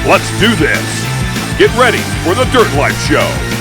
Let's do this. Get ready for the Dirt Life Show.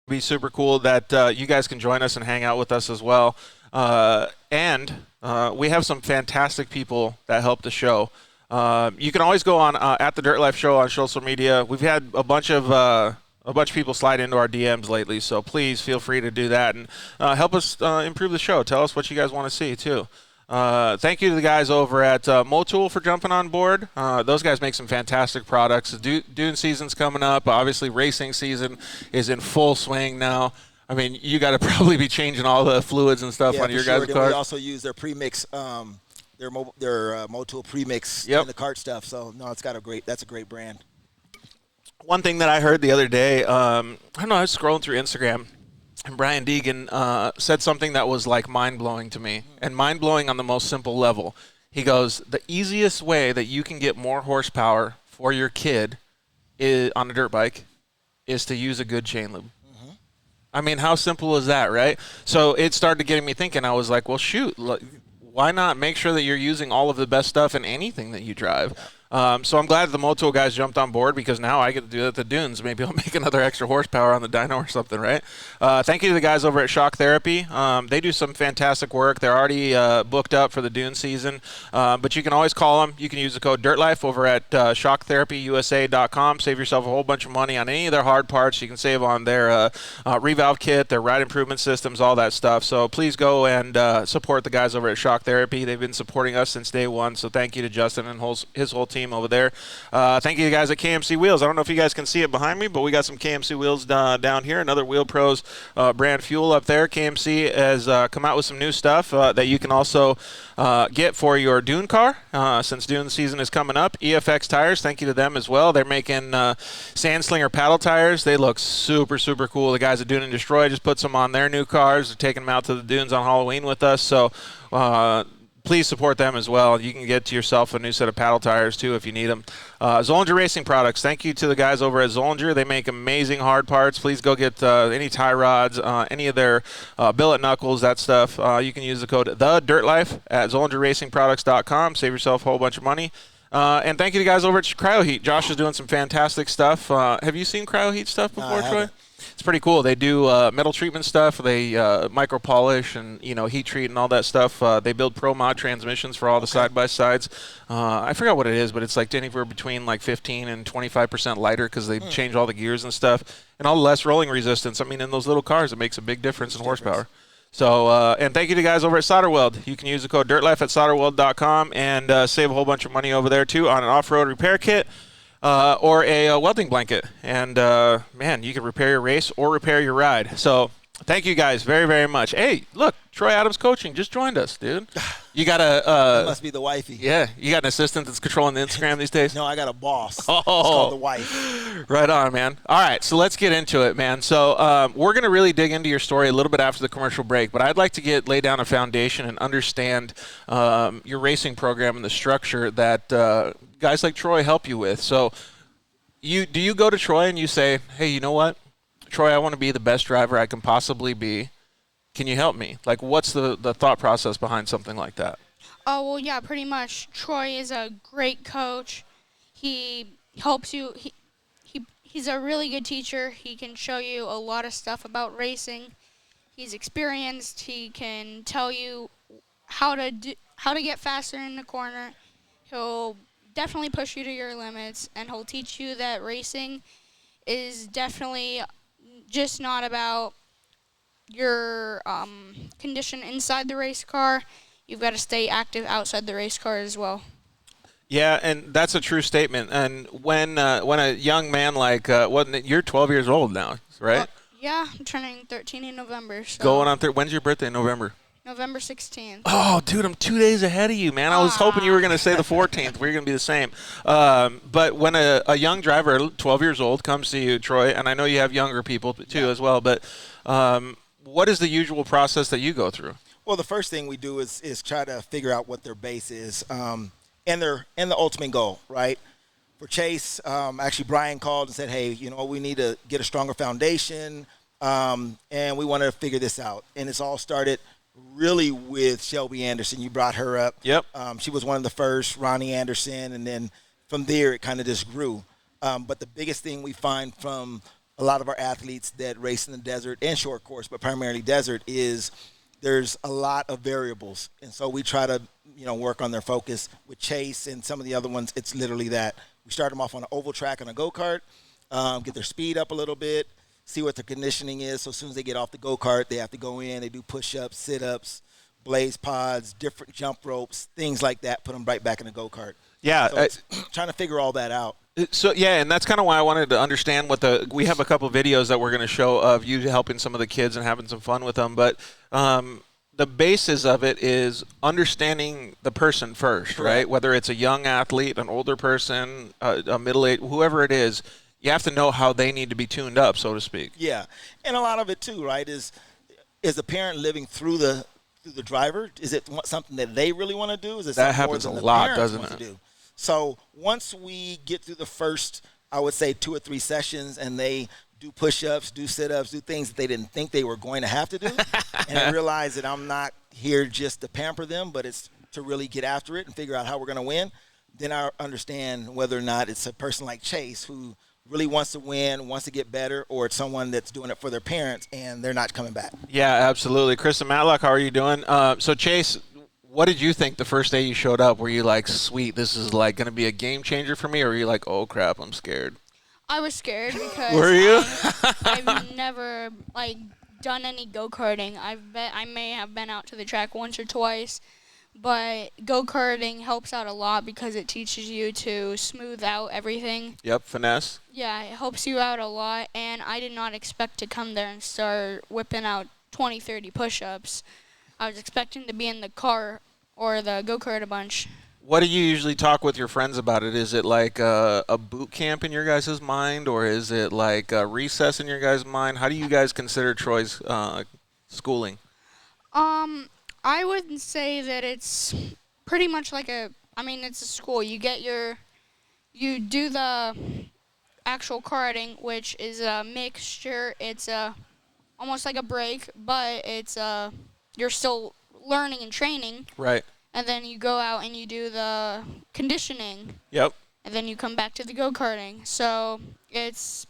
Be super cool that you guys can join us and hang out with us as well. And we have some fantastic people that help the show. You can always go on at the Dirt Life Show on social media. We've had a bunch of a bunch of people slide into our DMs lately, so please feel free to do that and help us improve the show. Tell us what you guys want to see, too. Thank you to the guys over at Motul for jumping on board. Those guys make some fantastic products. Dune season's coming up. Obviously, racing season is in full swing now. I mean, you got to probably be changing all the fluids and stuff on your guys' cars. We also use their premix, their Motul premix in the kart stuff. So no, that's a great brand. One thing that I heard the other day, I don't know, I was scrolling through Instagram, and Brian Deegan said something that was like mind-blowing to me, and mind-blowing on the most simple level. He goes, the easiest way that you can get more horsepower for your kid on a dirt bike is to use a good chain lube. I mean, how simple is that, right? So it started getting me thinking. I was like, well, shoot, why not make sure that you're using all of the best stuff in anything that you drive? So I'm glad the Motul guys jumped on board, because now I get to do it at the dunes. Maybe I'll make another extra horsepower on the dyno or something, right? Thank you to the guys over at Shock Therapy. They do some fantastic work. They're already booked up for the dune season, but you can always call them. You can use the code DIRTLIFE over at shocktherapyusa.com. Save yourself a whole bunch of money on any of their hard parts. You can save on their revalve kit, their ride improvement systems, all that stuff. So please go and support the guys over at Shock Therapy. They've been supporting us since day one, so thank you to Justin and his whole team over there. Thank you guys at KMC Wheels. I don't know if you guys can see it behind me, but we got some KMC Wheels down here. Another Wheel Pros brand fuel up there. KMC has come out with some new stuff that you can also get for your dune car since dune season is coming up. EFX tires, thank you to them as well. They're making Sandslinger paddle tires. They look super, super cool. The guys at Dune and Destroy just put some on their new cars. They're taking them out to the dunes on Halloween with us. So please support them as well. You can get yourself a new set of paddle tires, too, if you need them. Zollinger Racing Products. Thank you to the guys over at Zollinger. They make amazing hard parts. Please go get any tie rods, any of their billet knuckles, that stuff. You can use the code THEDIRTLIFE at ZollingerRacingProducts.com. Save yourself a whole bunch of money. And thank you to the guys over at CryoHeat. Josh is doing some fantastic stuff. Have you seen CryoHeat stuff before, Troy? It's pretty cool. They do metal treatment stuff. They micro polish and heat treat and all that stuff. They build Pro Mod transmissions for all the side-by-sides. I forgot what it is, but it's like anywhere between like 15 and 25% lighter, because they change all the gears and stuff, and all the less rolling resistance. I mean, in those little cars, it makes a big difference in horsepower. So, and thank you to guys over at Solderweld. You can use the code DIRTLIFE at solderweld.com and save a whole bunch of money over there, too, on an off-road repair kit. Or a welding blanket. And, man, you can repair your race or repair your ride. So thank you guys very, very much. Hey, look, Troy Adams Coaching just joined us, dude. You got a that must be the wifey. Yeah, you got an assistant that's controlling the Instagram these days? No, I got a boss. Oh. It's called the wife. Right on, man. All right, so let's get into it, man. So we're going to really dig into your story a little bit after the commercial break, but I'd like to lay down a foundation and understand your racing program and the structure that guys like Troy help you with. So do you go to Troy and you say, hey, you know what? Troy, I want to be the best driver I can possibly be. Can you help me? Like, what's the thought process behind something like that? Oh, well, yeah, pretty much. Troy is a great coach. He helps you. He's a really good teacher. He can show you a lot of stuff about racing. He's experienced. He can tell you how to get faster in the corner. He'll definitely push you to your limits, and he'll teach you that racing is definitely just not about your condition inside the race car. You've got to stay active outside the race car as well. Yeah, and that's a true statement. And when a young man like you're 12 years old now, right? Yeah, I'm turning 13 in November. So. Going on when's your birthday in November? November 16th. Oh, dude, I'm 2 days ahead of you, man. I was hoping you were going to say the 14th. We're going to be the same. But when a young driver, 12 years old, comes to you, Troy, and I know you have younger people too as well, but what is the usual process that you go through? Well, the first thing we do is try to figure out what their base is and the ultimate goal, right? For Chase, actually Brian called and said, hey, we need to get a stronger foundation, and we want to figure this out. And it's all started really with Shelby Anderson. You brought her up. Yep. She was one of the first, Ronnie Anderson, and then from there it kind of just grew. But the biggest thing we find from a lot of our athletes that race in the desert and short course, but primarily desert, is there's a lot of variables. And so we try to, work on their focus. With Chase and some of the other ones, it's literally that. We start them off on an oval track on a go-kart. get their speed up a little bit, see what their conditioning is. So as soon as they get off the go-kart, they have to go in. They do push-ups, sit-ups, blaze pods, different jump ropes, things like that. Put them right back in the go-kart. Yeah. So it's trying to figure all that out. So yeah, and that's kind of why I wanted to understand we have a couple of videos that we're going to show of you helping some of the kids and having some fun with them, but the basis of it is understanding the person first, Correct. right? Whether it's a young athlete, an older person, a middle-aged, whoever it is, you have to know how they need to be tuned up, so to speak. Yeah, and a lot of it too, right? Is the parent living through the driver? Is it something that they really want to do? Is it That something more happens than a the lot, parents doesn't want it? to do? So once we get through the first, I would say 2 or 3 sessions, and they do push-ups, do sit-ups, do things that they didn't think they were going to have to do, and they realize that I'm not here just to pamper them, but it's to really get after it and figure out how we're going to win, then I understand whether or not it's a person like Chase who really wants to win, wants to get better, or it's someone that's doing it for their parents and they're not coming back. Yeah, absolutely. Chris and Matlock, how are you doing? So Chase, what did you think the first day you showed up? Were you like, sweet, this is like going to be a game changer for me? Or were you like, oh, crap, I'm scared? I was scared because Were you? I've never done any go-karting. I may have been out to the track once or twice, but go-karting helps out a lot because it teaches you to smooth out everything. Yep, finesse. Yeah, it helps you out a lot, and I did not expect to come there and start whipping out 20, 30 push-ups. I was expecting to be in the car or the go-kart a bunch. What do you usually talk with your friends about it? Is it like a boot camp in your guys' mind, or is it like a recess in your guys' mind? How do you guys consider Troy's schooling? I would say that it's pretty much like it's a school. You do the actual karting, which is a mixture. It's almost like a break, but it's you're still learning and training. Right. And then you go out and you do the conditioning. Yep. And then you come back to the go-karting. So it's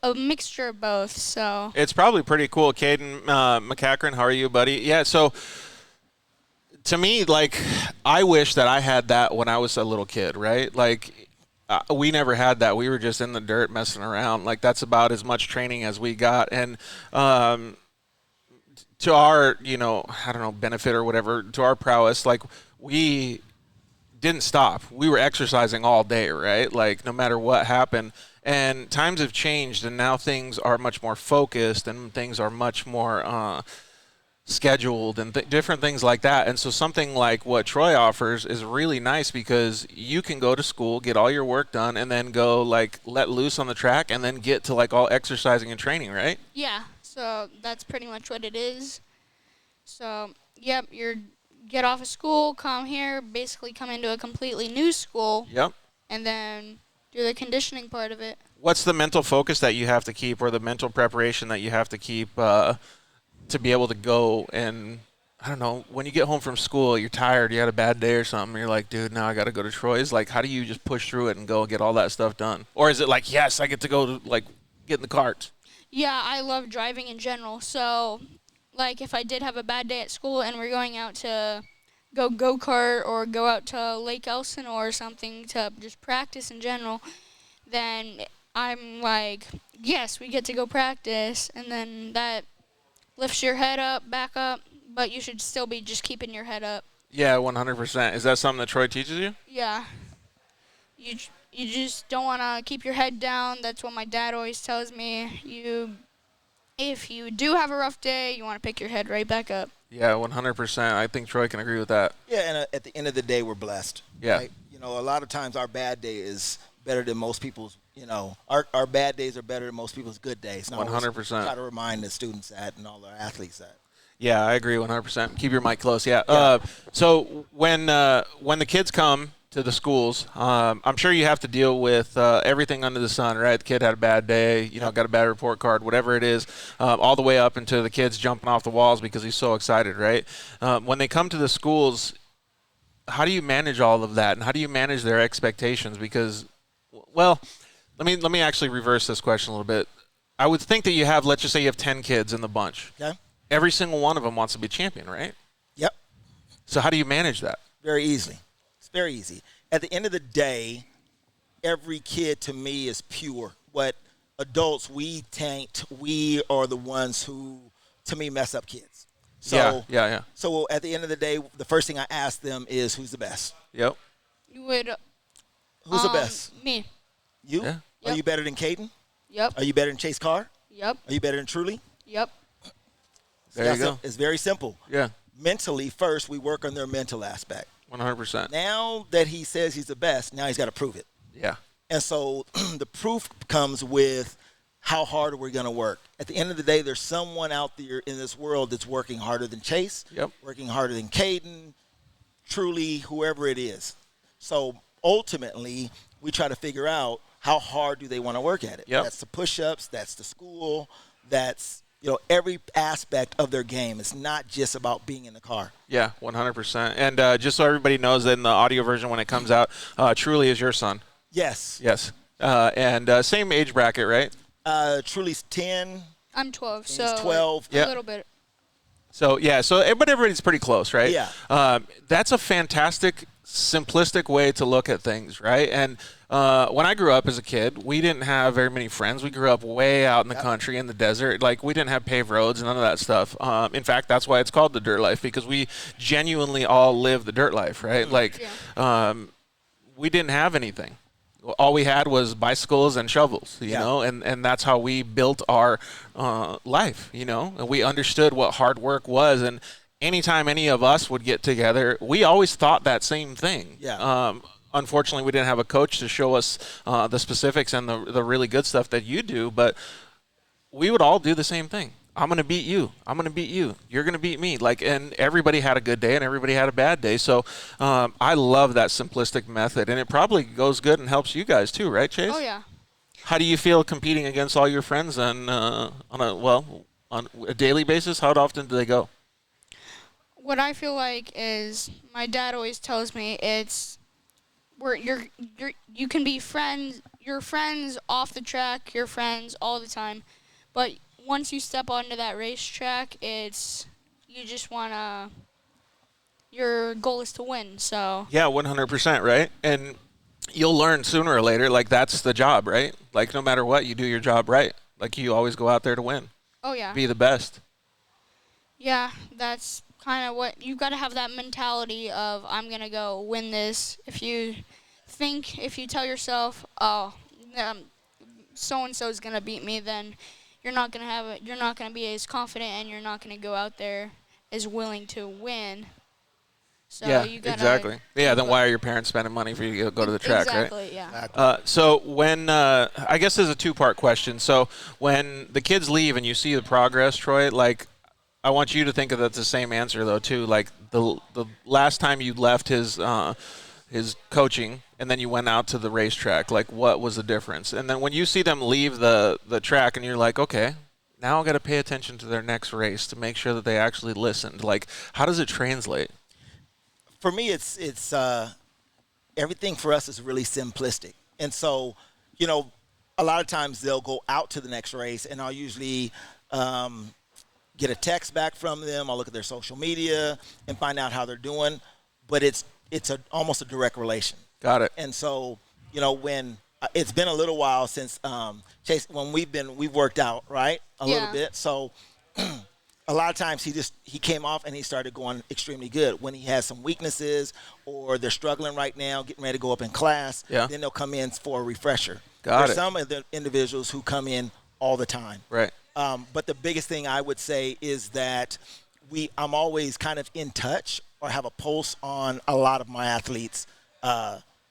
a mixture of both. So It's probably pretty cool. Caden McCachran, how are you, buddy? Yeah, so to me, I wish that I had that when I was a little kid, right? We never had that. We were just in the dirt messing around. That's about as much training as we got. And to our, I don't know, benefit or whatever, to our prowess, we didn't stop. We were exercising all day, right? No matter what happened. And times have changed, and now things are much more focused, and things are much more scheduled, and different things like that. And so something like what Troy offers is really nice because you can go to school, get all your work done, and then go let loose on the track, and then get to all exercising and training, right? yeah, so that's pretty much what it is. So, yep, get off of school, come here, basically come into a completely new school. Yep. And then do the conditioning part of it. What's the mental focus that you have to keep, or the mental preparation that you have to keep to be able to go and, I don't know, when you get home from school, you're tired, you had a bad day or something, you're like, dude, now I got to go to Troy's. How do you just push through it and go get all that stuff done? Or is it yes, I get to go to, get in the cart? Yeah, I love driving in general. So, if I did have a bad day at school and we're going out to go-kart or go out to Lake Olson or something to just practice in general, then I'm yes, we get to go practice. And then that lifts your head up, back up, but you should still be just keeping your head up. Yeah, 100%. Is that something that Troy teaches you? Yeah. You just don't want to keep your head down. That's what my dad always tells me. If you do have a rough day, you want to pick your head right back up. Yeah, 100%. I think Troy can agree with that. Yeah, and at the end of the day, we're blessed. Yeah. Right? A lot of times our bad day is better than most people's, our bad days are better than most people's good days. 100%. Try to remind the students that and all our athletes that. Yeah, I agree 100%. Keep your mic close. Yeah. So when the kids come to the schools, I'm sure you have to deal with everything under the sun, right? The kid had a bad day, got a bad report card, whatever it is, all the way up into the kids jumping off the walls because he's so excited, right? When they come to the schools, how do you manage all of that, and how do you manage their expectations? Because, well, let me actually reverse this question a little bit. I would think that you have, let's just say you have 10 kids in the bunch. Okay. Every single one of them wants to be champion, right? Yep. So how do you manage that? Very easily. It's very easy. At the end of the day, every kid to me is pure. what adults we are the ones who, to me, mess up kids. So, yeah. So at the end of the day, the first thing I ask them is, who's the best? Yep. You would. Who's the best? Me. You? Yeah. Are you better than Caden? Yep. Are you better than Chase Carr? Yep. Are you better than Truly? Yep. There you go. It's very simple. Yeah. Mentally, first, we work on their mental aspect. 100%. Now that he says he's the best, now he's got to prove it. Yeah. And so the proof comes with how hard are we going to work. At the end of the day, there's someone out there in this world that's working harder than Chase, Yep. working harder than Caden, Truly, whoever it is. So ultimately, we try to figure out how hard do they want to work at it. Yep. That's the push-ups, that's the school, that's every aspect of their game. It's not just about being in the car. Yeah, 100%. And just so everybody knows, that in the audio version when it comes out, Truly is your son. Yes. Yes. And same age bracket, right? Truly's 10. I'm 12, He's so 12. a little bit. So, yeah, but everybody's pretty close, right? Yeah. That's a fantastic, simplistic way to look at things, right? And when I grew up as a kid, we didn't have very many friends. We grew up way out in the country, in the desert. Like, we didn't have paved roads, none of that stuff. In fact, that's why it's called the Dirt Life, because we genuinely all live the dirt life, right? Like, we didn't have anything. All we had was bicycles and shovels, you know, and that's how we built our life, and we understood what hard work was. And anytime any of us would get together, we always thought that same thing. Yeah. Unfortunately, we didn't have a coach to show us the specifics and the really good stuff that you do, but we would all do the same thing. I'm going to beat you. I'm going to beat you. You're going to beat me. And everybody had a good day and everybody had a bad day. So I love that simplistic method, and it probably goes good and helps you guys too, right, Chase? Oh, yeah. How do you feel competing against all your friends on a daily basis? How often do they go? What I feel like is my dad always tells me it's you can be friends. You're friends off the track. You're friends all the time, but once you step onto that racetrack, your goal is to win. So yeah, 100%, right? And you'll learn sooner or later. Like, that's the job, right? Like, no matter what, you do your job right. Like, you always go out there to win. Oh yeah. Be the best. Yeah, that's kind of what you got to have, that mentality of I'm gonna go win this. If you tell yourself, oh, so and so is gonna beat me, then you're not gonna have it. You're not gonna be as confident, and you're not gonna go out there as willing to win. So yeah, you gotta exactly. Yeah, then why are your parents spending money for you to go to the track, exactly, right? Yeah. So when I guess there's a two-part question. So when the kids leave and you see the progress, Troy, like, I want you to think of that the same answer though too. Like, the last time you left his coaching and then you went out to the racetrack, like, what was the difference? And then when you see them leave the track and you're like, okay, now I got to pay attention to their next race to make sure that they actually listened. Like, how does it translate? For me, it's everything for us is really simplistic. And so, a lot of times they'll go out to the next race, and I'll usually get a text back from them. I'll look at their social media and find out how they're doing. But it's almost a direct relation. Got it. And so, when it's been a little while since Chase, when we've worked out, right, a little bit. So a lot of times he came off and he started going extremely good. When he has some weaknesses or they're struggling right now, getting ready to go up in class, then they'll come in for a refresher. There's some of the individuals who come in all the time. Right. But the biggest thing I would say is that I'm always kind of in touch or have a pulse on a lot of my athletes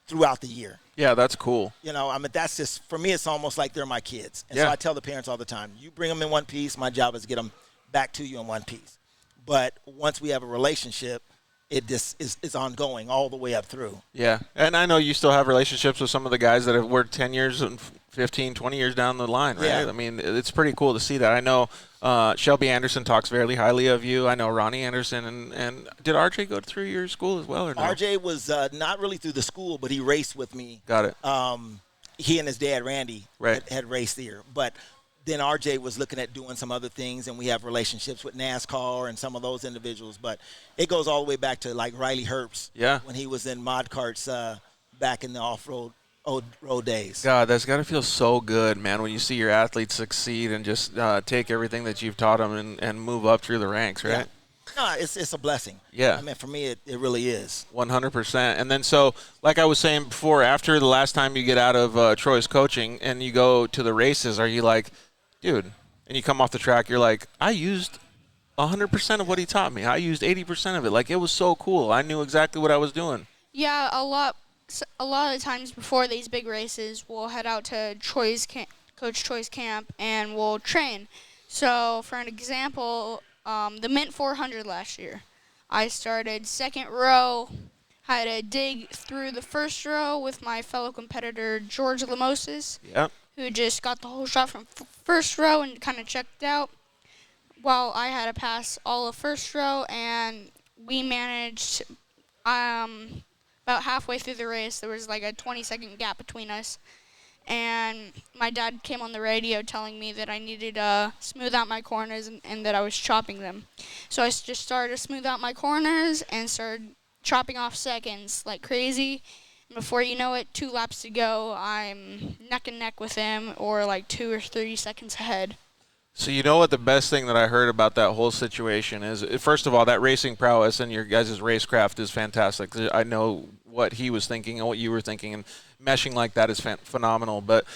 throughout the year. Yeah, that's cool. That's just, for me, it's almost like they're my kids. And so I tell the parents all the time, you bring them in one piece, my job is to get them back to you in one piece. But once we have a relationship, it just is ongoing all the way up through. Yeah, and I know you still have relationships with some of the guys that have worked 10 years and 15, 20 years down the line, right? Yeah. I mean, it's pretty cool to see that. I know Shelby Anderson talks very highly of you. I know Ronnie Anderson. And did RJ go through your school as well, or no? RJ was not really through the school, but he raced with me. Got it. He and his dad, Randy, right. had raced there. But then RJ was looking at doing some other things, and we have relationships with NASCAR and some of those individuals. But it goes all the way back to, like, Riley Herbst. Yeah. When he was in mod carts back in the off-road old road days. God, that's got to feel so good, man, when you see your athletes succeed and just take everything that you've taught them and move up through the ranks, right? Yeah. No, it's a blessing. Yeah. I mean, for me, it really is. 100%. And then so, like I was saying before, after the last time you get out of Troy's coaching and you go to the races, are you like, dude, and you come off the track, you're like, I used 100% of what he taught me. I used 80% of it. Like, it was so cool. I knew exactly what I was doing. Yeah, a lot of the times before these big races, we'll head out to Coach Troy's camp, and we'll train. So, for an example, the Mint 400 last year, I started second row, had to dig through the first row with my fellow competitor, George Lamosis, Yep. who just got the whole shot from first row and kind of checked out, while I had to pass all of first row, and we managed, about halfway through the race, there was like a 20-second gap between us. And my dad came on the radio telling me that I needed to smooth out my corners and that I was chopping them. So I just started to smooth out my corners and started chopping off seconds like crazy. And before you know it, 2 laps to go, I'm neck and neck with him, or like 2 or 3 seconds ahead. So you know what the best thing that I heard about that whole situation is? First of all, that racing prowess and your guys' racecraft is fantastic. I know what he was thinking and what you were thinking, and meshing like that is phenomenal. But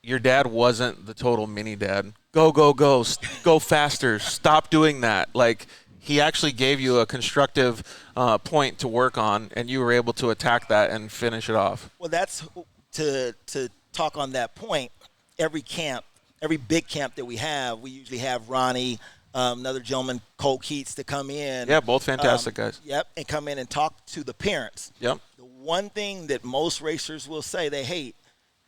your dad wasn't the total mini dad. Go, go, go, go faster. Stop doing that. Like, he actually gave you a constructive point to work on, and you were able to attack that and finish it off. Well, that's to talk on that point. Every big camp that we usually have Ronnie, another gentleman, Cole Keats, to come in. Yeah, both fantastic guys. Yep, and come in and talk to the parents. Yep. The one thing that most racers will say they hate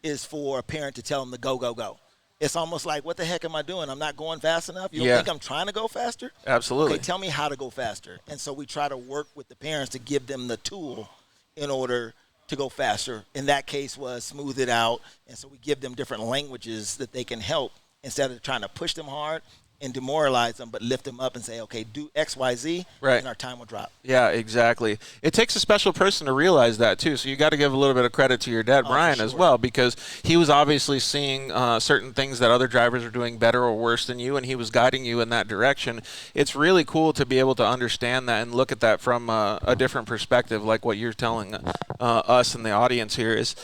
is for a parent to tell them to go, go, go. It's almost like, what the heck am I doing? I'm not going fast enough? You don't think I'm trying to go faster? Absolutely. Okay, tell me how to go faster. And so we try to work with the parents to give them the tool in order to go faster. In that case was smooth it out. And so we give them different languages that they can help instead of trying to push them hard and demoralize them, but lift them up and say, okay, do X, Y, Z, right, and our time will drop. Yeah, exactly. It takes a special person to realize that, too. So you got to give a little bit of credit to your dad, Brian, as well, because he was obviously seeing certain things that other drivers are doing better or worse than you, and he was guiding you in that direction. It's really cool to be able to understand that and look at that from a different perspective, like what you're telling us and the audience here is.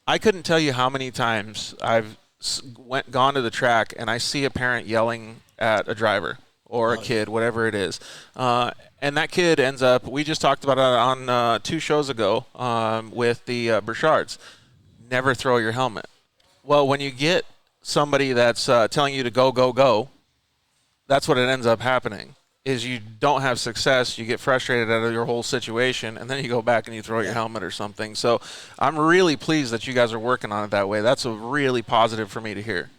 I couldn't tell you how many times I've gone to the track and I see a parent yelling at a driver or a kid, whatever it is. And that kid ends up, we just talked about it on 2 shows ago with the Burchards. Never throw your helmet. Well, when you get somebody that's telling you to go, go, go, that's what it ends up happening. Is you don't have success, you get frustrated out of your whole situation, and then you go back and you throw your helmet or something. So I'm really pleased that you guys are working on it that way. That's a really positive for me to hear.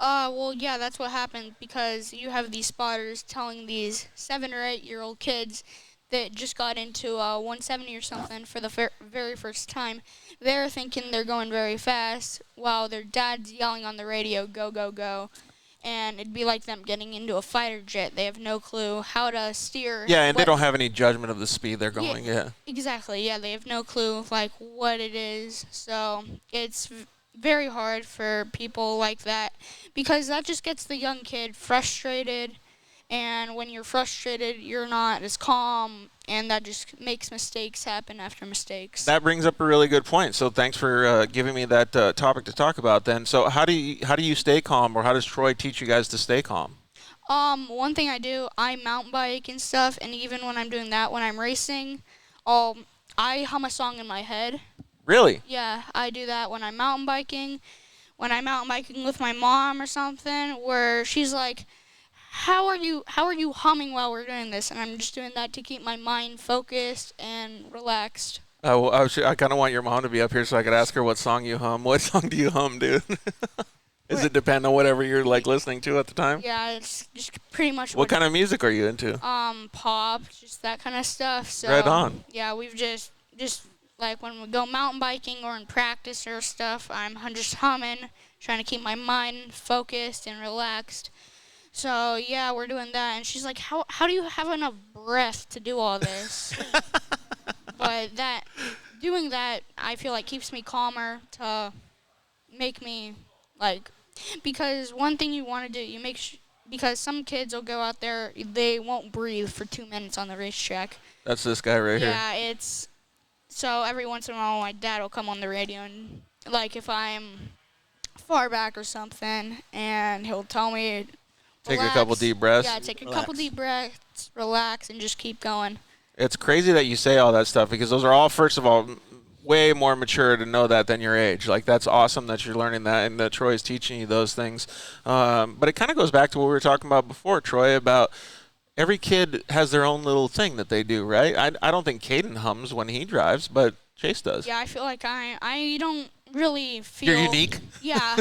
Well, yeah, that's what happened, because you have these spotters telling these 7 or 8-year-old kids that just got into 170 or something for the very first time. They're thinking they're going very fast while their dad's yelling on the radio, go, go, go. And it'd be like them getting into a fighter jet. They have no clue how to steer. Yeah, and they don't have any judgment of the speed they're going, yeah. Exactly, yeah, they have no clue, like, what it is. So it's very hard for people like that, because that just gets the young kid frustrated. And when you're frustrated, you're not as calm, and that just makes mistakes happen after mistakes. That brings up a really good point. So thanks for giving me that topic to talk about then. So how do you stay calm, or how does Troy teach you guys to stay calm? One thing I do, I mountain bike and stuff, and even when I'm doing that, when I'm racing, I hum a song in my head. Really? Yeah, I do that when I'm mountain biking. When I'm mountain biking with my mom or something, where she's like, How are you humming while we're doing this? And I'm just doing that to keep my mind focused and relaxed. I kind of want your mom to be up here so I could ask her what song you hum. What song do you hum, dude? Does it depend on whatever you're like listening to at the time? Yeah, it's just pretty much what kind of music are you into? Pop, just that kind of stuff. So right on. Yeah, we've just like when we go mountain biking or in practice or stuff, I'm just humming, trying to keep my mind focused and relaxed. So, yeah, we're doing that. And she's like, how do you have enough breath to do all this? But that doing that, I feel like keeps me calmer to make me like, because one thing you want to do, you make because some kids will go out there, they won't breathe for 2 minutes on the racetrack. That's this guy right here. Yeah, it's so every once in a while my dad will come on the radio and like if I'm far back or something, and he'll tell me Take relax. a couple deep breaths. Yeah, take a couple deep breaths, relax, and just keep going. It's crazy that you say all that stuff because those are all, first of all, way more mature to know that than your age. Like, that's awesome that you're learning that and that Troy is teaching you those things. But it kind of goes back to what we were talking about before, Troy, about every kid has their own little thing that they do, right? I don't think Caden hums when he drives, but Chase does. Yeah, I feel like I don't really feel... You're unique? Yeah.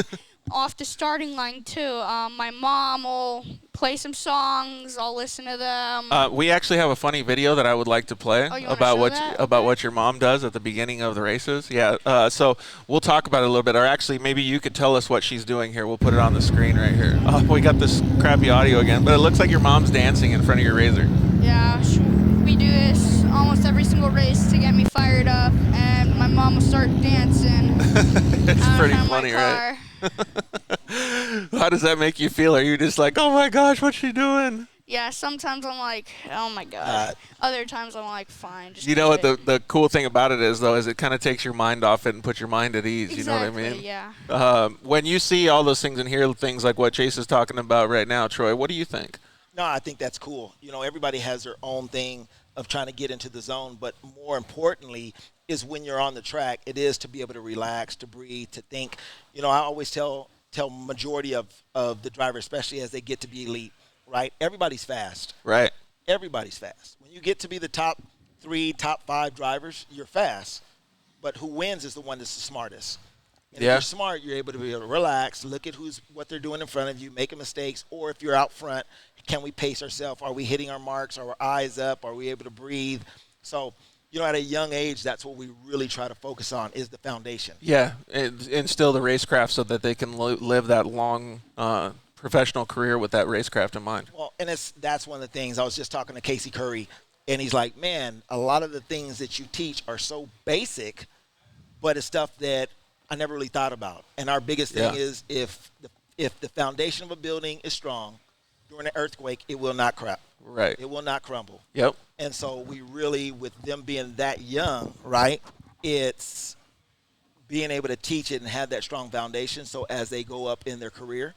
Off the starting line, too. My mom will play some songs. I'll listen to them. We actually have a funny video that I would like to play about what your mom does at the beginning of the races. Yeah, so we'll talk about it a little bit. Or actually, maybe you could tell us what she's doing here. We'll put it on the screen right here. Oh, we got this crappy audio again, but it looks like your mom's dancing in front of your razor. Yeah, we do this almost every single race to get me fired up, and my mom will start dancing. It's pretty funny, right? How does that make you feel? Are you just like, oh my gosh, what's she doing? Yeah, sometimes I'm like, oh my god. Other times I'm like, fine. Just you know what the cool thing about it is, though, is it kind of takes your mind off it and puts your mind at ease. Exactly, you know what I mean? Yeah. When you see all those things and hear things like what Chase is talking about right now, Troy, what do you think? No, I think that's cool. You know, everybody has their own thing of trying to get into the zone, but more importantly is when you're on the track, it is to be able to relax, to breathe, to think. You know, I always tell majority of the drivers, especially as they get to be elite, right? Everybody's fast. Right. Everybody's fast. When you get to be the top 3, top 5 drivers, you're fast. But who wins is the one that's the smartest. And if you're smart, you're able to be able to relax, look at what they're doing in front of you, making mistakes, or if you're out front, can we pace ourselves? Are we hitting our marks? Are our eyes up? Are we able to breathe? So, you know, at a young age, that's what we really try to focus on is the foundation. Yeah, instill the racecraft so that they can live that long professional career with that racecraft in mind. Well, and that's one of the things. I was just talking to Casey Curry, and he's like, man, a lot of the things that you teach are so basic, but it's stuff that I never really thought about. And our biggest thing is if the foundation of a building is strong, during an earthquake, it will not crack. Right. It will not crumble. Yep. And so we really, with them being that young, right, it's being able to teach it and have that strong foundation so as they go up in their career,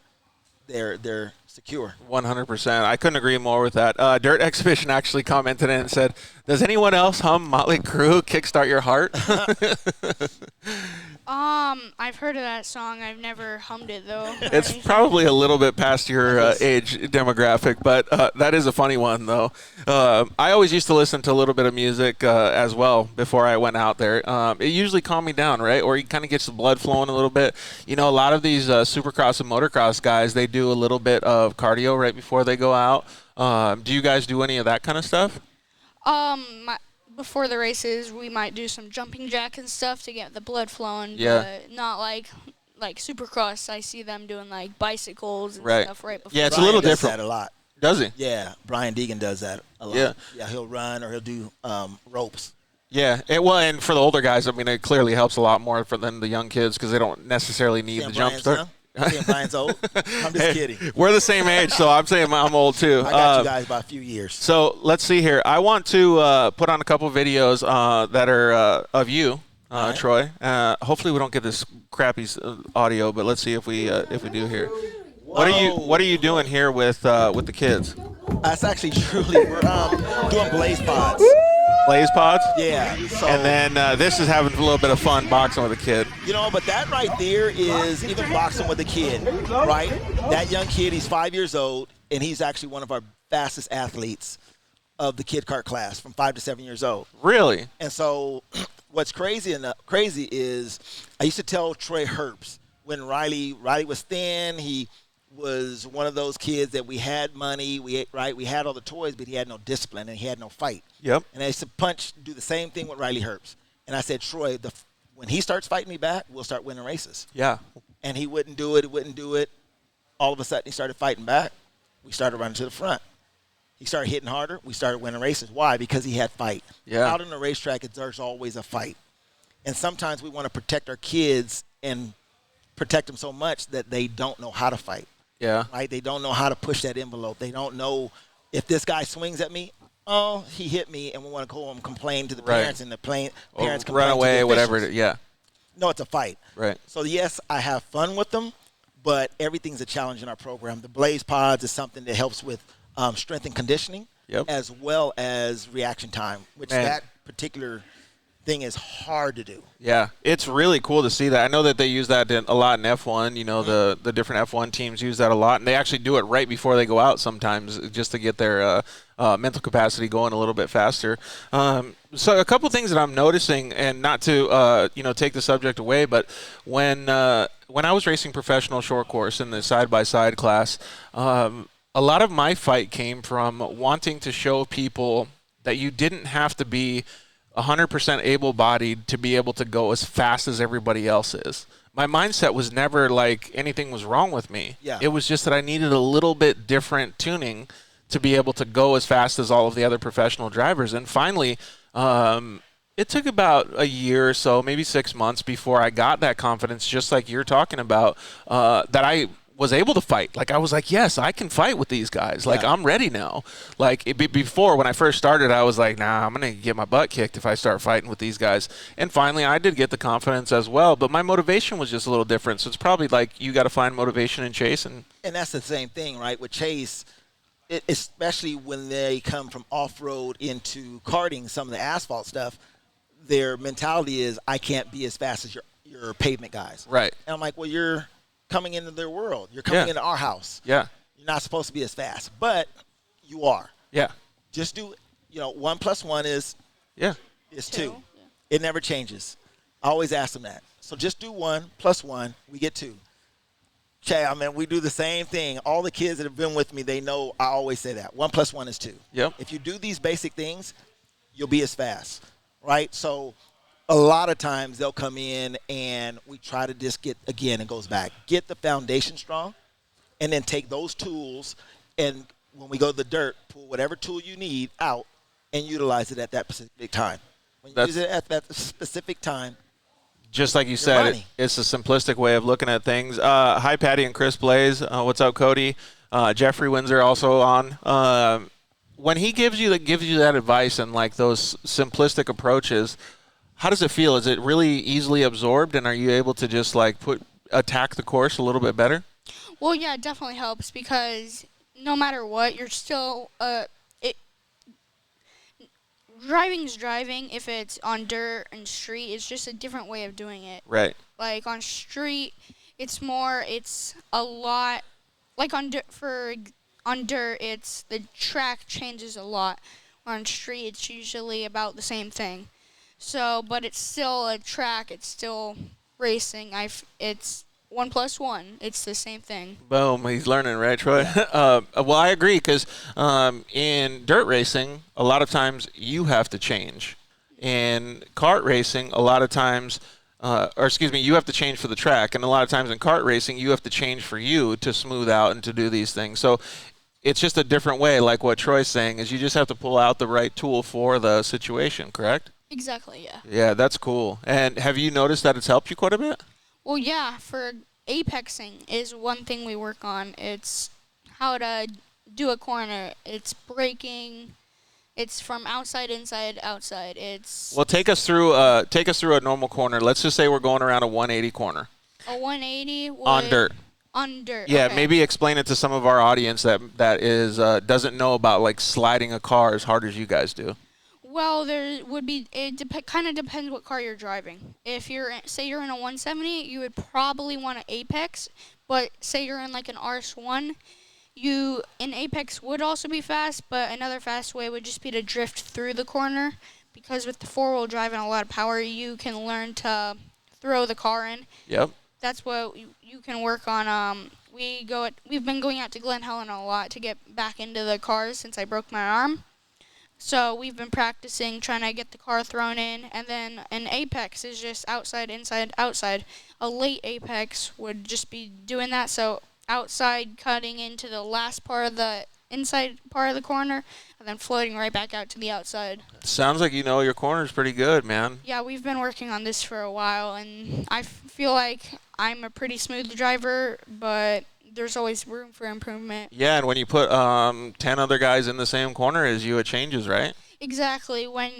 they're secure. 100%. I couldn't agree more with that. Dirt Exhibition actually commented in and said, does anyone else hum Motley Crue, Kickstart Your Heart? I've heard of that song. I've never hummed it, though. It's probably a little bit past your age demographic, but that is a funny one, though. I always used to listen to a little bit of music as well before I went out there. It usually calmed me down, right? Or it kind of gets the blood flowing a little bit. You know, a lot of these supercross and motocross guys, they do a little bit of cardio right before they go out. Do you guys do any of that kind of stuff? Before the races, we might do some jumping jack and stuff to get the blood flowing. Yeah. But not like Supercross. I see them doing like bicycles and stuff right before. Yeah, it's Brian a little does different. that a lot. Does he? Yeah, Brian Deegan does that a lot. Yeah, he'll run or he'll do ropes. Yeah, and for the older guys, I mean, it clearly helps a lot more than the young kids because they don't necessarily need the jump start. Brian's old. I'm just kidding. We're the same age, so I'm saying I'm old too. I got you guys by a few years. So let's see here. I want to put on a couple videos that are of you, Troy. Hopefully we don't get this crappy audio, but let's see if we do here. What are you doing here with the kids? That's actually truly we're doing blaze pods. Blaze pods? Yeah. So, and then this is having a little bit of fun boxing with a kid. You know, but that right there is even boxing with a kid, right? That young kid, he's 5 years old, and he's actually one of our fastest athletes of the kid kart class from 5 to 7 years old. Really? And so what's crazy is I used to tell Troy Herbst when Riley was thin, he was one of those kids that we had money, we had all the toys, but he had no discipline and he had no fight. Yep. And I used to do the same thing with Riley Herbst. And I said, Troy, when he starts fighting me back, we'll start winning races. Yeah. And he wouldn't do it. All of a sudden, he started fighting back. We started running to the front. He started hitting harder. We started winning races. Why? Because he had fight. Yeah. Out on the racetrack, there's always a fight. And sometimes we want to protect our kids and protect them so much that they don't know how to fight. Yeah. Right? They don't know how to push that envelope. They don't know if this guy swings at me, oh, he hit me, and we want to go home and complain to the parents, and the parents complain run away, to the whatever. officials. Yeah. No, it's a fight. Right. So, yes, I have fun with them, but everything's a challenge in our program. The Blaze Pods is something that helps with strength and conditioning, as well as reaction time, which that particular thing is hard to do. Yeah, it's really cool to see that. I know that they use that a lot in F1. You know, the different F1 teams use that a lot, and they actually do it right before they go out sometimes just to get their mental capacity going a little bit faster. So a couple things that I'm noticing, and not to take the subject away, but when I was racing professional short course in the side-by-side class, a lot of my fight came from wanting to show people that you didn't have to be 100% able-bodied to be able to go as fast as everybody else is. My mindset was never like anything was wrong with me. Yeah. It was just that I needed a little bit different tuning to be able to go as fast as all of the other professional drivers. And finally, it took about a year or so, maybe 6 months before I got that confidence, just like you're talking about, that I was able to fight. Like, I was like, yes, I can fight with these guys. Like, I'm ready now. Like, before, when I first started, I was like, nah, I'm going to get my butt kicked if I start fighting with these guys. And finally, I did get the confidence as well, but my motivation was just a little different. So it's probably like you got to find motivation in Chase. And that's the same thing, right? With Chase, especially when they come from off-road into karting, some of the asphalt stuff, their mentality is, I can't be as fast as your pavement guys. Right. And I'm like, well, you're coming into their world. You're coming into our house. Yeah. You're not supposed to be as fast, but you are. Yeah. Just do, 1 + 1 is 2. Yeah. It never changes. I always ask them that. So just do 1 + 1, we get 2. Okay, I mean, we do the same thing. All the kids that have been with me, they know I always say that. 1 + 1 is 2. Yep. If you do these basic things, you'll be as fast, right? So a lot of times they'll come in and we try to just get the foundation strong, and then take those tools, and when we go to the dirt, pull whatever tool you need out and utilize it at that specific time. When you use it at that specific time, just like you said, it's a simplistic way of looking at things. Hi, Patty and Chris Blaze. What's up, Cody? Jeffrey Windsor also on. When he gives you that advice and like those simplistic approaches, how does it feel? Is it really easily absorbed, and are you able to just like attack the course a little bit better? Well, yeah, it definitely helps because no matter what, you're still driving's driving. If it's on dirt and street, it's just a different way of doing it. Right. Like on street, it's a lot. Like on dirt, it's the track changes a lot. On street, it's usually about the same thing. So, but it's still a track. It's still racing. It's 1 + 1. It's the same thing. Boom. He's learning, right, Troy? Well, I agree because in dirt racing, a lot of times you have to change. In kart racing, a lot of times, you have to change for the track. And a lot of times in kart racing, you have to change for you to smooth out and to do these things. So it's just a different way, like what Troy's saying, is you just have to pull out the right tool for the situation, correct? Exactly, yeah. Yeah, that's cool. And have you noticed that it's helped you quite a bit? Well, yeah, for apexing is one thing we work on. It's how to do a corner. It's braking. It's from outside, inside, outside. Well, take us through a normal corner. Let's just say we're going around a 180 corner. A 180 on dirt. On dirt. Yeah, okay. Maybe explain it to some of our audience that doesn't know about like sliding a car as hard as you guys do. Well, there would be. It kind of depends what car you're driving. If you're in a 170, you would probably want an apex. But say you're in like an RS1, an apex would also be fast. But another fast way would just be to drift through the corner, because with the 4-wheel drive and a lot of power, you can learn to throw the car in. Yep. That's what you can work on. We've been going out to Glen Helen a lot to get back into the cars since I broke my arm. So we've been practicing trying to get the car thrown in, and then an apex is just outside, inside, outside. A late apex would just be doing that, so outside cutting into the last part of the inside part of the corner and then floating right back out to the outside. Sounds like you know your corners pretty good, man. Yeah, we've been working on this for a while, and I feel like I'm a pretty smooth driver, but there's always room for improvement. Yeah, and when you put 10 other guys in the same corner as you, it changes, right? Exactly. When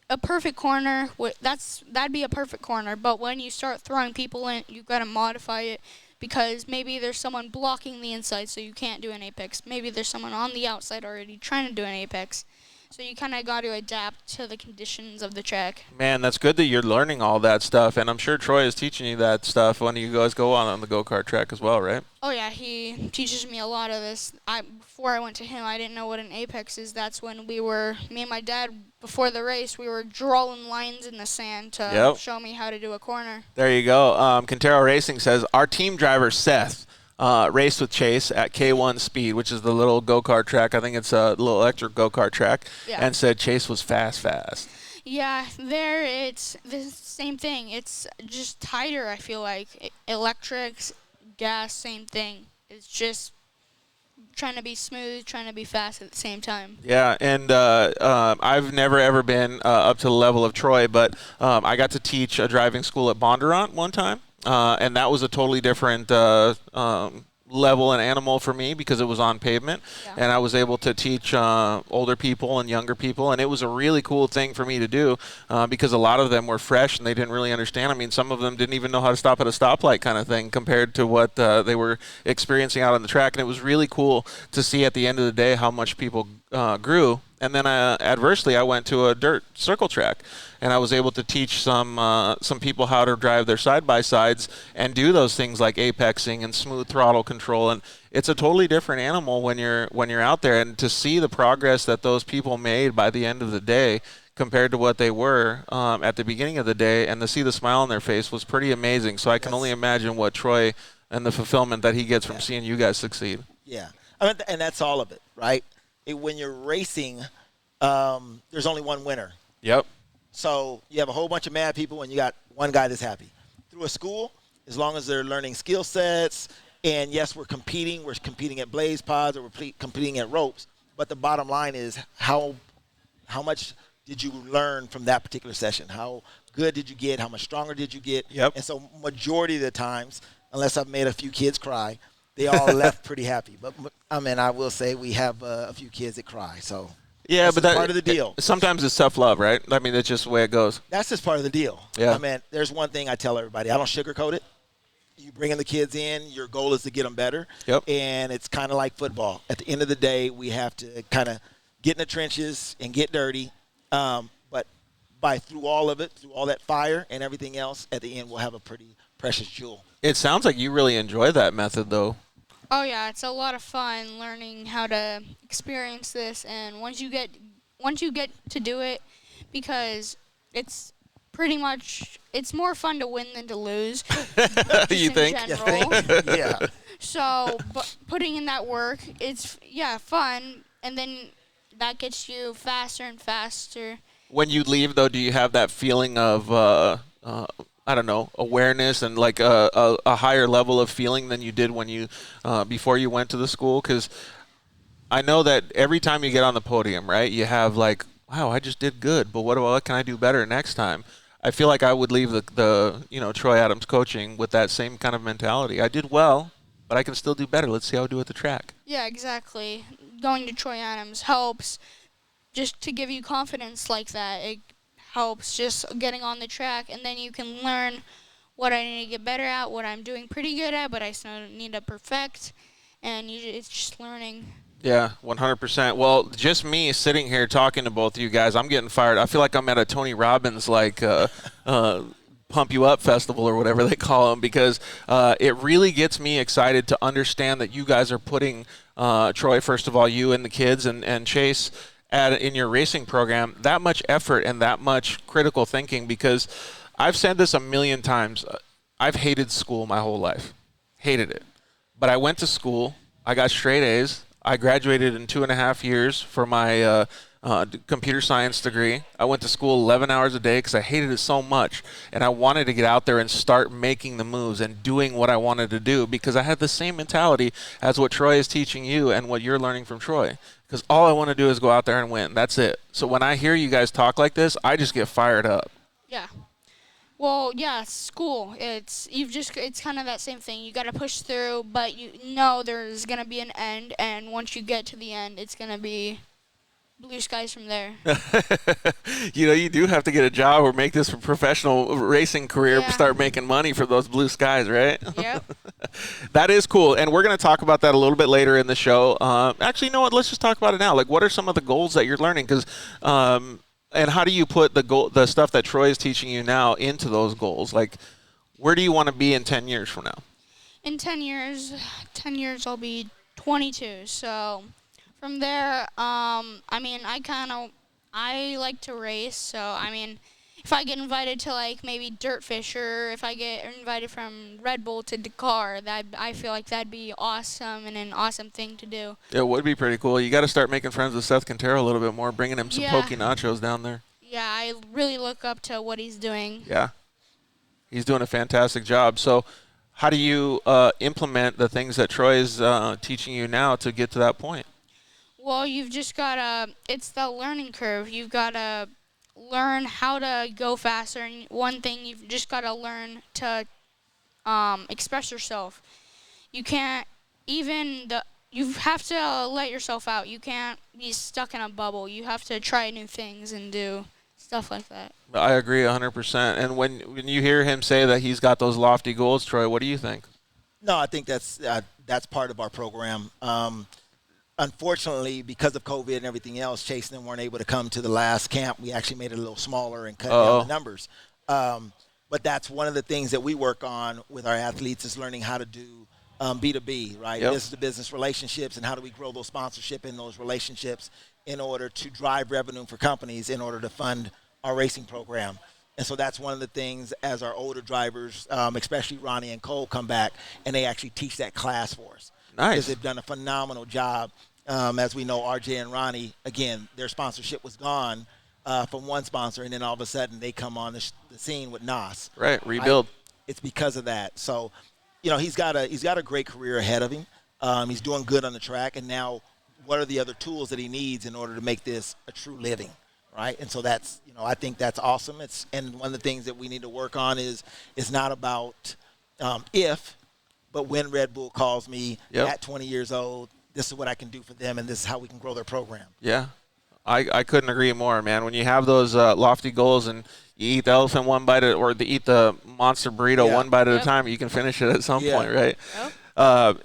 a perfect corner, that'd be a perfect corner, but when you start throwing people in, you've got to modify it because maybe there's someone blocking the inside so you can't do an apex. Maybe there's someone on the outside already trying to do an apex. So you kind of got to adapt to the conditions of the track. Man, that's good that you're learning all that stuff, and I'm sure Troy is teaching you that stuff when you guys go on the go-kart track as well, right? Oh, yeah, he teaches me a lot of this. Before I went to him, I didn't know what an apex is. That's when me and my dad, before the race, we were drawing lines in the sand to show me how to do a corner. There you go. Quintero Racing says, our team driver, Seth, raced with Chase at K1 Speed, which is the little go-kart track. I think it's a little electric go-kart track, and said Chase was fast. Yeah, there it's the same thing. It's just tighter, I feel like. Electrics, gas, same thing. It's just trying to be smooth, trying to be fast at the same time. Yeah, and I've never ever been up to the level of Troy, but I got to teach a driving school at Bondurant one time. And that was a totally different level and animal for me because it was on pavement. Yeah. And I was able to teach older people and younger people. And it was a really cool thing for me to do because a lot of them were fresh and they didn't really understand. I mean, some of them didn't even know how to stop at a stoplight kind of thing compared to what they were experiencing out on the track. And it was really cool to see at the end of the day how much people grew. And then adversely, I went to a dirt circle track, and I was able to teach some people how to drive their side-by-sides and do those things like apexing and smooth throttle control. And it's a totally different animal when you're out there. And to see the progress that those people made by the end of the day compared to what they were at the beginning of the day, and to see the smile on their face was pretty amazing. So I can only imagine what Troy and the fulfillment that he gets from seeing you guys succeed. Yeah, I mean, and that's all of it, right? When you're racing, there's only one winner. Yep. So you have a whole bunch of mad people and you got one guy that's happy. Through a school, as long as they're learning skill sets, and yes, we're competing at blaze pods or we're competing at ropes, but the bottom line is how much did you learn from that particular session? How good did you get? How much stronger did you get? Yep. And so majority of the times, unless I've made a few kids cry, they all left pretty happy. But, I mean, I will say we have a few kids that cry. So yeah, but that's part of the deal. Sometimes it's tough love, right? I mean, that's just the way it goes. That's just part of the deal. Yeah. I mean, there's one thing I tell everybody. I don't sugarcoat it. You bringing the kids in, your goal is to get them better. Yep. And it's kind of like football. At the end of the day, we have to kind of get in the trenches and get dirty. But through all of it, through all that fire and everything else, at the end we'll have a pretty precious jewel. It sounds like you really enjoy that method, though. Oh, yeah, it's a lot of fun learning how to experience this. And once you get to do it, because it's pretty much, it's more fun to win than to lose. You think? Yeah. So, but putting in that work, it's, fun. And then that gets you faster and faster. When you leave, though, do you have that feeling of, I don't know, awareness and like a higher level of feeling than you did when you before you went to the school? Because I know that every time you get on the podium, right, you have like, wow, I just did good, but what can I do better next time? I feel like I would leave the Troy Adams coaching with that same kind of mentality. I did well, but I can still do better. Let's see how I do at the track. Yeah, exactly. Going to Troy Adams helps just to give you confidence like that. It helps just getting on the track, and then you can learn what I need to get better at, what I'm doing pretty good at, but I still need to perfect, and it's just learning. Yeah, 100%. Well, just me sitting here talking to both of you guys, I'm getting fired. I feel like I'm at a Tony Robbins Pump You Up festival or whatever they call them, because it really gets me excited to understand that you guys are putting, Troy, first of all, you and the kids and Chase, in your racing program, that much effort and that much critical thinking, because I've said this a million times. I've hated school my whole life. Hated it. But I went to school. I got straight A's. I graduated in 2.5 years for my computer science degree. I went to school 11 hours a day because I hated it so much, and I wanted to get out there and start making the moves and doing what I wanted to do because I had the same mentality as what Troy is teaching you and what you're learning from Troy. Because all I want to do is go out there and win. That's it. So when I hear you guys talk like this, I just get fired up. Yeah. Well, yeah, school. It's kind of that same thing. You got to push through, but you know there's gonna be an end, and once you get to the end, it's gonna be blue skies from there. You do have to get a job or make this a professional racing career, Yeah. start making money for those blue skies, right? Yep. That is cool, and we're going to talk about that a little bit later in the show. Actually, you know what? Let's just talk about it now. Like, what are some of the goals that you're learning? Because, and how do you put the stuff that Troy is teaching you now into those goals? Like, where do you want to be in 10 years from now? In 10 years, I'll be 22. So from there, I like to race. So, if I get invited to, like, maybe Dirtfish, or if I get invited from Red Bull to Carr, I feel like that'd be awesome and an awesome thing to do. It would be pretty cool. You got to start making friends with Seth Quintero a little bit more, bringing him some Poke Nachos down there. Yeah, I really look up to what he's doing. Yeah. He's doing a fantastic job. So how do you implement the things that Troy is teaching you now to get to that point? Well, you've just got to, it's the learning curve. You've got to learn how to go faster. And one thing, you've just got to learn to express yourself. You can't you have to let yourself out. You can't be stuck in a bubble. You have to try new things and do stuff like that. I agree 100%. And when you hear him say that he's got those lofty goals, Troy, what do you think? No, I think that's part of our program. Unfortunately, because of COVID and everything else, Chase and them weren't able to come to the last camp. We actually made it a little smaller and cut down the numbers. But that's one of the things that we work on with our athletes is learning how to do B2B, right? Yep. Business-to-business relationships, and how do we grow those sponsorship in those relationships in order to drive revenue for companies in order to fund our racing program. And so that's one of the things as our older drivers, especially Ronnie and Cole, come back and they actually teach that class for us. Nice. Because they've done a phenomenal job. As we know, RJ and Ronnie, again, their sponsorship was gone from one sponsor, and then all of a sudden they come on the scene with NOS. Right, rebuild. Right? It's because of that. So, he's got a great career ahead of him. He's doing good on the track, and now what are the other tools that he needs in order to make this a true living, right? And so that's, I think that's awesome. And one of the things that we need to work on is not about if, but when Red Bull calls me at 20 years old, this is what I can do for them, and this is how we can grow their program. Yeah. I couldn't agree more, man. When you have those lofty goals and you eat the elephant one bite or eat the monster burrito one bite at a time, you can finish it at some point, right? Yep.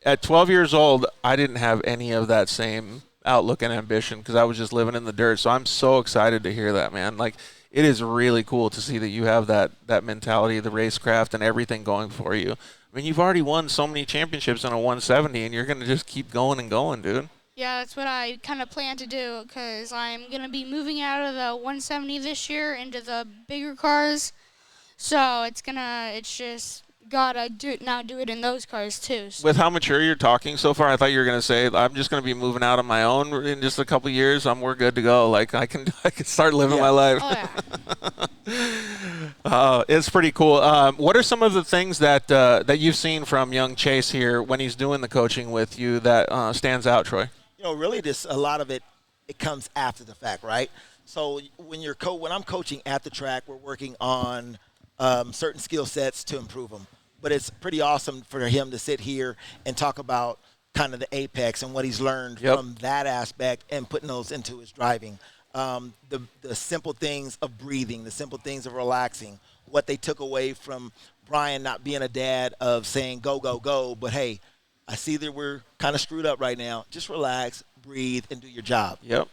At 12 years old, I didn't have any of that same outlook and ambition because I was just living in the dirt. So I'm so excited to hear that, man. Like, it is really cool to see that you have that mentality, the racecraft, and everything going for you. I mean, you've already won so many championships in a 170, and you're going to just keep going and going, dude. Yeah, that's what I kind of plan to do because I'm going to be moving out of the 170 this year into the bigger cars. So it's just got to do it in those cars too. So. With how mature you're talking so far, I thought you were going to say, I'm just going to be moving out on my own in just a couple of years. We're good to go. Like, I can start living my life. Oh, yeah. It's pretty cool. What are some of the things that you've seen from young Chase here when he's doing the coaching with you that stands out, Troy? Really, a lot of it comes after the fact, right? So when I'm coaching at the track, we're working on certain skill sets to improve them. But it's pretty awesome for him to sit here and talk about kind of the apex and what he's learned from that aspect and putting those into his driving. The simple things of breathing, the simple things of relaxing, what they took away from Brian not being a dad of saying go, go, go, but hey, I see that we're kind of screwed up right now. Just relax, breathe, and do your job. Yep.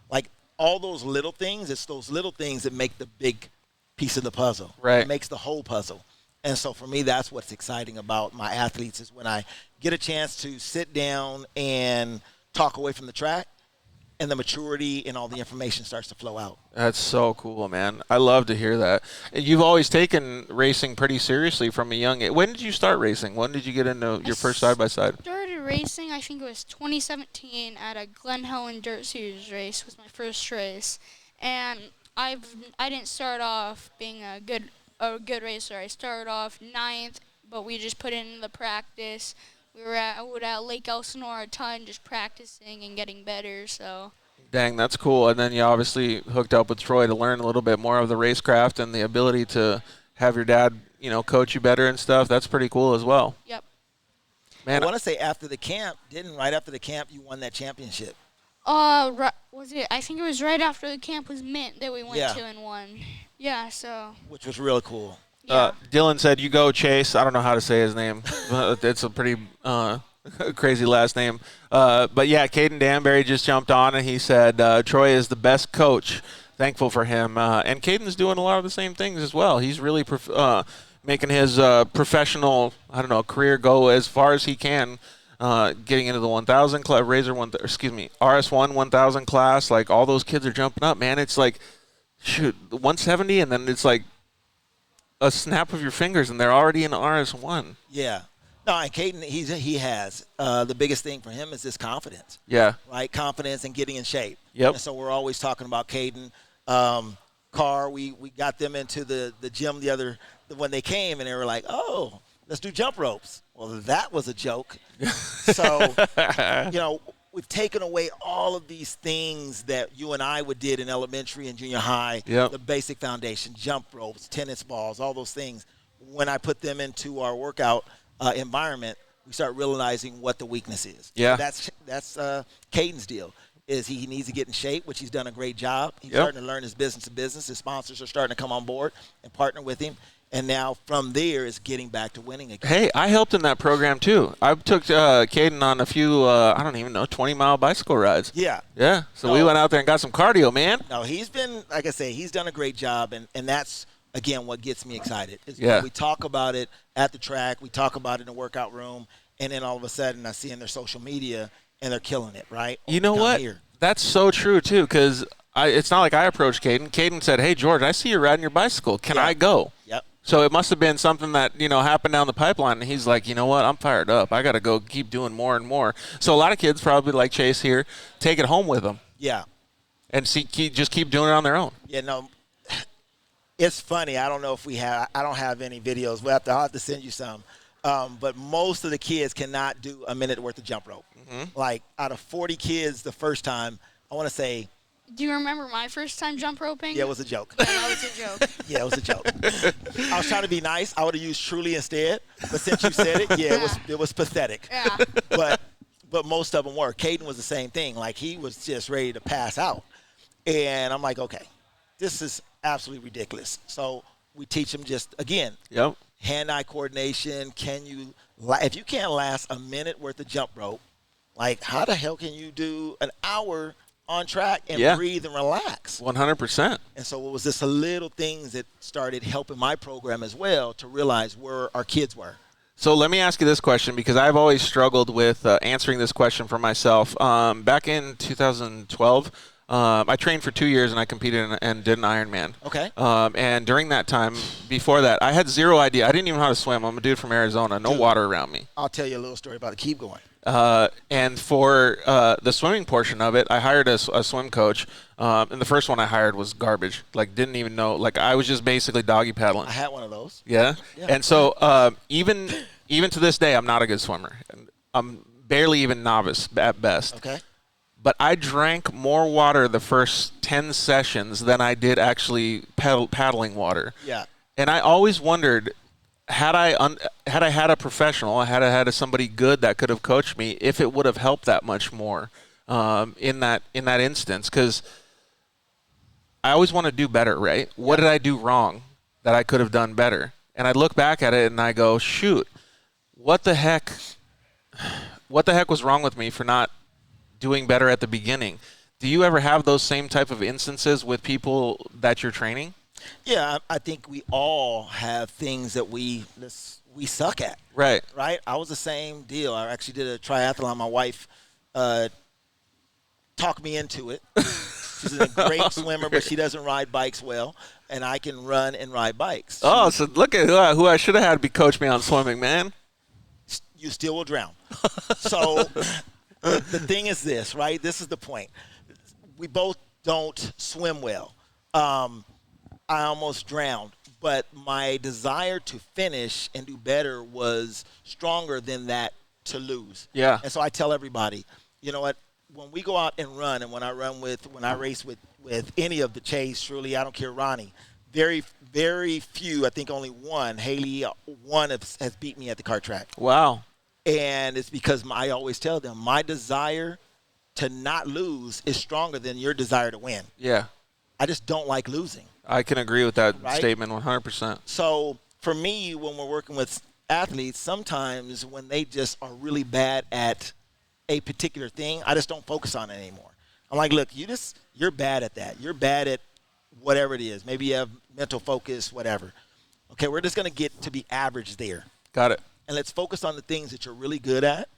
Like all those little things, it's those little things that make the big piece of the puzzle. Right. It makes the whole puzzle. And so for me, that's what's exciting about my athletes is when I get a chance to sit down and talk away from the track and the maturity and all the information starts to flow out. That's so cool, man. I love to hear that. And you've always taken racing pretty seriously from a young age. When did you start racing? When did you get into your first side-by-side? Started racing, I think it was 2017 at a Glen Helen Dirt Series race was my first race, and I didn't start off being a good racer. I started off 9th, but we just put in the practice. We were at Lake Elsinore a ton, just practicing and getting better. So. Dang, that's cool. And then you obviously hooked up with Troy to learn a little bit more of the racecraft and the ability to have your dad, coach you better and stuff. That's pretty cool as well. Yep. Man, I want to say after the camp, right after the camp, you won that championship. Was it? I think it was right after the camp was mint that we went to and won. Yeah, so. Which was really cool. Yeah. Dylan said, "You go, Chase." I don't know how to say his name. It's a pretty crazy last name. But yeah, Caden Danbury just jumped on and he said, Troy is the best coach. Thankful for him. And Caden's doing a lot of the same things as well. He's really making his professional, career go as far as he can. Getting into the 1,000 RS1 1000 class. Like, all those kids are jumping up, man. It's like, shoot, 170, and then it's like a snap of your fingers, and they're already in RS1. Yeah. No, and Caden, he has. The biggest thing for him is this confidence. Yeah. Right? Confidence and getting in shape. Yep. And so we're always talking about Caden. Carr, we got them into the gym when they came, and they were like, oh, let's do jump ropes. Well, that was a joke. So, we've taken away all of these things that you and I did in elementary and junior high, Yep. the basic foundation, jump ropes, tennis balls, all those things. When I put them into our workout environment, we start realizing what the weakness is. Yeah. So that's Caden's deal. Is he needs to get in shape, which he's done a great job. He's Yep. starting to learn his business to business. His sponsors are starting to come on board and partner with him. And now from there is getting back to winning again. Hey, I helped in that program too. I took Caden on a few, 20-mile bicycle rides. Yeah. Yeah. So we went out there and got some cardio, man. No, he's been, like I say, he's done a great job. And that's, again, what gets me excited. Is Yeah. when we talk about it at the track, we talk about it in the workout room, and then all of a sudden I see in their social media, and they're killing it, right? You know Down what? here. That's so true too, because it's not like I approached Caden. Caden said, "Hey, George, I see you riding your bicycle. Can Yeah. I go?" Yep. So it must have been something that, happened down the pipeline. And he's like, you know what? I'm fired up. I got to go keep doing more and more. So a lot of kids probably like Chase here, take it home with them Yeah. and just keep doing it on their own. Yeah, no, it's funny. I don't know if I don't have any videos. I'll have to send you some. But most of the kids cannot do a minute worth of jump rope. Mm-hmm. Like, out of 40 kids the first time, I want to say, Do you remember my first time jump roping? yeah, it was a joke. That was a joke. Yeah, it was a joke. I was trying to be nice. I would have used truly instead. But since you said it, yeah, it was pathetic. Yeah. But most of them were. Caden was the same thing. Like, he was just ready to pass out. And I'm like, okay, this is absolutely ridiculous. So we teach them just, again, Yep. hand-eye coordination. If you can't last a minute worth of jump rope, like, how the hell can you do an hour on track and breathe and relax? 100%. And so it was just a little things that started helping my program as well to realize where our kids were. So let me ask you this question, because I've always struggled with answering this question for myself. Back in 2012, I trained for 2 years and I competed and did an Ironman. Okay. And during that time, before that, I had zero idea. I didn't even know how to swim. I'm a dude from Arizona. No water around me. I'll tell you a little story about it. Keep going. And for the swimming portion of it, I hired a swim coach. And the first one I hired was garbage. Like, didn't even know. Like, I was just basically doggy paddling. I had one of those. Yeah. And so even to this day, I'm not a good swimmer. I'm barely even novice at best. Okay. But I drank more water the first 10 sessions than I did actually paddling water. Yeah. And I always wondered, had I had a professional, had I had somebody good that could have coached me, if it would have helped that much more in that instance. Because I always want to do better, right? What did I do wrong that I could have done better? And I look back at it and I go, shoot, what the heck was wrong with me for not doing better at the beginning? Do you ever have those same type of instances with people that you're training? Yeah, I think we all have things that we suck at. Right. Right? I was the same deal. I actually did a triathlon. My wife talked me into it. She's a great swimmer, but she doesn't ride bikes well, and I can run and ride bikes. So look at who I should have had to coach me on swimming, man. you still will drown. So the thing is this, right? This is the point. We both don't swim well. I almost drowned, but my desire to finish and do better was stronger than that to lose. Yeah. And so I tell everybody, you know what? When we go out and run, and when I race with any of the Chase, truly, I don't care, Ronnie, very, very few, I think only one, Haley, one has beat me at the kart track. Wow. And it's because I always tell them, my desire to not lose is stronger than your desire to win. Yeah. I just don't like losing. I can agree with that Right? statement 100%. So for me, when we're working with athletes, sometimes when they just are really bad at a particular thing, I just don't focus on it anymore. I'm like, look, you're bad at that. You're bad at whatever it is. Maybe you have mental focus, whatever. Okay, we're just going to get to be average there. Got it. And let's focus on the things that you're really good at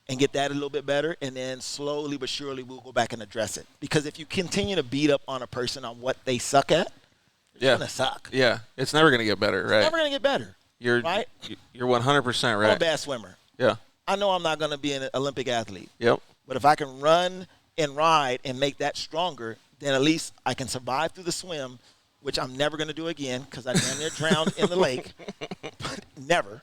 and get that a little bit better, and then slowly but surely we'll go back and address it. Because if you continue to beat up on a person on what they suck at, it's going to suck. Yeah. It's never going to get better, right? It's never going to get better. You're right? You're 100% right. I'm a bad swimmer. Yeah. I know I'm not going to be an Olympic athlete. Yep. But if I can run and ride and make that stronger, then at least I can survive through the swim, which I'm never going to do again because I damn near drowned in the lake. But never.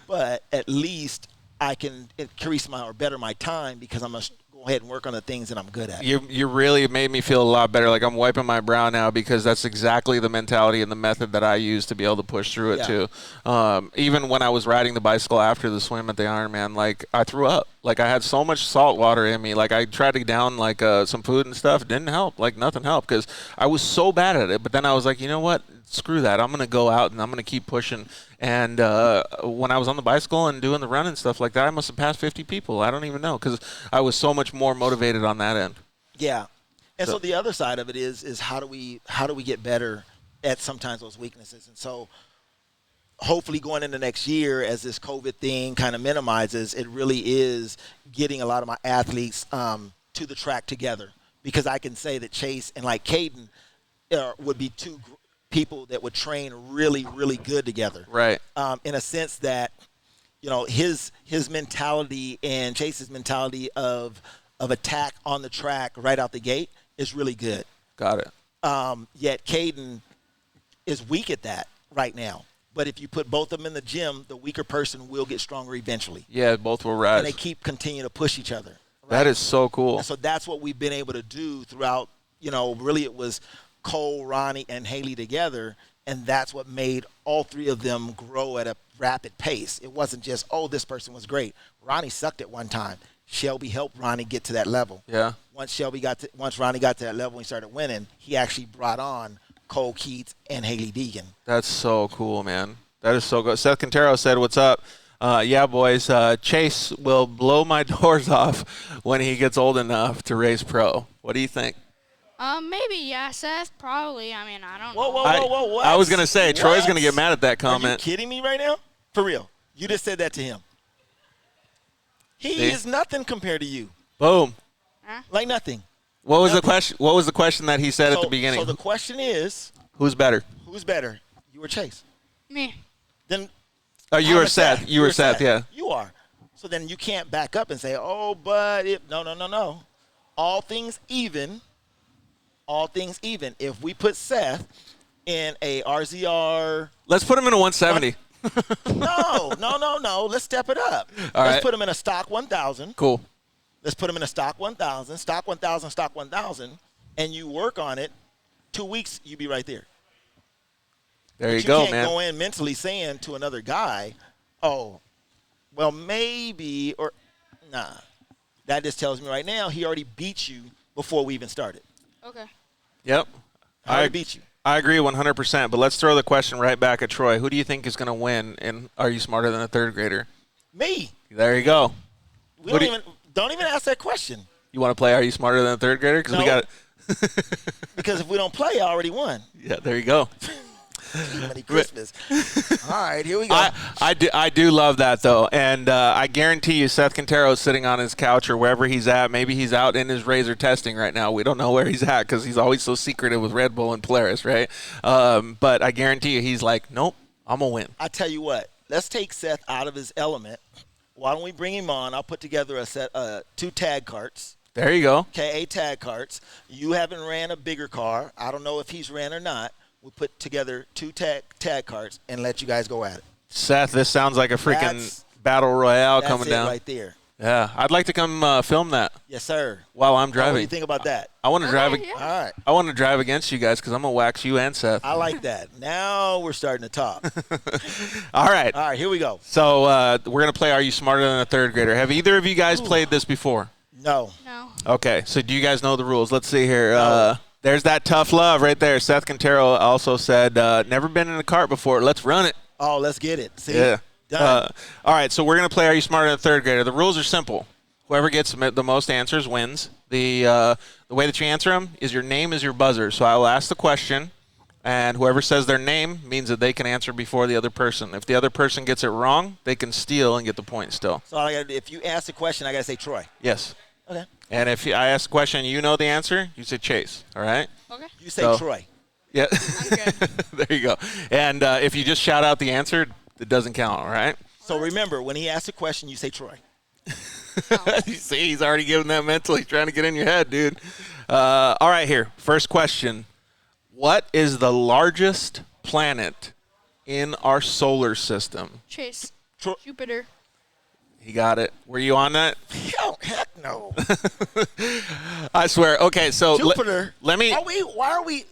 But at least I can increase or better my time because I'm going to go ahead and work on the things that I'm good at. You really made me feel a lot better. Like I'm wiping my brow now because that's exactly the mentality and the method that I use to be able to push through it too. Even when I was riding the bicycle after the swim at the Ironman, like I threw up. Like I had so much salt water in me. Like I tried to down like some food and stuff. It didn't help. Like nothing helped because I was so bad at it. But then I was like, you know what? Screw that. I'm going to go out and I'm going to keep pushing. And when I was on the bicycle and doing the run and stuff like that, I must have passed 50 people. I don't even know because I was so much more motivated on that end. Yeah. And so the other side of it is how do we get better at sometimes those weaknesses? And so hopefully going into next year as this COVID thing kind of minimizes, it really is getting a lot of my athletes to the track together because I can say that Chase and like Caden would be two people that would train really, really good together. Right. In a sense that, you know, his mentality and Chase's mentality of attack on the track right out the gate is really good. Got it. Yet Caden is weak at that right now. But if you put both of them in the gym, the weaker person will get stronger eventually. Yeah, both will rise. And they continue to push each other. Right? That is so cool. And so that's what we've been able to do throughout, you know, really it was Cole, Ronnie, and Haley together, and that's what made all three of them grow at a rapid pace. It wasn't just, oh, this person was great. Ronnie sucked at one time. Shelby helped Ronnie get to that level. Yeah. Once Ronnie got to that level and he started winning, he actually brought on Cole Keats and Haley Deegan. That's so cool, man. That is so good. Seth Quintero said, what's up? Yeah, boys, Chase will blow my doors off when he gets old enough to race pro. What do you think? Maybe, yeah, Seth, probably. I mean, I don't know. Whoa, what? I was going to say, What? Troy's going to get mad at that comment. Are you kidding me right now? For real. You just said that to him. He See? is nothing compared to you. Boom. Like nothing. What was the question? What was the question that he said at the beginning? So the question is, Who's better? who's better, you or Chase? Me. Then Oh, you I'm were a Seth. You were Seth, yeah. You are. So then you can't back up and say, oh, but no. All things even. If we put Seth in a RZR. Let's put him in a 170. No. Let's step it up. All Let's right. put him in a stock 1000. Cool. Let's put him in a stock 1000, stock 1000, and you work on it. 2 weeks, you be right there. There But you go, can't man. go in mentally saying to another guy, oh, well, maybe, or nah. That just tells me right now he already beat you before we even started. Okay. Yep. I already beat you. I agree 100%, but let's throw the question right back at Troy. Who do you think is going to win, and are you smarter than a third grader? Me. There you go. We What don't even ask that question. You want to play Are You Smarter Than a Third Grader? Because we No. got Because if we don't play, I already won. Yeah, there you go. Merry Christmas. All right, here we go. I do love that, though. And I guarantee you Seth Quintero is sitting on his couch or wherever he's at. Maybe he's out in his razor testing right now. We don't know where he's at because he's always so secretive with Red Bull and Polaris, right? But I guarantee you he's like, nope, I'm going to win. I tell you what, let's take Seth out of his element Why don't we bring him on? I'll put together a set, 2 tag carts. There you go. Okay, 8 tag carts. You haven't ran a bigger car. I don't know if he's ran or not. We'll put together 2 tag carts and let you guys go at it. Seth, this sounds like a freaking battle royale coming down. That's it right there. Yeah, I'd like to come film that. Yes, sir. While I'm driving. What do you think about that? I want to drive. yeah. All right. I want to drive against you guys because I'm gonna wax you and Seth. I like that. Now we're starting to talk. All right. All right, here we go. So we're gonna play. Are you smarter than a third grader? Have either of you guys played this before? No. No. Okay. So do you guys know the rules? Let's see here. No. There's that tough love right there. Seth Quintero also said, "Never been in a cart before. Let's run it." Oh, let's get it. See? Yeah. Done. All right. So we're gonna play. Are you smarter than a third grader? The rules are simple. Whoever gets the most answers wins. The way that you answer them is your name is your buzzer. So I will ask the question, and whoever says their name means that they can answer before the other person. If the other person gets it wrong, they can steal and get the point still. So if you ask the question, I got to say Troy. Yes. Okay. And if I ask a question and you know the answer, you say Chase. All right? Okay. You say So- Troy. Yeah. I'm good. There you go. And if you just shout out the answer, it doesn't count, all right? So remember, when he asks a question, you say Troy. You see, he's already giving that mentally, trying to get in your head, dude. All right, here. First question. What is the largest planet in our solar system? Chase. Tro- Jupiter. He got it. Were you on that? Oh, heck no. I swear. Okay, so Jupiter. let me. Why are we?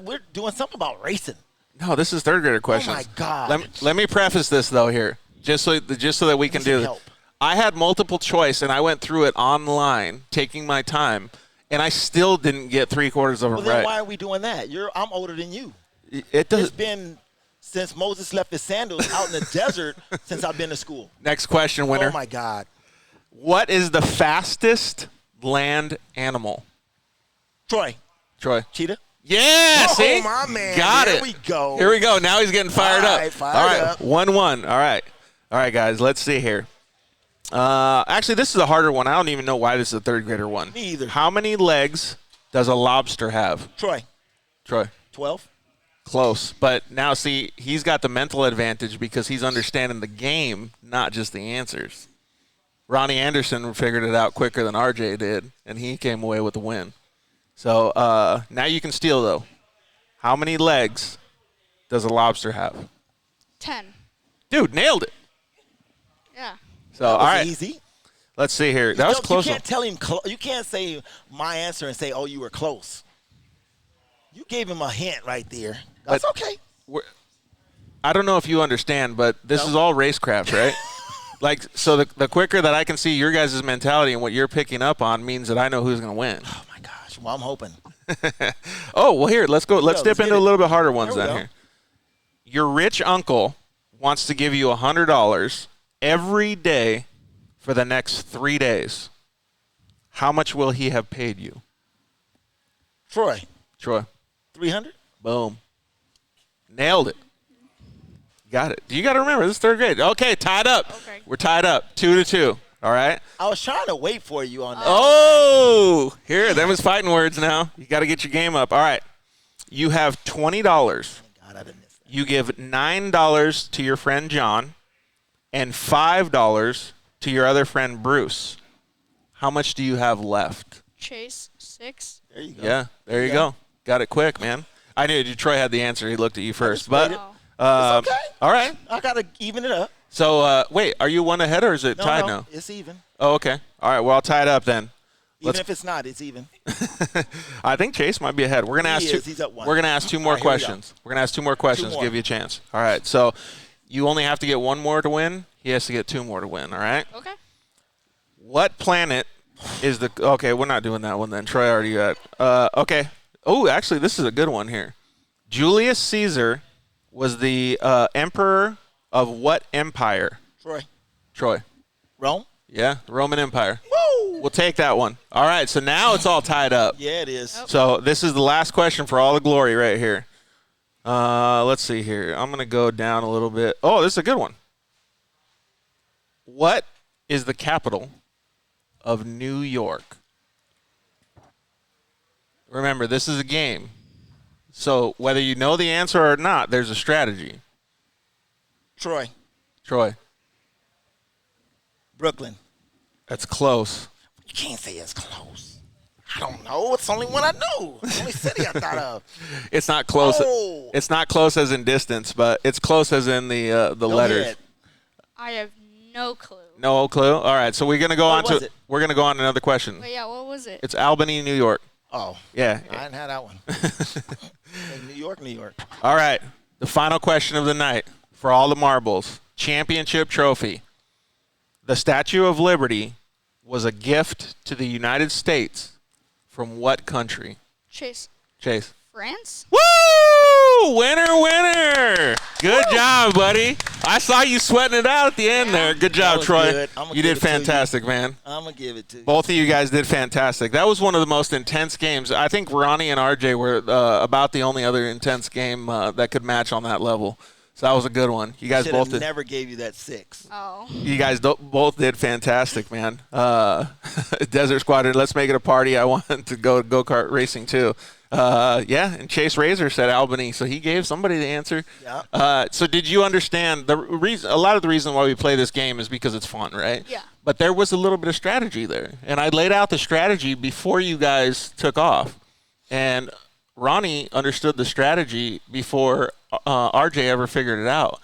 We're doing something about racing. No, this is third grader questions. Oh, my God. Let me preface this, though, here, just so that we can do it. help. I had multiple choice, and I went through it online, taking my time, and I still didn't get 3/4 of it Well, then right. why are we doing that? I'm older than you. It It's doesn't. been since Moses left his sandals out in the desert since I've been to school. Next question, winner. Oh, my God. What is the fastest land animal? Troy. Cheetah. Yeah, see? my man. Got There it. we go. Here we go. Now he's getting fired All up. right, fired All right, up. 1-1. All right. All right, guys, let's see here. Actually, this is a harder one. I don't even know why this is a third grader one. Me either. How many legs does a lobster have? Troy. Troy. 12. Close. But now, see, he's got the mental advantage because he's understanding the game, not just the answers. Ronnie Anderson figured it out quicker than RJ did, and he came away with the win. So now you can steal, though. How many legs does a lobster have? 10. Dude, nailed it. Yeah. So, all right. Easy. Let's see here. That was close. You can't tell him. You can't say my answer and say, "Oh, you were close." You gave him a hint right there. That's But- okay. I don't know if you understand, but this No. is all racecraft, right? Like, so the quicker that I can see your guys' mentality and what you're picking up on means that I know who's going to win. Oh my gosh. Well, I'm hoping. Oh, well, here, let's go. Let's dip let's into get a it. little bit harder ones There we then go. here. Your rich uncle wants to give you $100 every day for the next 3 days. How much will he have paid you? Troy. Troy. 300. Boom. Nailed it. Got it. You got to remember, this is third grade. Okay, tied up. Okay. We're tied up, 2-2. All right. I was trying to wait for you on that. Oh, here, them is fighting words now. You got to get your game up. All right. You have $20. God, I didn't miss that. You give $9 to your friend John and $5 to your other friend Bruce. How much do you have left? Chase. 6. There you go. Yeah, there you go. Got it quick, man. I knew Troy had the answer. He looked at you first. played But it. um, It's okay. all right. I gotta even it up. So, wait, are you one ahead or is it tied No, now? it's even. Oh, okay. All right, well, I'll tie it up then. Even if it's not, it's even. I think Chase might be ahead. We're gonna ask two. He's up one. We're gonna ask two more All right, here we go. questions. We're gonna ask two more questions. more. Give you a chance. All right. So you only have to get one more to win. He has to get two more to win. All right. Okay. What planet is the? Okay, we're not doing that one then. Troy already got. Okay. Oh, actually, this is a good one here. Julius Caesar was the emperor of what empire? Troy. Troy. Rome. Yeah, the Roman Empire. Woo! We'll take that one. All right. So now it's all tied up. Yeah, it is. So this is the last question for all the glory right here. Let's see here. I'm going to go down a little bit. Oh, this is a good one. What is the capital of New York? Remember, this is a game. So whether you know the answer or not, there's a strategy. Troy. Troy. Brooklyn. That's close. You can't say it's close. I don't know. It's the only one I know. It's the only city I thought of. It's not close. Oh. It's not close as in distance, but it's close as in the Go letters. ahead. I have no clue. No clue. All right, so we're gonna go What on was to it? we're gonna go on to another question. But yeah, what was it? It's Albany, New York. Oh. Yeah. I didn't have that one. New York, New York. All right. The final question of the night for all the marbles. Championship trophy. The Statue of Liberty was a gift to the United States from what country? Chase. France? Woo! Winner! Good job, buddy. I saw you sweating it out at the end there. Good job, was Troy. good. I'ma You give did it to you. fantastic, man. I'm going to give it to you. Both of you guys did fantastic. That was one of the most intense games. I think Ronnie and RJ were about the only other intense game that could match on that level. So that was a good one. You guys both did. Never gave you that 6. Oh. You guys both did fantastic, man. Desert Squadron, let's make it a party. I want to go-kart racing too. And Chase Razor said Albany, so he gave somebody the answer. Yeah. So did you understand the reason? A lot of the reason why we play this game is because it's fun, right? Yeah. But there was a little bit of strategy there, and I laid out the strategy before you guys took off, and Ronnie understood the strategy before RJ ever figured it out.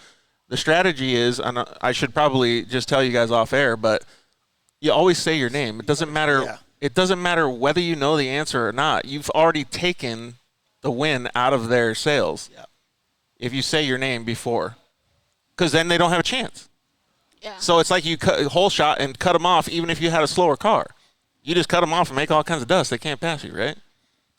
The strategy is, and I should probably just tell you guys off air, but you always say your name. It doesn't matter. Yeah. It doesn't matter whether you know the answer or not. You've already taken the win out of their sails. Yeah. If you say your name before, because then they don't have a chance. Yeah. So it's like you cut whole shot and cut them off, even if you had a slower car. You just cut them off and make all kinds of dust. They can't pass you, right?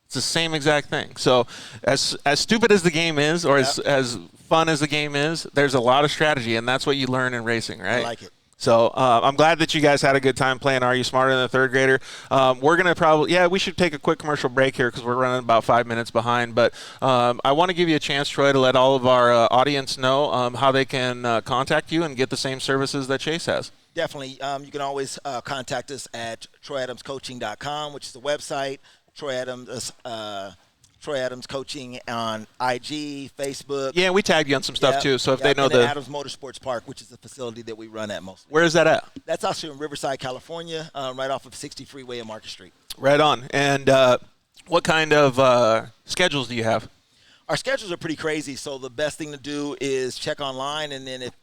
It's the same exact thing. So as stupid as the game is, or as fun as the game is, there's a lot of strategy, and that's what you learn in racing, right? I like it. So I'm glad that you guys had a good time playing Are You Smarter Than a Third Grader? We're going to we should take a quick commercial break here because we're running about 5 minutes behind. But I want to give you a chance, Troy, to let all of our audience know how they can contact you and get the same services that Chase has. Definitely. You can always contact us at troyadamscoaching.com, which is the website. Troy Adams Coaching on IG, Facebook. Yeah, we tagged you on some stuff too. So if they know and then Adams Motorsports Park, which is the facility that we run at mostly. Where is that at? That's also in Riverside, California, right off of 60 Freeway and Market Street. Right on. And what kind of schedules do you have? Our schedules are pretty crazy, so the best thing to do is check online, and then if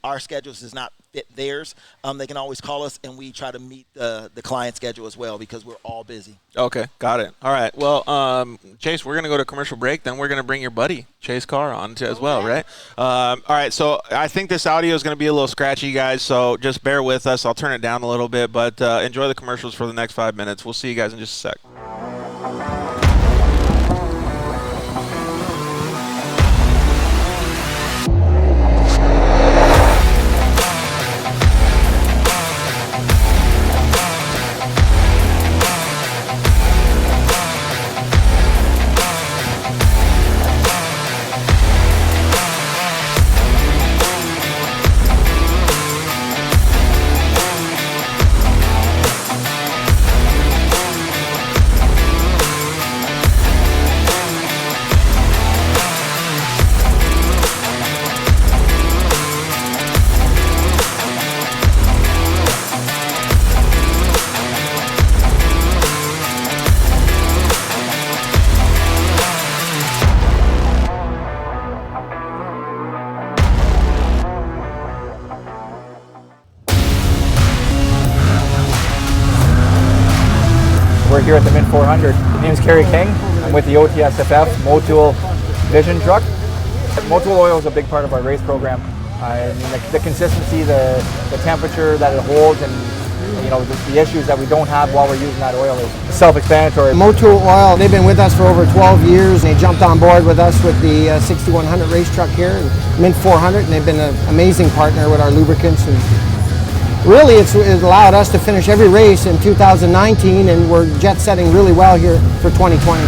our schedules does not fit theirs, they can always call us, and we try to meet the client schedule as well because we're all busy. Okay, got it. All right. Well, Chase, we're going to go to commercial break. Then we're going to bring your buddy, Chase Carr, on as well, right? All right, so I think this audio is going to be a little scratchy, guys, so just bear with us. I'll turn it down a little bit, but enjoy the commercials for the next 5 minutes. We'll see you guys in just a sec. We're here at the Mint 400. My name is Kerry King. I'm with the OTSFF Motul Vision truck. Motul oil is a big part of our race program. I mean, the consistency, the temperature that it holds, and the issues that we don't have while we're using that oil is self-explanatory. Motul Oil, they've been with us for over 12 years. They jumped on board with us with the 6100 race truck here, Mint 400, and they've been an amazing partner with our lubricants. And really, it's allowed us to finish every race in 2019, and we're jet setting really well here for 2020.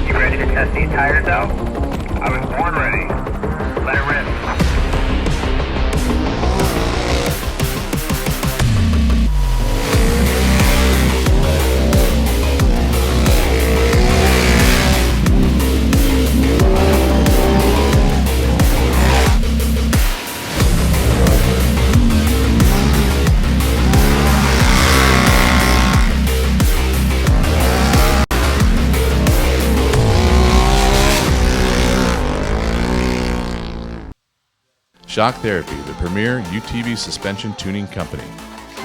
You ready to test these tires out? I was born ready. Shock Therapy, the premier UTV suspension tuning company.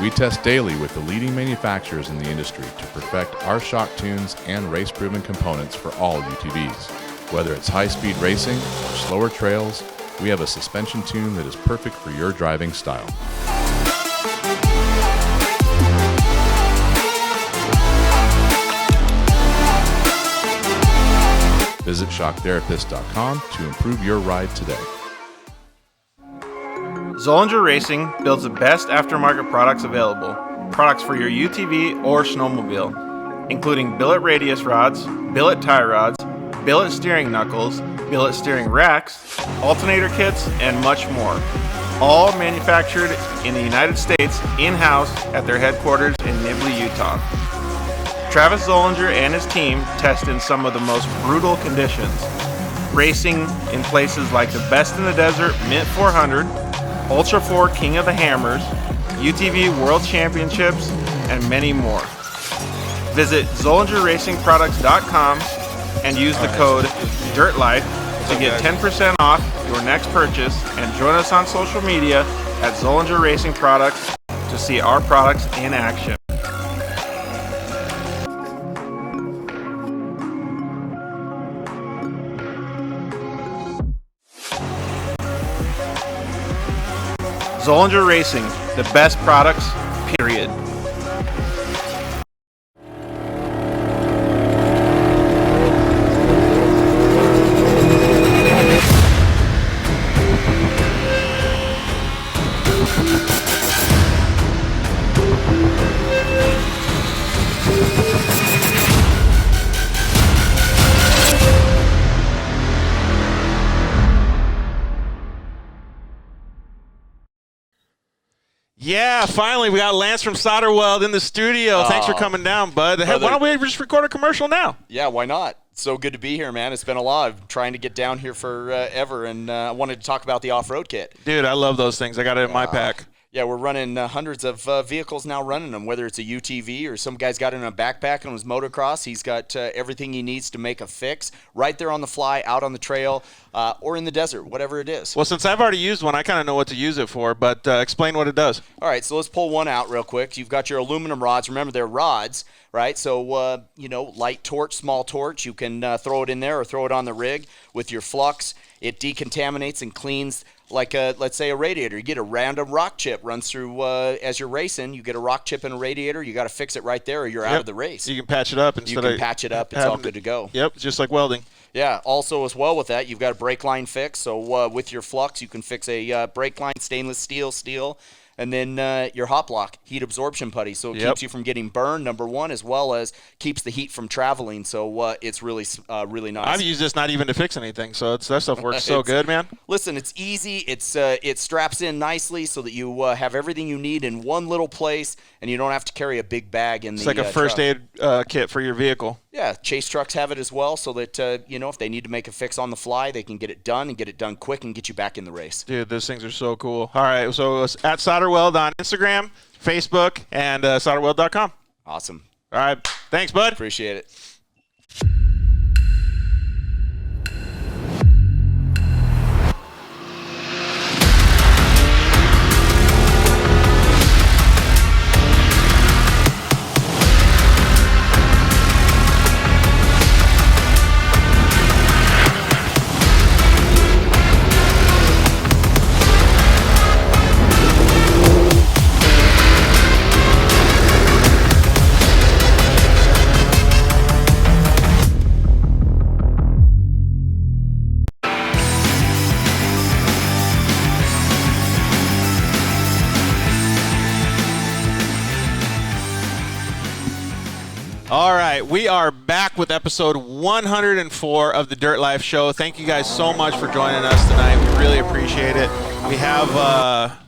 We test daily with the leading manufacturers in the industry to perfect our shock tunes and race-proven components for all UTVs. Whether it's high-speed racing or slower trails, we have a suspension tune that is perfect for your driving style. Visit shocktherapist.com to improve your ride today. Zollinger Racing builds the best aftermarket products available. Products for your UTV or snowmobile, including billet radius rods, billet tie rods, billet steering knuckles, billet steering racks, alternator kits, and much more. All manufactured in the United States in-house at their headquarters in Nibley, Utah. Travis Zollinger and his team test in some of the most brutal conditions, racing in places like the Best in the Desert Mint 400, Ultra 4 King of the Hammers, UTV World Championships, and many more. Visit ZollingerRacingProducts.com and use the code DIRTLIFE to get 10% off your next purchase, and join us on social media at Zollinger Racing Products to see our products in action. Zollinger Racing, the best products, period. Yeah, finally, we got Lance from Solderweld in the studio. Thanks for coming down, bud. Hey, why don't we just record a commercial now? Yeah, why not? So good to be here, man. It's been a lot. I've been trying to get down here forever, and I wanted to talk about the off-road kit. Dude, I love those things. I got it in my pack. Yeah, we're running hundreds of vehicles now running them, whether it's a UTV or some guy's got it in a backpack on his motocross. He's got everything he needs to make a fix right there on the fly, out on the trail, or in the desert, whatever it is. Well, since I've already used one, I kind of know what to use it for, but explain what it does. All right, so let's pull one out real quick. You've got your aluminum rods. Remember, they're rods, right? So, light torch, small torch. You can throw it in there or throw it on the rig with your flux. It decontaminates and cleans, like let's say a radiator. You get a random rock chip runs through as you're racing. You get a rock chip in a radiator. You got to fix it right there, or you're out of the race. You can patch it up You can patch it up. It's all good to go. Yep, just like welding. Yeah. Also, as well with that, you've got a brake line fix. So with your flux, you can fix a brake line, stainless steel. And then your hot block, heat absorption putty. So it keeps you from getting burned, number one, as well as keeps the heat from traveling. So it's really nice. I've used this not even to fix anything, so that stuff works so good, man. Listen, it's easy. It straps in nicely so that you have everything you need in one little place, and you don't have to carry a big bag in it's the like a first truck. aid kit for your vehicle. Yeah, Chase trucks have it as well, so that if they need to make a fix on the fly, they can get it done and get it done quick and get you back in the race. Dude, those things are so cool. All right, so it's at Solderweld on Instagram, Facebook, and solderweld.com. Awesome. All right, thanks, bud. Appreciate it. All right, we are back with episode 104 of the Dirt Life Show. Thank you guys so much for joining us tonight. We really appreciate it. We have,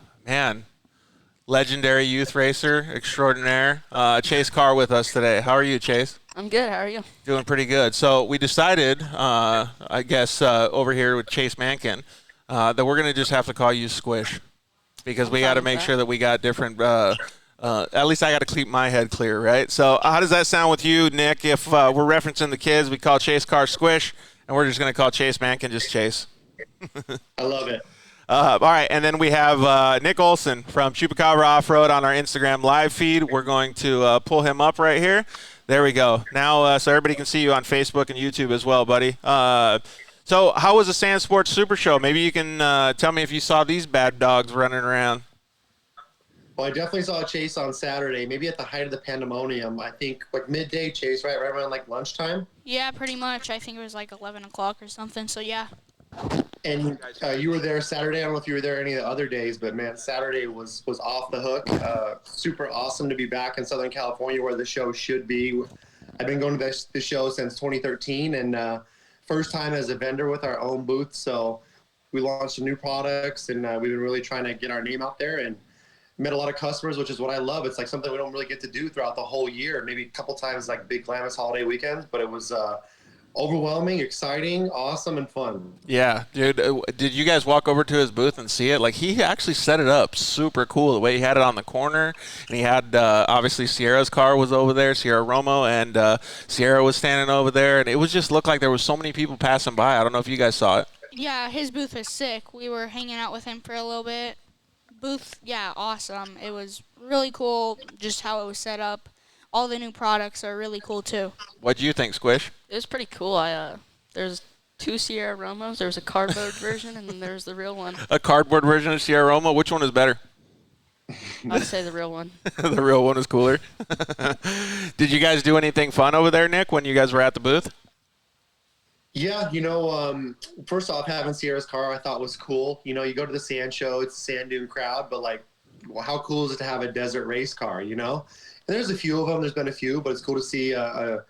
legendary youth racer extraordinaire, Chase Carr with us today. How are you, Chase? I'm good. How are you? Doing pretty good. So we decided, over here with Chase Mankin, that we're going to just have to call you Squish because we got to make sure that we got different at least I got to keep my head clear, right? So how does that sound with you, Nick? If we're referencing the kids, we call Chase Carr Squish, and we're just going to call Chase Mankin just Chase. I love it. All right, and then we have Nick Olson from Chupacabra Off-Road on our Instagram live feed. We're going to pull him up right here. There we go. Now, so everybody can see you on Facebook and YouTube as well, buddy. So how was the Sand Sports Super Show? Maybe you can tell me if you saw these bad dogs running around. Well, I definitely saw Chase on Saturday, maybe at the height of the pandemonium. I think like midday, Chase, right around like lunchtime. Yeah, pretty much. I think it was like 11 o'clock or something. So yeah. And you were there Saturday. I don't know if you were there any of the other days, but man, Saturday was off the hook. Super awesome to be back in Southern California where the show should be. I've been going to the show since 2013, and first time as a vendor with our own booth. So we launched some new products, and we've been really trying to get our name out there and met a lot of customers, which is what I love. It's like something we don't really get to do throughout the whole year. Maybe a couple times like big glamorous holiday weekends, but it was overwhelming, exciting, awesome, and fun. Yeah, dude. Did you guys walk over to his booth and see it? Like, he actually set it up super cool. The way he had it on the corner, and he had obviously Sierra's car was over there, Sierra Romo, and Sierra was standing over there, and it was just looked like there was so many people passing by. I don't know if you guys saw it. Yeah, his booth was sick. We were hanging out with him for a little bit. Booth, yeah, awesome. It was really cool just how it was set up. All the new products are really cool too. What do you think, Squish? It was pretty cool. There's 2 Sierra Romos. There's a cardboard version, and then there's the real one. A cardboard version of Sierra Romo? Which one is better? I'd say the real one. The real one is cooler. Did you guys do anything fun over there, Nick, when you guys were at the booth? Yeah, first off, having Sierra's car I thought was cool. You go to the sand show, it's a sand dune crowd, but like, well, how cool is it to have a desert race car, And there's a few of them, there's been a few, but it's cool to see a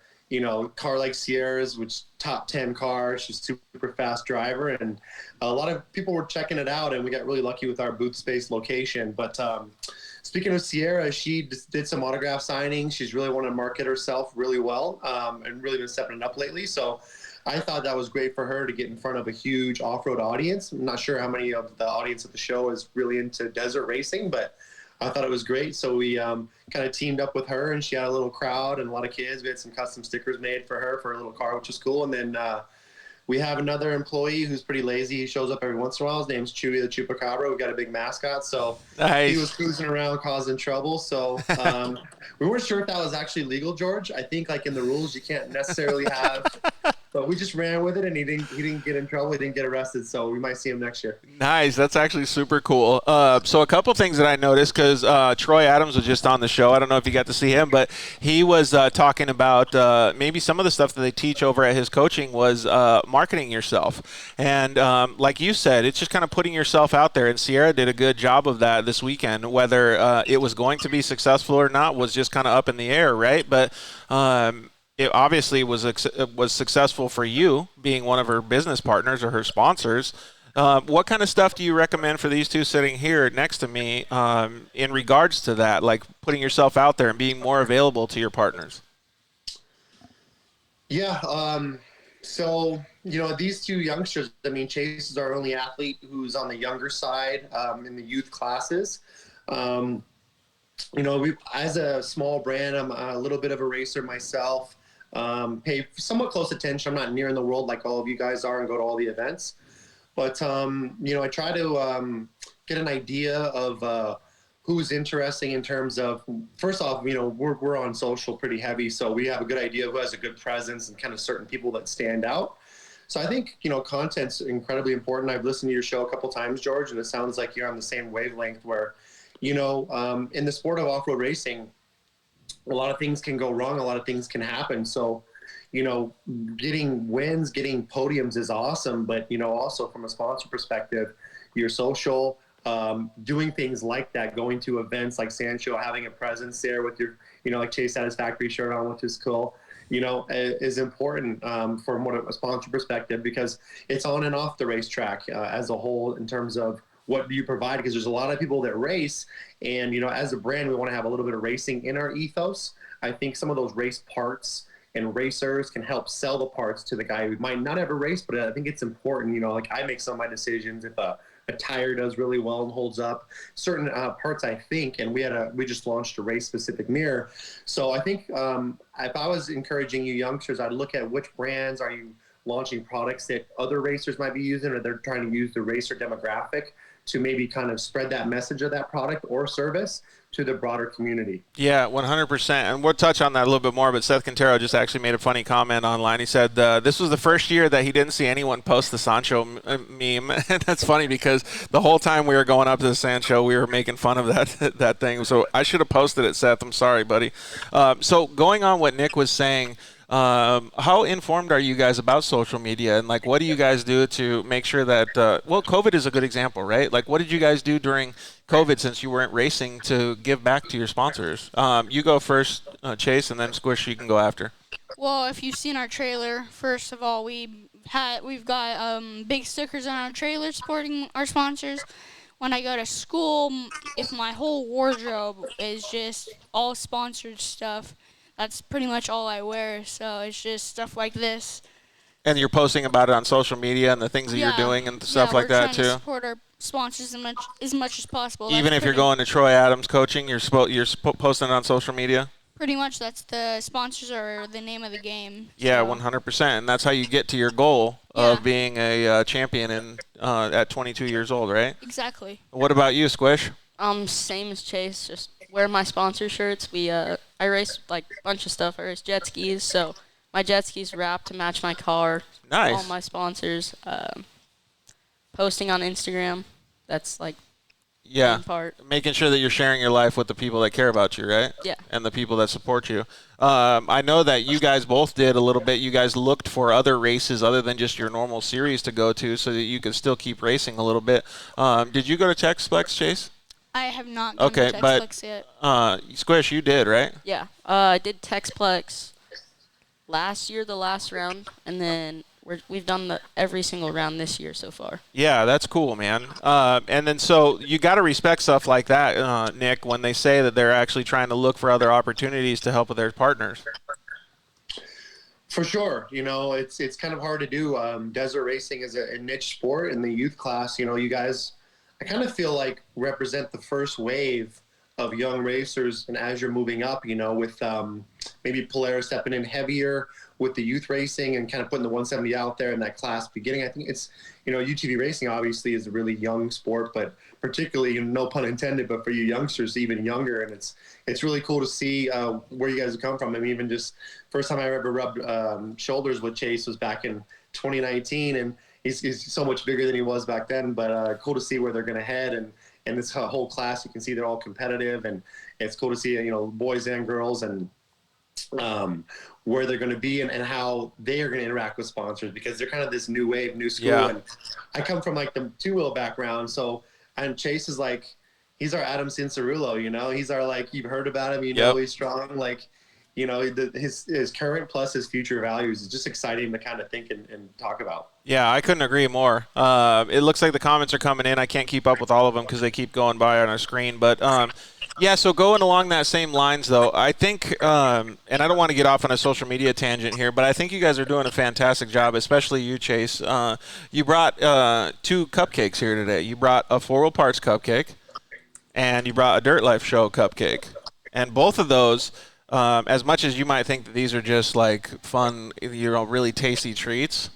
car like Sierra's, which top 10 car. She's a super fast driver, and a lot of people were checking it out, and we got really lucky with our booth space location. But speaking of Sierra, she did some autograph signings. She's really wanted to market herself really well, and really been stepping it up lately. So I thought that was great for her to get in front of a huge off-road audience. I'm not sure how many of the audience at the show is really into desert racing, but I thought it was great. So we kind of teamed up with her, and she had a little crowd and a lot of kids. We had some custom stickers made for her for her little car, which was cool. And then we have another employee who's pretty lazy. He shows up every once in a while. His name's Chewy the Chupacabra. We've got a big mascot. So nice. He was cruising around causing trouble. So we weren't sure if that was actually legal, George. I think like in the rules, you can't necessarily have but we just ran with it, and he didn't get in trouble. He didn't get arrested, so we might see him next year. Nice. That's actually super cool. So a couple things that I noticed, because Troy Adams was just on the show. I don't know if you got to see him, but he was talking about maybe some of the stuff that they teach over at his coaching was marketing yourself. And like you said, it's just kind of putting yourself out there, and Sierra did a good job of that this weekend. Whether it was going to be successful or not was just kind of up in the air, right? But it obviously was successful for you, being one of her business partners or her sponsors. What kind of stuff do you recommend for these two sitting here next to me in regards to that, like putting yourself out there and being more available to your partners? Yeah. So, these two youngsters, Chase is our only athlete who's on the younger side in the youth classes. We, as a small brand, I'm a little bit of a racer myself. Pay somewhat close attention. I'm not near in the world like all of you guys are and go to all the events. But, I try to get an idea of who's interesting in terms of, first off, we're on social pretty heavy, so we have a good idea of who has a good presence and kind of certain people that stand out. So I think, content's incredibly important. I've listened to your show a couple times, George, and it sounds like you're on the same wavelength where, in the sport of off-road racing, a lot of things can go wrong. A lot of things can happen. So, getting wins, getting podiums is awesome. But, also from a sponsor perspective, your social, doing things like that, going to events like Sand Show, having a presence there with your, like Chase had his factory shirt on, which is cool, is important from a sponsor perspective, because it's on and off the racetrack as a whole in terms of what do you provide? Because there's a lot of people that race, and, as a brand, we want to have a little bit of racing in our ethos. I think some of those race parts and racers can help sell the parts to the guy who might not ever race, but I think it's important, like I make some of my decisions if a tire does really well and holds up certain parts, I think, and we just launched a race-specific mirror. So I think if I was encouraging you youngsters, I'd look at which brands are you launching products that other racers might be using, or they're trying to use the racer demographic to maybe kind of spread that message of that product or service to the broader community. Yeah, 100%. And we'll touch on that a little bit more, but Seth Quintero just actually made a funny comment online. He said this was the first year that he didn't see anyone post the Sancho meme. And that's funny because the whole time we were going up to the Sancho, we were making fun of that thing. So I should have posted it, Seth. I'm sorry, buddy. So going on what Nick was saying, how informed are you guys about social media, and like what do you guys do to make sure that well, COVID is a good example, right? Like what did you guys do during COVID, since you weren't racing, to give back to your sponsors? You go first, Chase, and then Squish, you can go after. Well, if you've seen our trailer, first of all, we've got big stickers on our trailer supporting our sponsors. When I go to school, if my whole wardrobe is just all sponsored stuff, that's pretty much all I wear. So it's just stuff like this. And you're posting about it on social media and the things that you're doing and stuff like that too. Yeah, we're trying to support our sponsors as much as possible. Even if you're going to Troy Adams coaching, you're posting it on social media. Pretty much, that's the sponsors are the name of the game. Yeah, so. 100%, and that's how you get to your goal of being a champion at 22 years old, right? Exactly. What about you, Squish? Same as Chase. Just wear my sponsor shirts. I race like a bunch of stuff. I race jet skis, so my jet skis wrapped to match my car. Nice. All my sponsors. Posting on Instagram. That's like the main part. Making sure that you're sharing your life with the people that care about you, right? Yeah. And the people that support you. I know that you guys both did a little bit. You guys looked for other races other than just your normal series to go to so that you could still keep racing a little bit. Did you go to Texplex, Chase? I have not gone to Texplex yet. Squish, you did, right? Yeah. I did Texplex last year, the last round, and then we've done every single round this year so far. Yeah, that's cool, man. And then so you got to respect stuff like that, Nick, when they say that they're actually trying to look for other opportunities to help with their partners. For sure. It's kind of hard to do. Desert racing is a niche sport in the youth class. You guys, I kind of feel like represent the first wave of young racers, and as you're moving up, with maybe Polaris stepping in heavier with the youth racing and kind of putting the 170 out there in that class beginning. I think it's, UTV racing obviously is a really young sport, but particularly, no pun intended, but for you youngsters, even younger. And it's really cool to see where you guys have come from. I mean, even just first time I ever rubbed shoulders with Chase was back in 2019, and he's so much bigger than he was back then, but cool to see where they're going to head. And this whole class, you can see they're all competitive, and it's cool to see, boys and girls, and where they're going to be and how they are going to interact with sponsors, because they're kind of this new wave, new school. Yeah. And I come from like the two-wheel background. And Chase is like, he's our Adam Cincerulo, he's our, like, you've heard about him, he's strong. Like, his current plus his future values is just exciting to kind of think and talk about. Yeah, I couldn't agree more. It looks like the comments are coming in. I can't keep up with all of them because they keep going by on our screen. But, yeah, so going along that same lines, though, I think, and I don't want to get off on a social media tangent here, but I think you guys are doing a fantastic job, especially you, Chase. You brought 2 cupcakes here today. You brought a 4 Wheel Parts cupcake, and you brought a Dirt Life Show cupcake. And both of those, as much as you might think that these are just like fun, really tasty treats,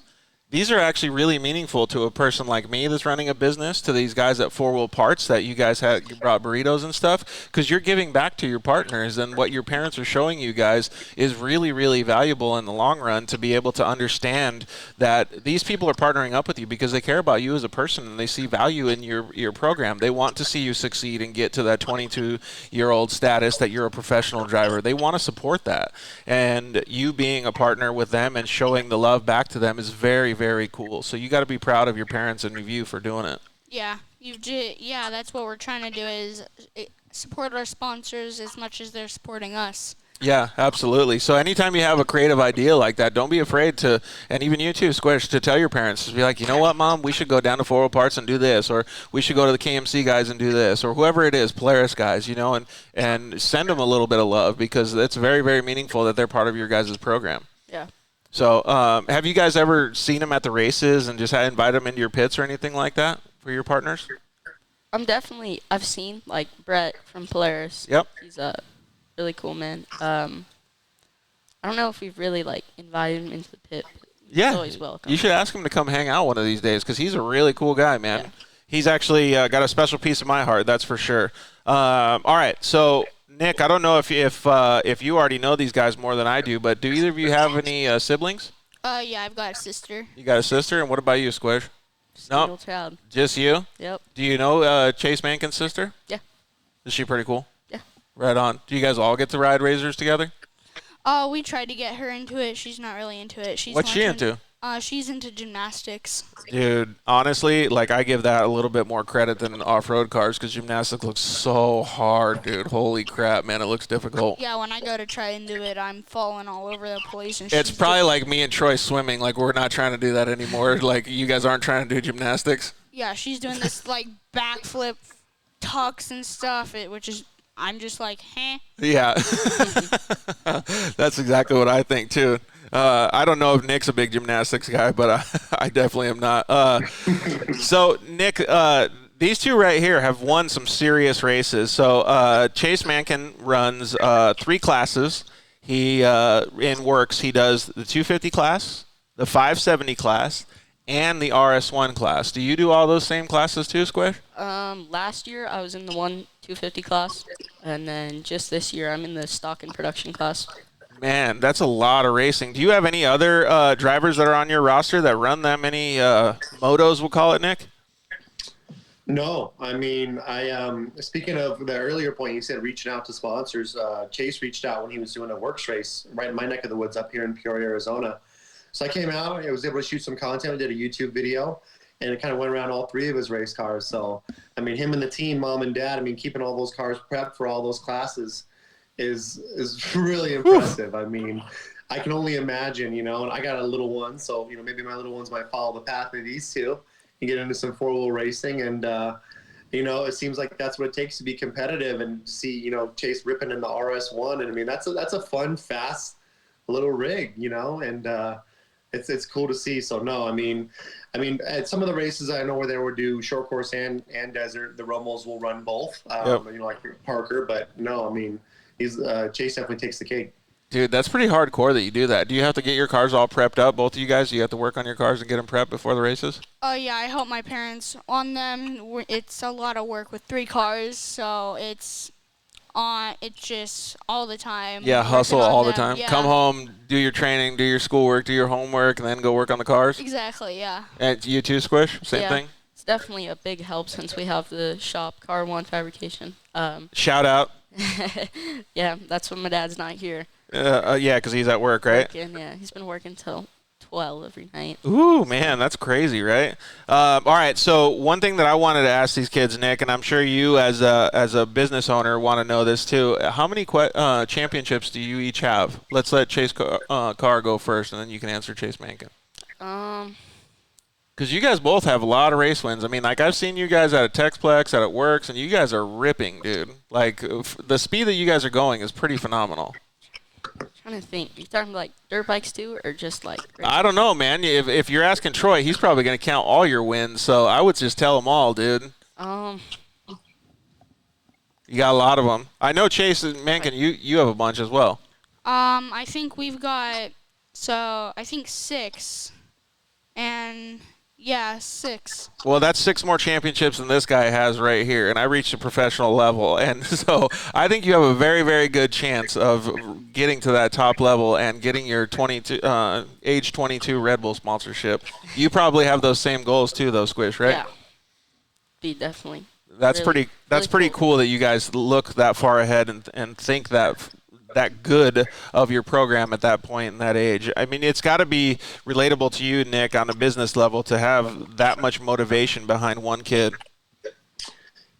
these are actually really meaningful to a person like me that's running a business, to these guys at 4 Wheel Parts that you guys brought burritos and stuff, because you're giving back to your partners, and what your parents are showing you guys is really, really valuable in the long run, to be able to understand that these people are partnering up with you because they care about you as a person and they see value in your program. They want to see you succeed and get to that 22-year-old status that you're a professional driver. They want to support that. And you being a partner with them and showing the love back to them is very, very cool. So you got to be proud of your parents and of you for doing it. Yeah, that's what we're trying to do, is support our sponsors as much as they're supporting us. Yeah, absolutely. So anytime you have a creative idea like that, don't be afraid to, and even you too, Squish, to tell your parents, to be like, you know what, Mom, we should go down to 4 Wheel Parts and do this, or we should go to the KMC guys and do this, or whoever it is, Polaris guys, and send them a little bit of love, because it's very, very meaningful that they're part of your guys' program. Yeah. So have you guys ever seen them at the races and just invite them into your pits or anything like that for your partners? I've seen, like, Brett from Polaris. Yep. He's a really cool man. I don't know if we've really, like, invited him into the pit. Yeah. He's always welcome. You should ask him to come hang out one of these days because he's a really cool guy, man. Yeah. He's actually got a special piece of my heart, that's for sure. All right, so Nick, I don't know if you already know these guys more than I do, but do either of you have any siblings? Yeah, I've got a sister. You got a sister, and what about you, Squish? Single child. Just you? Yep. Do you know Chase Mankin's sister? Yeah. Is she pretty cool? Yeah. Right on. Do you guys all get to ride razors together? We tried to get her into it. She's not really into it. What's she into? She's into gymnastics. Dude, honestly, like I give that a little bit more credit than off-road cars because gymnastics looks so hard, dude. Holy crap, man, it looks difficult. Yeah, when I go to try and do it, I'm falling all over the place. And It's probably like me and Troy swimming. Like we're not trying to do that anymore. Like you guys aren't trying to do gymnastics. Yeah, she's doing this like backflip tucks and stuff, which is I'm just like, huh? Yeah, that's exactly what I think too. I don't know if Nick's a big gymnastics guy, but I definitely am not. So, Nick, these two right here have won some serious races. So, Chase Mankin runs 3 classes. He he does the 250 class, the 570 class, and the RS1 class. Do you do all those same classes too, Squish? Last year I was in the 250 class, and then just this year I'm in the stock and production class. Man, that's a lot of racing. Do you have any other drivers that are on your roster that run that many motos, we'll call it, Nick? No, I mean, speaking of the earlier point, you said reaching out to sponsors. Chase reached out when he was doing a works race right in my neck of the woods up here in Peoria, Arizona. So I came out, I was able to shoot some content, did a YouTube video, and it kind of went around all 3 of his race cars. So, I mean, him and the team, mom and dad, I mean, keeping all those cars prepped for all those classes is really impressive. I mean, I can only imagine, and I got a little one, so, maybe my little ones might follow the path of these two and get into some 4-wheel racing. And, it seems like that's what it takes to be competitive and see, Chase ripping in the RS1. And I mean, that's a fun, fast little rig, and it's cool to see. So no, I mean, at some of the races I know where they would do short course and desert, the Rummels will run both, like Parker, but no, I mean, Chase definitely takes the cake. Dude, that's pretty hardcore that you do that. Do you have to get your cars all prepped up, both of you guys? Do you have to work on your cars and get them prepped before the races? Oh, yeah, I help my parents on them. It's a lot of work with 3 cars, so it's just all the time. Yeah, hustle all the time. Yeah. Come home, do your training, do your schoolwork, do your homework, and then go work on the cars? Exactly, yeah. And you too, Squish? Same thing? It's definitely a big help since we have the shop, Carr One Fabrication. Shout out. Yeah, that's when my dad's not here. Yeah, because he's at work, right? Yeah, he's been working till 12 every night. Ooh, man, that's crazy, right? All right, so one thing that I wanted to ask these kids, Nick, and I'm sure you as a business owner want to know this too. How many championships do you each have? Let's let Chase Carr go first, and then you can answer Chase Mankin. Because you guys both have a lot of race wins. I mean, like, I've seen you guys at a Texplex, at Works, and you guys are ripping, dude. Like, the speed that you guys are going is pretty phenomenal. I'm trying to think. You talking like dirt bikes too, or just like? I don't know, man. If you're asking Troy, he's probably going to count all your wins. So I would just tell him all, dude. You got a lot of them. I know Chase and Mankin, you have a bunch as well. I think we've got 6, and. Yeah, 6. Well, that's 6 more championships than this guy has right here, and I reached a professional level. And so I think you have a very, very good chance of getting to that top level and getting your age 22 Red Bull sponsorship. You probably have those same goals too, though, Squish, right? Yeah. Be definitely. That's pretty cool that you guys look that far ahead and think that good of your program at that point in that age. I mean, it's got to be relatable to you, Nick, on a business level to have that much motivation behind one kid.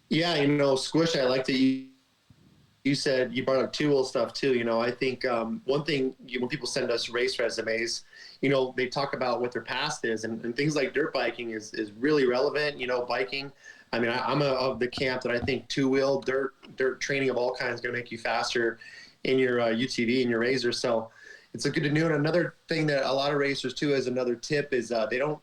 Yeah, Squish, I like that you said you brought up 2-wheel stuff too. I think one thing when people send us race resumes, they talk about what their past is, and things like dirt biking is really relevant. Biking. I mean, I'm of the camp that I think 2-wheel dirt training of all kinds is going to make you faster in your UTV and your razor. So it's a good to know. And another thing that a lot of racers too, as another tip, is they don't,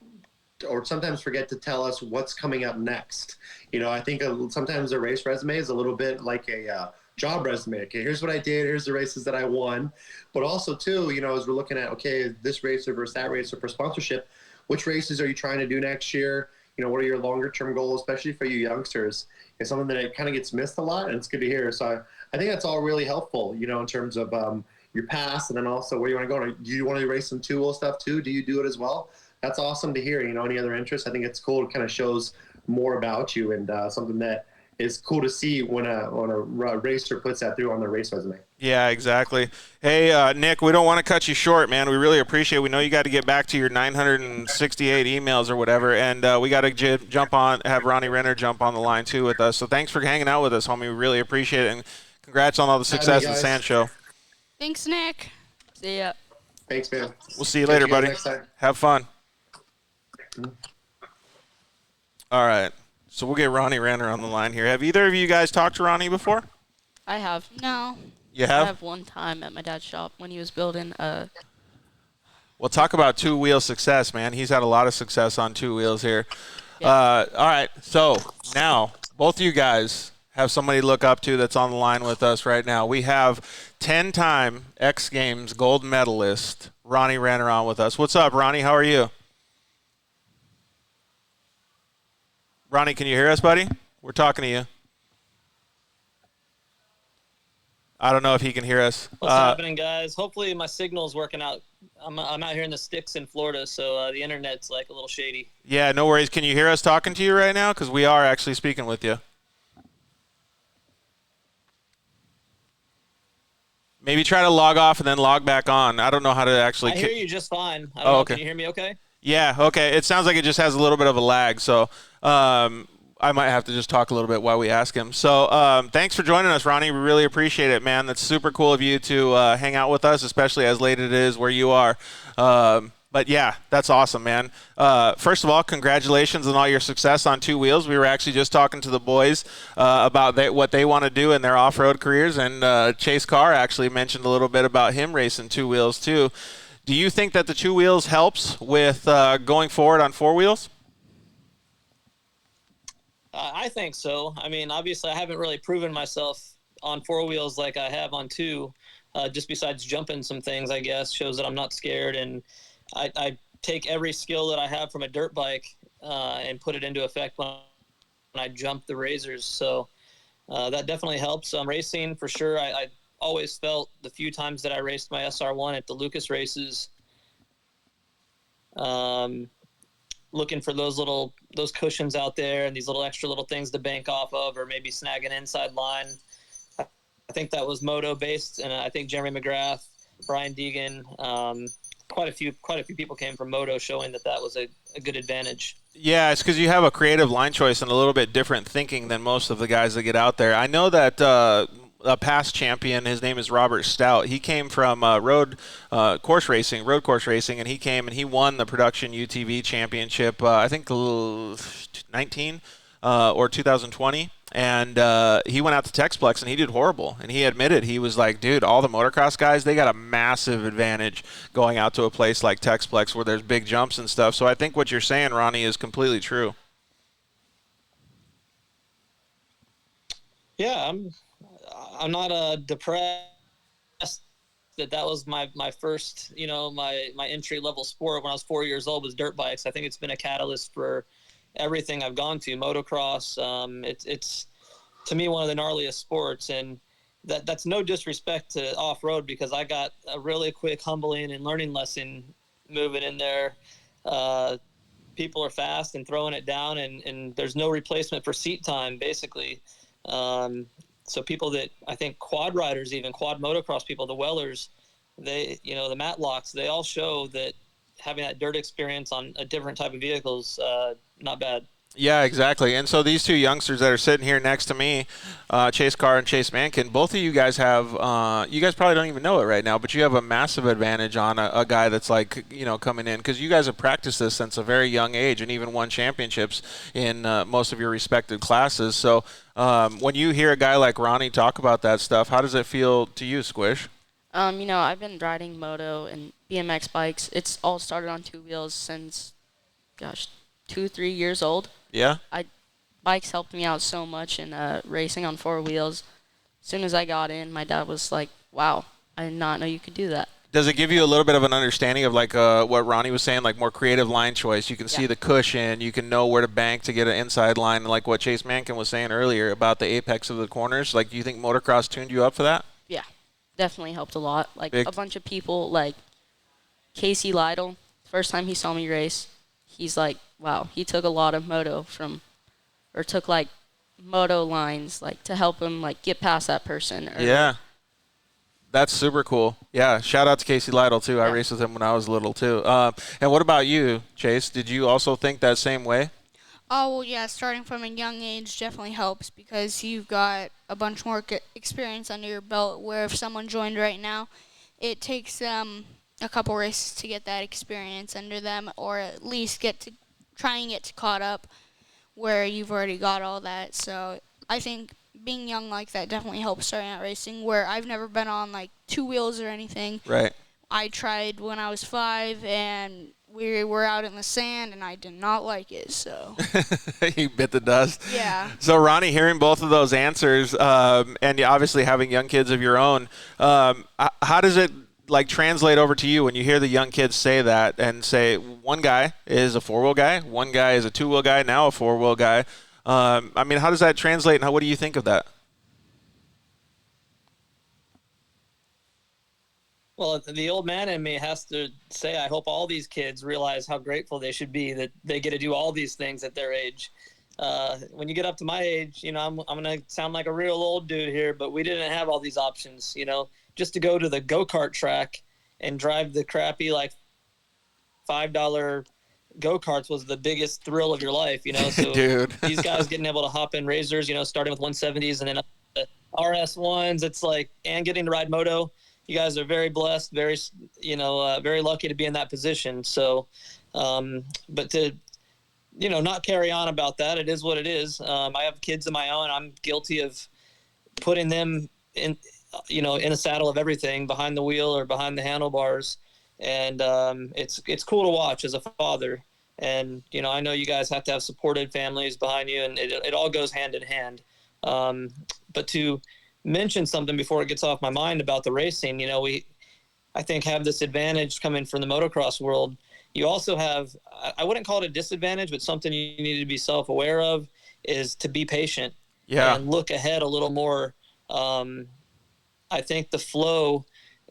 or sometimes forget to tell us what's coming up next. I think sometimes a race resume is a little bit like a job resume. Okay, here's what I did. Here's the races that I won. But also, too, you know, as we're looking at, okay, this racer versus that racer for sponsorship, which races are you trying to do next year? You know, what are your longer-term goals, especially for you youngsters? It's something that kind of gets missed a lot, and it's good to hear. So I think that's all really helpful, you know, in terms of your past, and then also where you want to go. Do you want to race some two-wheel stuff too? Do you do it as well? That's awesome to hear. You know, any other interests? I think it's cool. It kind of shows more about you, and something that is cool to see when a racer puts that through on their race resume. Yeah, exactly. Hey, Nick, we don't want to cut you short, man. We really appreciate it. We know you got to get back to your 968 emails or whatever, and we got to jump on, have Ronnie Renner jump on the line too with us. So thanks for hanging out with us, homie. We really appreciate it, and congrats on all the success at the Sand Show. Thanks, Nick. See ya. Thanks, man. We'll see you later, buddy. Next time. Have fun. All right. So we'll get Ronnie Renner on the line here. Have either of you guys talked to Ronnie before? I have. No. You have? I have one time at my dad's shop when he was building Well, talk about two-wheel success, man. He's had a lot of success on two wheels here. Yeah. All right. So now both of you guys have somebody to look up to that's on the line with us right now. We have 10-time X Games gold medalist Ronnie Renner on with us. What's up, Ronnie? How are you? Ronnie, can you hear us, buddy? We're talking to you. I don't know if he can hear us. What's happening, guys? Hopefully my signal's working out. I'm out here in the sticks in Florida, so the internet's like a little shady. Yeah, no worries. Can you hear us talking to you right now? Because we are actually speaking with you. Maybe try to log off and then log back on. I don't know how to actually. I hear you just fine. I don't know. Okay. Can you hear me okay? Yeah, okay. It sounds like it just has a little bit of a lag, so I might have to just talk a little bit while we ask him. So thanks for joining us, Ronnie. We really appreciate it, man. That's super cool of you to hang out with us, especially as late it is where you are. But, yeah, that's awesome, man. First of all, congratulations on all your success on two wheels. We were actually just talking to the boys about what they want to do in their off-road careers, and Chase Carr actually mentioned a little bit about him racing two wheels too. Do you think that the two wheels helps with going forward on four wheels? I think so. I mean, obviously I haven't really proven myself on four wheels like I have on two, just besides jumping some things, I guess, shows that I'm not scared. And I take every skill that I have from a dirt bike and put it into effect when I jump the razors. So that definitely helps. Racing, for sure. I always felt the few times that I raced my SR1 at the Lucas races, looking for those cushions out there and these little extra little things to bank off of, or maybe snag an inside line. I think that was moto based, and I think Jeremy McGrath, Brian Deegan, quite a few people came from moto, showing that was a good advantage. Yeah, it's because you have a creative line choice and a little bit different thinking than most of the guys that get out there. I know that a past champion, his name is Robert Stout. He came from road course racing, and he came and he won the production UTV championship, I think 19 or 2020. And he went out to Texplex and he did horrible. And he admitted, he was like, dude, all the motocross guys, they got a massive advantage going out to a place like Texplex where there's big jumps and stuff. So I think what you're saying, Ronnie, is completely true. Yeah, I'm not depressed that was my first, my entry level sport when I was 4 years old was dirt bikes. I think it's been a catalyst for everything I've gone to. Motocross, it's to me one of the gnarliest sports, and that's no disrespect to off-road, because I got a really quick humbling and learning lesson moving in there. People are fast and throwing it down, and there's no replacement for seat time, basically. So people that, I think quad riders, even quad motocross people, the Wellers, the Matlocks, they all show that having that dirt experience on a different type of vehicle is not bad. Yeah, exactly. And so these two youngsters that are sitting here next to me, Chase Carr and Kris Mankin, both of you guys have, you guys probably don't even know it right now, but you have a massive advantage on a guy that's like, coming in, because you guys have practiced this since a very young age and even won championships in most of your respected classes. So when you hear a guy like Ronnie talk about that stuff, how does it feel to you, Squish? I've been riding moto and BMX bikes. It's all started on two wheels since, 2-3 years old. Yeah. Bikes helped me out so much in racing on four wheels. soon as I got in, my dad was like, wow, I did not know you could do that. Does it give you a little bit of an understanding of like what Ronnie was saying, like more creative line choice? You can see the cushion, you can know where to bank to get an inside line, like what Chase Mankin was saying earlier about the apex of the corners. Like, do you think motocross tuned you up for that? Yeah, definitely helped a lot. Like Big. a bunch of people, like Casey Lytle, first time he saw me race, he's like, wow, he took a lot of took like moto lines like to help him like get past that person. Yeah. That's super cool. Yeah, shout out to Casey Lytle, too. I raced with him when I was little, too. And what about you, Chase? Did you also think that same way? Oh, well, yeah, starting from a young age definitely helps because you've got a bunch more experience under your belt, where if someone joined right now, it takes them a couple races to get that experience under them, or at least try and get caught up where you've already got all that. So I think being young like that definitely helps starting out racing, where I've never been on like two wheels or anything. Right. I tried when I was 5, and we were out in the sand, and I did not like it. So you bit the dust. Yeah. So Ronnie, hearing both of those answers, and obviously having young kids of your own, how does it like translate over to you when you hear the young kids say that and say one guy is a 4-wheel guy, one guy is a 2-wheel guy, now a 4-wheel guy? I mean, how does that translate, and what do you think of that? Well, the old man in me has to say, I hope all these kids realize how grateful they should be that they get to do all these things at their age. When you get up to my age, you know, I'm going to sound like a real old dude here, but we didn't have all these options, you know, just to go to the go-kart track and drive the crappy, like, $5 go-karts was the biggest thrill of your life, you know. So Dude. These guys getting able to hop in razors, you know, starting with 170s and then up to RS1s, it's like, and getting to ride moto. You guys are very blessed, very, very lucky to be in that position. So, but to, not carry on about that, it is what it is. I have kids of my own. I'm guilty of putting them in a saddle of everything, behind the wheel or behind the handlebars. And it's cool to watch as a father. And, I know you guys have to have supported families behind you, and it all goes hand in hand. But to mention something before it gets off my mind about the racing, I think have this advantage coming from the motocross world. You also have, I wouldn't call it a disadvantage, but something you need to be self-aware of is to be patient and look ahead a little more. I think the flow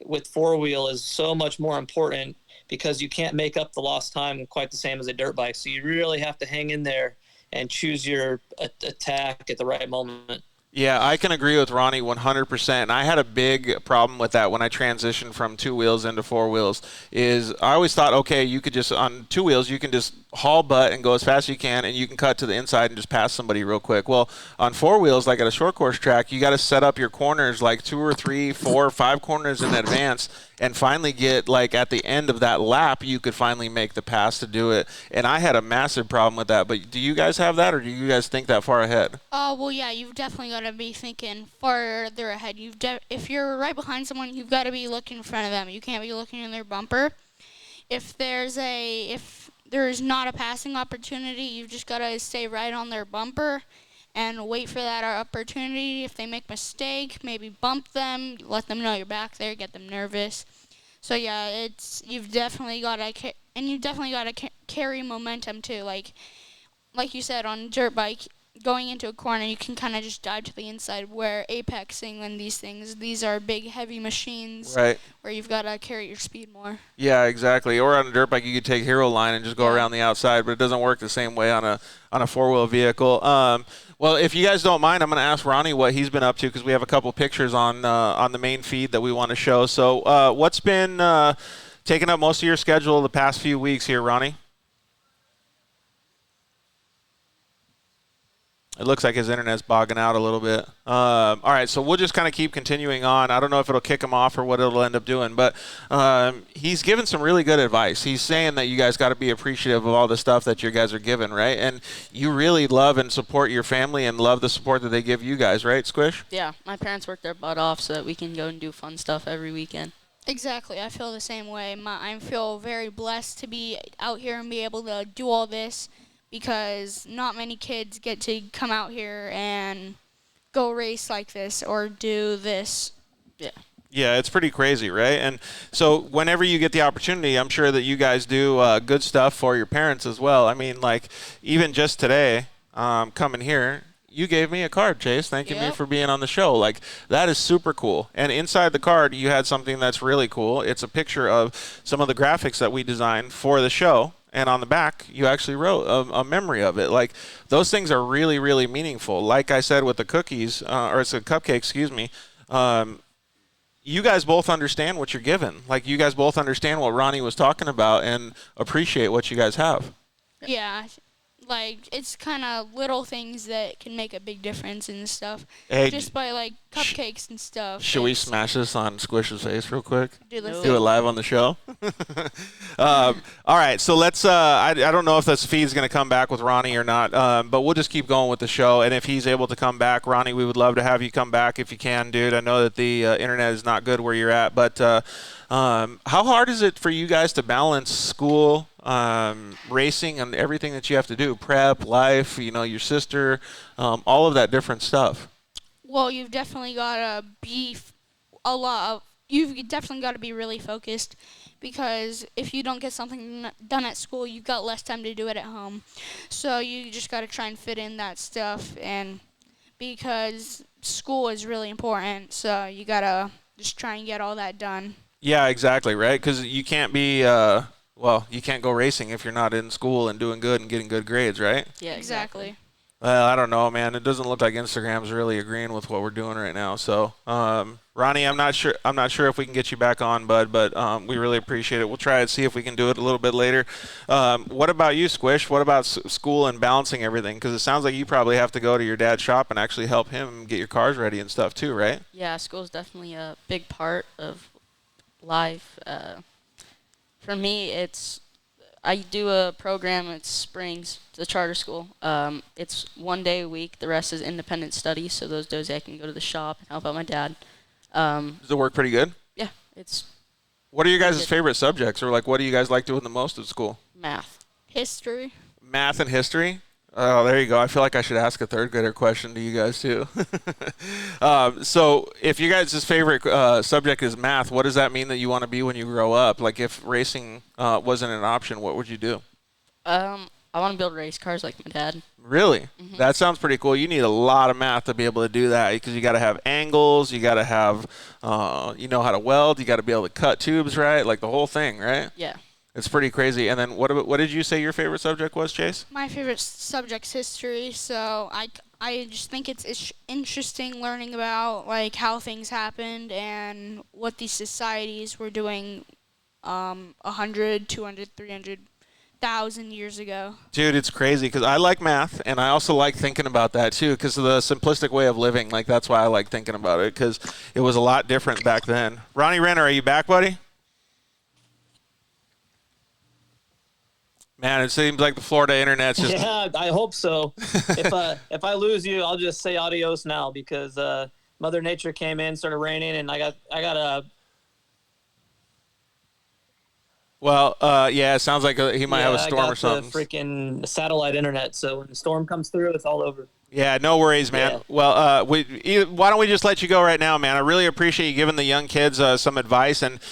with 4-wheel is so much more important because you can't make up the lost time quite the same as a dirt bike. So you really have to hang in there and choose your attack at the right moment. Yeah, I can agree with Ronnie 100%. And I had a big problem with that when I transitioned from 2 wheels into 4 wheels. Is I always thought, okay, you could just, on 2 wheels, you can just haul butt and go as fast as you can, and you can cut to the inside and just pass somebody real quick. Well, on 4 wheels, like at a short course track, you got to set up your corners like 2 or 3, 4 or 5 corners in advance, and finally get, like, at the end of that lap, you could finally make the pass to do it. And I had a massive problem with that. But do you guys have that, or do you guys think that far ahead? Well, yeah, you've definitely got to be thinking farther ahead. If you're right behind someone, you've got to be looking in front of them. You can't be looking in their bumper. If there's not a passing opportunity, you've just got to stay right on their bumper and wait for that opportunity. If they make a mistake, maybe bump them, let them know you're back there, get them nervous. So yeah, you've definitely got to carry momentum too. Like you said, on dirt bike, going into a corner, you can kind of just dive to the inside, where apexing and these are big, heavy machines, right, where you've got to carry your speed more. Yeah, exactly. Or on a dirt bike, you could take hero line and just go around the outside, but it doesn't work the same way on a 4-wheel vehicle. Well, if you guys don't mind, I'm going to ask Ronnie what he's been up to, because we have a couple pictures on the main feed that we want to show. So what's been taking up most of your schedule the past few weeks here, Ronnie? It looks like his internet's bogging out a little bit. All right, so we'll just kind of keep continuing on. I don't know if it'll kick him off or what it'll end up doing, but he's given some really good advice. He's saying that you guys got to be appreciative of all the stuff that you guys are given, right? And you really love and support your family and love the support that they give you guys, right, Squish? Yeah, my parents work their butt off so that we can go and do fun stuff every weekend. Exactly. I feel the same way. I feel very blessed to be out here and be able to do all this, because not many kids get to come out here and go race like this or do this. Yeah. Yeah, it's pretty crazy, right? And so whenever you get the opportunity, I'm sure that you guys do good stuff for your parents as well. I mean, like, even just today, coming here, you gave me a card, Chase, thanking me for being on the show. Like, that is super cool. And inside the card, you had something that's really cool. It's a picture of some of the graphics that we designed for the show. And on the back, you actually wrote a memory of it. Like, those things are really, really meaningful. Like I said with the cookies, or it's a cupcake, excuse me, you guys both understand what you're given. Like, you guys both understand what Ronnie was talking about and appreciate what you guys have. Yeah. Like, it's kind of little things that can make a big difference and stuff. Hey, just by, like, cupcakes and stuff. Should we smash this on Squish's face real quick? Do it live on the show? All right, so let's I don't know if this feed's going to come back with Ronnie or not, but we'll just keep going with the show. And if he's able to come back, Ronnie, we would love to have you come back if you can, dude. I know that the internet is not good where you're at, but how hard is it for you guys to balance school, racing, and everything that you have to do, prep, life, your sister, all of that different stuff? Well, you've definitely got to be you've definitely got to be really focused, because if you don't get something done at school, you've got less time to do it at home. So you just got to try and fit in that stuff, and because school is really important, so you got to just try and get all that done. Yeah, exactly, right? Because you can't be, you can't go racing if you're not in school and doing good and getting good grades, right? Yeah, exactly. Well, I don't know, man. It doesn't look like Instagram's really agreeing with what we're doing right now. So, Ronnie, I'm not sure if we can get you back on, bud, but we really appreciate it. We'll try and see if we can do it a little bit later. What about you, Squish? What about school and balancing everything? Because it sounds like you probably have to go to your dad's shop and actually help him get your cars ready and stuff too, right? Yeah, school's definitely a big part of life. For me, I do a program at Springs, the charter school. It's 1 day a week. The rest is independent study. So those days I can go to the shop and help out my dad. Does it work pretty good? Yeah, it's. What are your guys' favorite subjects, or like what do you guys like doing the most at school? Math. History. Math and history? Oh, there you go. I feel like I should ask a third grader question to you guys too. So if you guys' favorite subject is math, what does that mean that you want to be when you grow up? Like, if racing wasn't an option, what would you do? I want to build race cars like my dad. Really? Mm-hmm. That sounds pretty cool. You need a lot of math to be able to do that, because you got to have angles, you got to have, how to weld, you got to be able to cut tubes, right? Like the whole thing, right? Yeah. It's pretty crazy. And then what did you say your favorite subject was, Chase? My favorite subject's history, so I just think it's interesting learning about, like, how things happened and what these societies were doing 100, 200, 300,000 years ago. Dude, it's crazy, because I like math, and I also like thinking about that too, because of the simplistic way of living. Like, that's why I like thinking about it, because it was a lot different back then. Ronnie Renner, are you back, buddy? Man, it seems like the Florida internet's just... Yeah, I hope so. If I lose you, I'll just say adios now, because Mother Nature came in, started raining, and I got a... Well, yeah, it sounds like he might have a storm or something. The freaking satellite internet, so when the storm comes through, it's all over. Yeah, no worries, man. Yeah. Well, why don't we just let you go right now, man? I really appreciate you giving the young kids some advice. And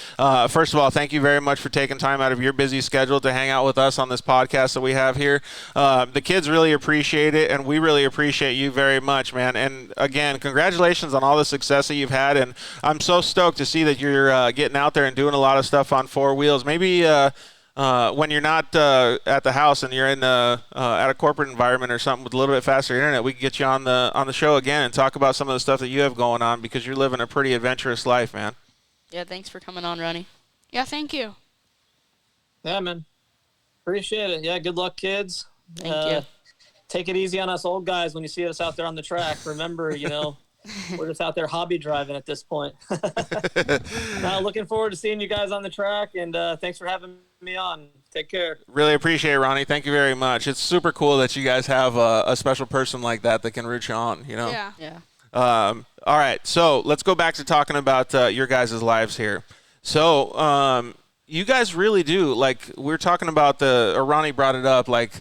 first of all, thank you very much for taking time out of your busy schedule to hang out with us on this podcast that we have here. The kids really appreciate it, and we really appreciate you very much, man. And again, congratulations on all the success that you've had. And I'm so stoked to see that you're getting out there and doing a lot of stuff on four wheels. Maybe when you're not at the house and you're in at a corporate environment or something with a little bit faster internet, we can get you on the show again and talk about some of the stuff that you have going on, because you're living a pretty adventurous life, man. Yeah, thanks for coming on, Ronnie. Yeah, thank you. Yeah, man. Appreciate it. Yeah, good luck, kids. Thank you. Take it easy on us old guys when you see us out there on the track. Remember, we're just out there hobby driving at this point. Looking forward to seeing you guys on the track, and thanks for having me on. Take care. Really appreciate it, Ronnie. Thank you very much. It's super cool that you guys have a special person like that can root you on, Yeah. Yeah. All right, so let's go back to talking about your guys' lives here. So you guys really do, like, we're talking about Ronnie brought it up, like,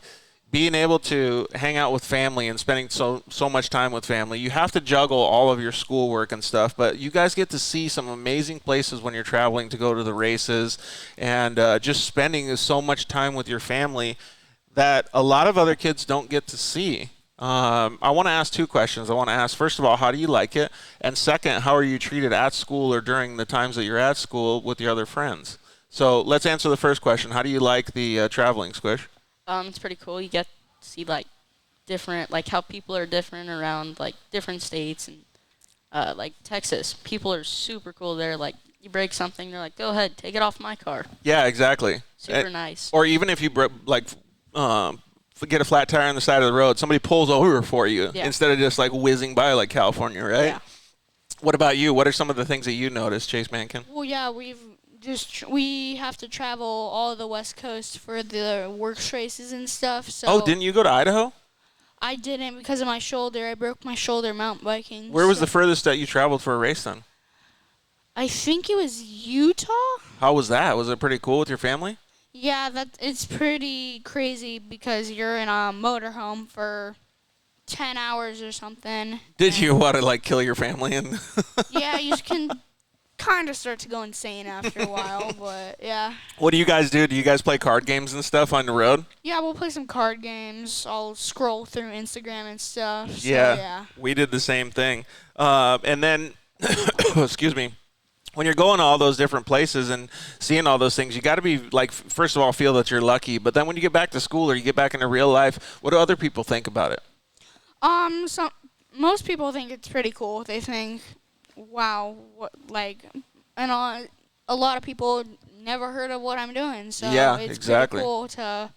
being able to hang out with family and spending so much time with family, you have to juggle all of your schoolwork and stuff, but you guys get to see some amazing places when you're traveling to go to the races, and just spending so much time with your family that a lot of other kids don't get to see. I want to ask two questions. I want to ask, first of all, how do you like it? And second, how are you treated at school or during the times that you're at school with your other friends? So let's answer the first question. How do you like the traveling, Squish? It's pretty cool. You get to see like different, like how people are different around like different states, and like Texas, people are super cool there. Like you break something, they're like, "Go ahead, take it off my car." Yeah, exactly. Super nice. Or even if you get a flat tire on the side of the road, somebody pulls over for you instead of just like whizzing by like California, right? Yeah. What about you? What are some of the things that you noticed, Chase Mankin? Well, yeah, we have to travel all the West Coast for the works races and stuff. So Oh, didn't you go to Idaho? I didn't because of my shoulder. I broke my shoulder mountain biking. Where was the furthest that you traveled for a race then? I think it was Utah. How was that? Was it pretty cool with your family? Yeah, it's pretty crazy because you're in a motorhome for 10 hours or something. Did you want to like kill your family? And Yeah, you can kind of start to go insane after a while, but yeah. What do you guys do? Do you guys play card games and stuff on the road? Yeah, we'll play some card games. I'll scroll through Instagram and stuff. So, Yeah, we did the same thing. And then, excuse me, when you're going to all those different places and seeing all those things, you got to be like, first of all, feel that you're lucky. But then when you get back to school or you get back into real life, what do other people think about it? So most people think it's pretty cool. They think, wow, and a lot of people never heard of what I'm doing. So yeah, it's exactly. pretty cool to,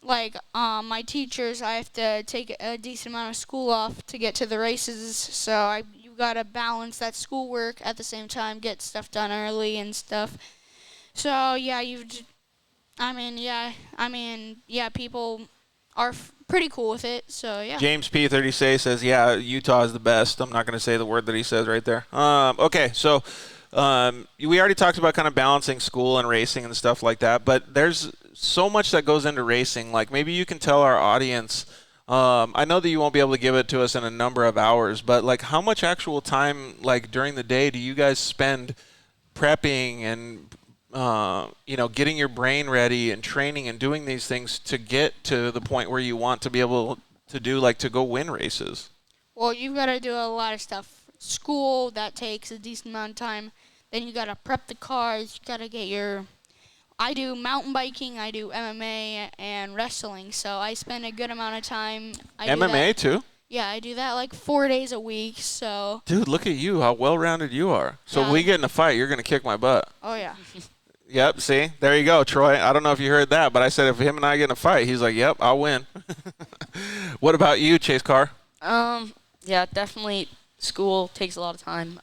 my teachers, I have to take a decent amount of school off to get to the races. So you got to balance that schoolwork at the same time, get stuff done early and stuff. So yeah, people are pretty cool with it. So yeah. James P36 says, yeah, Utah is the best. I'm not going to say the word that he says right there. Okay, so we already talked about kind of balancing school and racing and stuff like that, but there's so much that goes into racing. Like maybe you can tell our audience, I know that you won't be able to give it to us in a number of hours, but like how much actual time like during the day do you guys spend prepping and getting your brain ready and training and doing these things to get to the point where you want to be able to do, like, to go win races? Well, you've got to do a lot of stuff. School, that takes a decent amount of time. Then you got to prep the cars. You got to get I do mountain biking, I do MMA, and wrestling. So I spend a good amount of time. MMA too? Yeah, I do that like 4 days a week. So. Dude, look at you, how well-rounded you are. So Yeah. when we get in a fight, you're going to kick my butt. Oh, yeah. Yep, see? There you go, Troy. I don't know if you heard that, but I said if him and I get in a fight, he's like, yep, I'll win. What about you, Chase Carr? Yeah, definitely school takes a lot of time.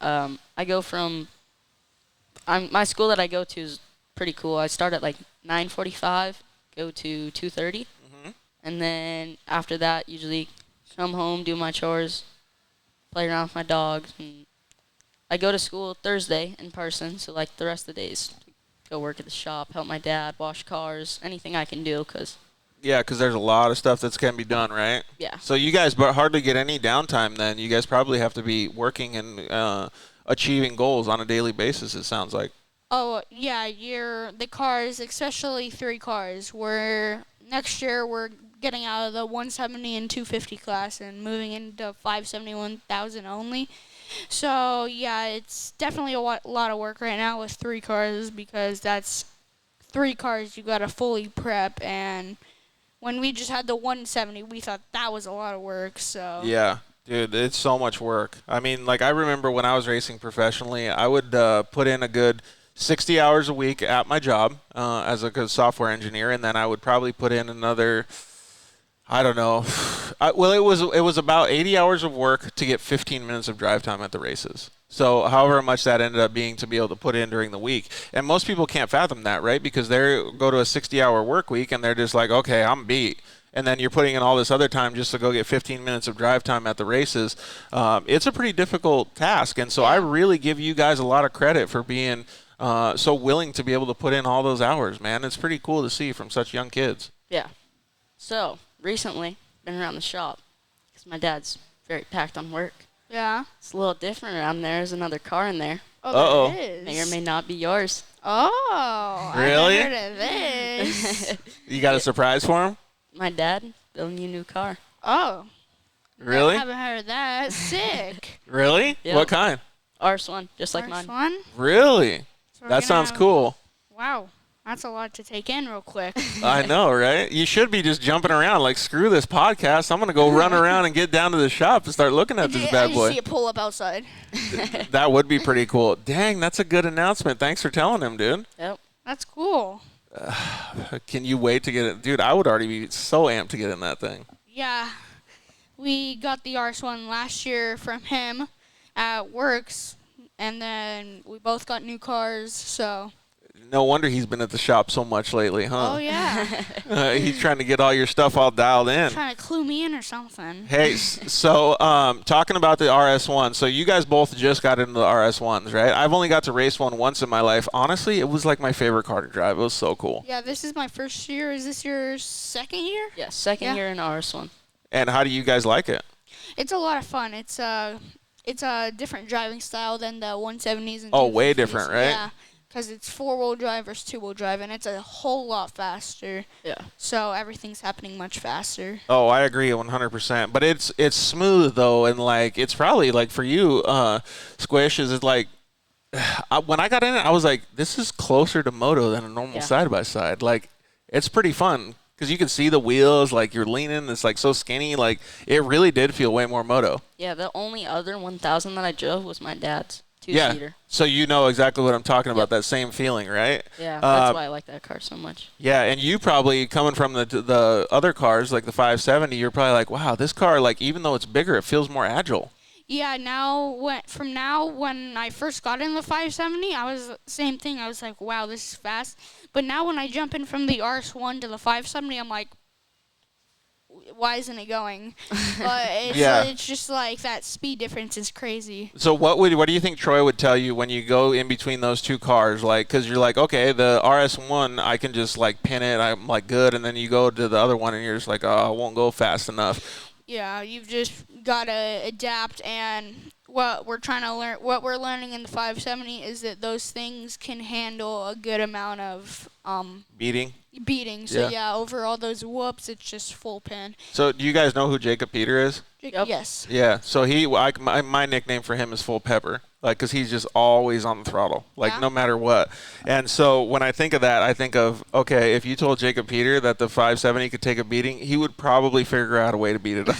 My school that I go to is pretty cool. I start at like 9:45, go to 2:30, and then after that, usually come home, do my chores, play around with my dogs, and I go to school Thursday in person, so like the rest of the days, go work at the shop, help my dad, wash cars, anything I can do, Yeah, because there's a lot of stuff that can be done, right? Yeah. So you guys hardly get any downtime then. You guys probably have to be working and achieving goals on a daily basis, it sounds like. Oh, yeah, the cars, especially 3 cars, next year we're getting out of the 170 and 250 class and moving into 571,000 only. So, yeah, it's definitely a lot of work right now with 3 cars because that's 3 cars you got to fully prep. And when we just had the 170, we thought that was a lot of work. So Yeah, dude, it's so much work. I mean, like I remember when I was racing professionally, I would put in a good 60 hours a week at my job as a good software engineer, and then I would probably put in another, I don't know. It was about 80 hours of work to get 15 minutes of drive time at the races. So however much that ended up being to be able to put in during the week. And most people can't fathom that, right? Because they go to a 60-hour work week and they're just like, okay, I'm beat. And then you're putting in all this other time just to go get 15 minutes of drive time at the races. It's a pretty difficult task. And so I really give you guys a lot of credit for being so willing to be able to put in all those hours, man. It's pretty cool to see from such young kids. Yeah. So, recently been around the shop because my dad's very packed on work. Yeah. It's a little different around there. There's another car in there. Oh, there is. May or may not be yours. Oh. Really? I haven't heard of this. You got a surprise for him? My dad building you a new car. Oh. Really? I haven't heard of that. Sick. Really? Yep. What kind? RS1, just like mine. One? Really? So we're That gonna sounds have- cool. Wow. That's a lot to take in real quick. I know, right? You should be just jumping around like, screw this podcast. I'm going to go run around and get down to the shop and start looking at this I bad just boy. see it pull up outside. That would be pretty cool. Dang, that's a good announcement. Thanks for telling him, dude. Yep. That's cool. Can you wait to get it? Dude, I would already be so amped to get in that thing. Yeah. We got the RS1 last year from him at Works, and then we both got new cars, so. No wonder he's been at the shop so much lately, huh? Oh, yeah. He's trying to get all your stuff all dialed in. Trying to clue me in or something. Hey, so talking about the RS1, so you guys both just got into the RS1s, right? I've only got to race one once in my life. Honestly, it was like my favorite car to drive. It was so cool. Yeah, this is my first year. Is this your second year? Yeah, second year in RS1. And how do you guys like it? It's a lot of fun. It's a different driving style than the 170s and 250s. Oh, way different, right? Yeah, because it's four-wheel drive versus two-wheel drive, and it's a whole lot faster. Yeah. So everything's happening much faster. Oh, I agree 100%. But it's smooth though, and like it's probably like for you, Squish, is it like when I got in it, I was like, this is closer to moto than a normal side by side. Like, it's pretty fun because you can see the wheels, like you're leaning. It's like so skinny. Like it really did feel way more moto. Yeah, the only other 1000 that I drove was my dad's two-seater. Yeah. So you know exactly what I'm talking about. That same feeling, right? Yeah, that's why I like that car so much. Yeah, and you probably coming from the other cars like the 570, you're probably like, wow, this car, like even though it's bigger, it feels more agile. Yeah, when I first got in the 570, I was same thing. I was like, wow, this is fast. But now when I jump in from the RS1 to the 570, I'm like, why isn't it going? But it's just like that speed difference is crazy. So what do you think Troy would tell you when you go in between those two cars? Like, because you're like, okay, the RS1, I can just like pin it, I'm like good, and then you go to the other one and you're just like, oh, I won't go fast enough. Yeah, you've just got to adapt, and what we're learning in the 570 is that those things can handle a good amount of Beating. So yeah, over all those whoops, it's just full pin. So do you guys know who Jacob Peter is? Yes. Yeah. So my nickname for him is Full Pepper, like because he's just always on the throttle, like no matter what. And so when I think of that, I think of okay, if you told Jacob Peter that the 570 could take a beating, he would probably figure out a way to beat it up.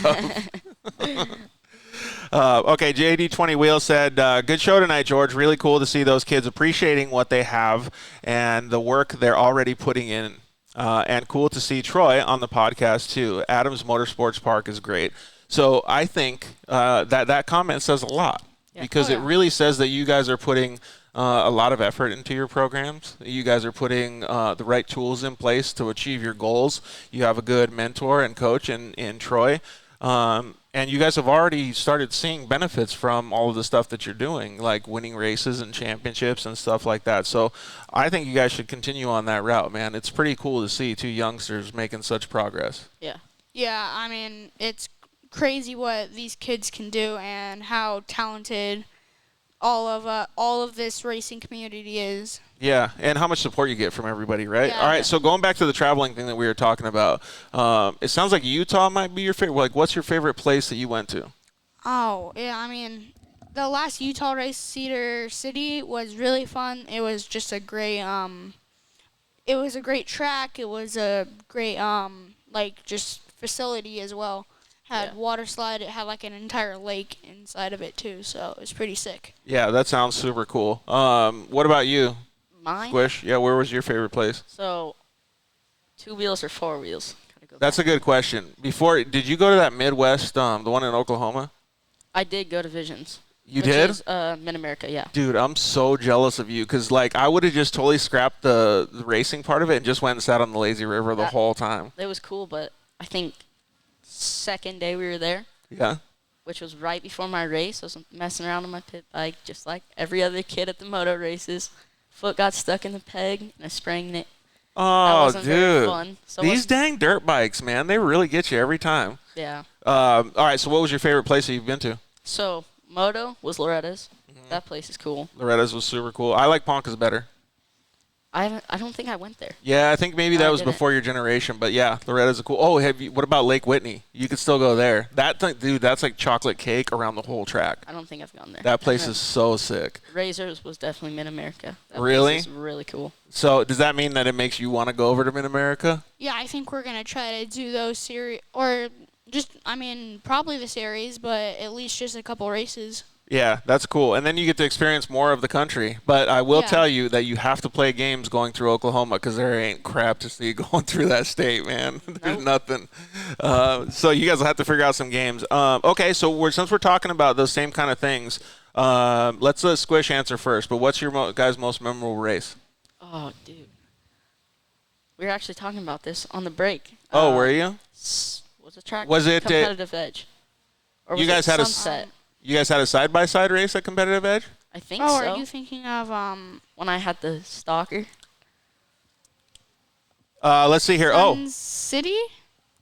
Okay, JD20 Wheel said, good show tonight, George. Really cool to see those kids appreciating what they have and the work they're already putting in. And cool to see Troy on the podcast, too. Adams Motorsports Park is great. So I think that comment says a lot because it really says that you guys are putting a lot of effort into your programs. You guys are putting the right tools in place to achieve your goals. You have a good mentor and coach in Troy. And you guys have already started seeing benefits from all of the stuff that you're doing, like winning races and championships and stuff like that. So I think you guys should continue on that route, man. It's pretty cool to see two youngsters making such progress. Yeah. Yeah, I mean, it's crazy what these kids can do and how talented all of this racing community is. Yeah, and how much support you get from everybody, right? Yeah. All right, so going back to the traveling thing that we were talking about, it sounds like Utah might be your favorite. Like, what's your favorite place that you went to? Oh, yeah, I mean, the last Utah race, Cedar City, was really fun. It was just a great, it was a great track. It was a great, just facility as well. Had water slide. It had like an entire lake inside of it too, so it was pretty sick. Yeah, that sounds super cool. What about you? Mine? Squish? Yeah, where was your favorite place? So, 2 wheels or 4 wheels? That's a good question. Did you go to that Midwest, the one in Oklahoma? I did go to Visions. You did? Which is Mid-America, yeah. Dude, I'm so jealous of you because, like, I would have just totally scrapped the racing part of it and just went and sat on the lazy river the whole time. It was cool, but I think second day we were there. Yeah. Which was right before my race. I was messing around on my pit bike just like every other kid at the moto races. Foot got stuck in the peg and I sprained it. Oh, wasn't very dude. fun. So These dang dirt bikes, man, they really get you every time. Yeah. All right, so what was your favorite place that you've been to? So Moto was Loretta's. That place is cool. Loretta's was super cool. I like Ponca's better. I don't think I went there. Yeah, I think maybe that was didn't. before your generation, but yeah, Loretta's a cool. Oh, what about Lake Whitney? You could still go there. That thing, dude, that's like chocolate cake around the whole track. I don't think I've gone there. That place is so sick. Razors was definitely Mid-America. That Really? place is really cool. So does that mean that it makes you want to go over to Mid-America? Yeah, I think we're gonna try to do those series, or just, probably the series, but at least just a couple races. Yeah, that's cool. And then you get to experience more of the country. But I will tell you that you have to play games going through Oklahoma because there ain't crap to see going through that state, man. There's nothing. So you guys will have to figure out some games. Okay, so since we're talking about those same kind of things, let's let Squish answer first. But what's your guys' most memorable race? Oh, dude. We were actually talking about this on the break. Oh, were you? Was the track Was it Competitive Edge? Or was you guys it had Sunset? You guys had a side-by-side race at Competitive Edge? I think so. Are you thinking of when I had the stalker? Let's see here. Sun City?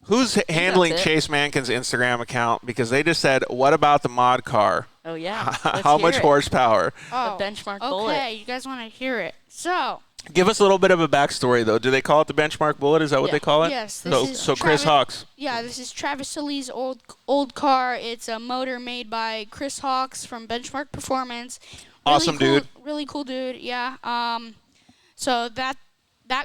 Who's handling that's it. Chase Mankin's Instagram account? Because they just said, what about the mod car? Oh, yeah. Let's How hear much it. horsepower? Oh, The benchmark bullet. Okay, you guys want to hear it. So, Give us a little bit of a backstory, though. Do they call it the benchmark bullet? Is that what Yeah. they call it? yes, this No, is so Chris Travis- Hawks. Yeah, this is Travis Sallee's old car. It's a motor made by Chris Hawks from Benchmark Performance. Awesome cool, dude. Really cool dude. Yeah. So that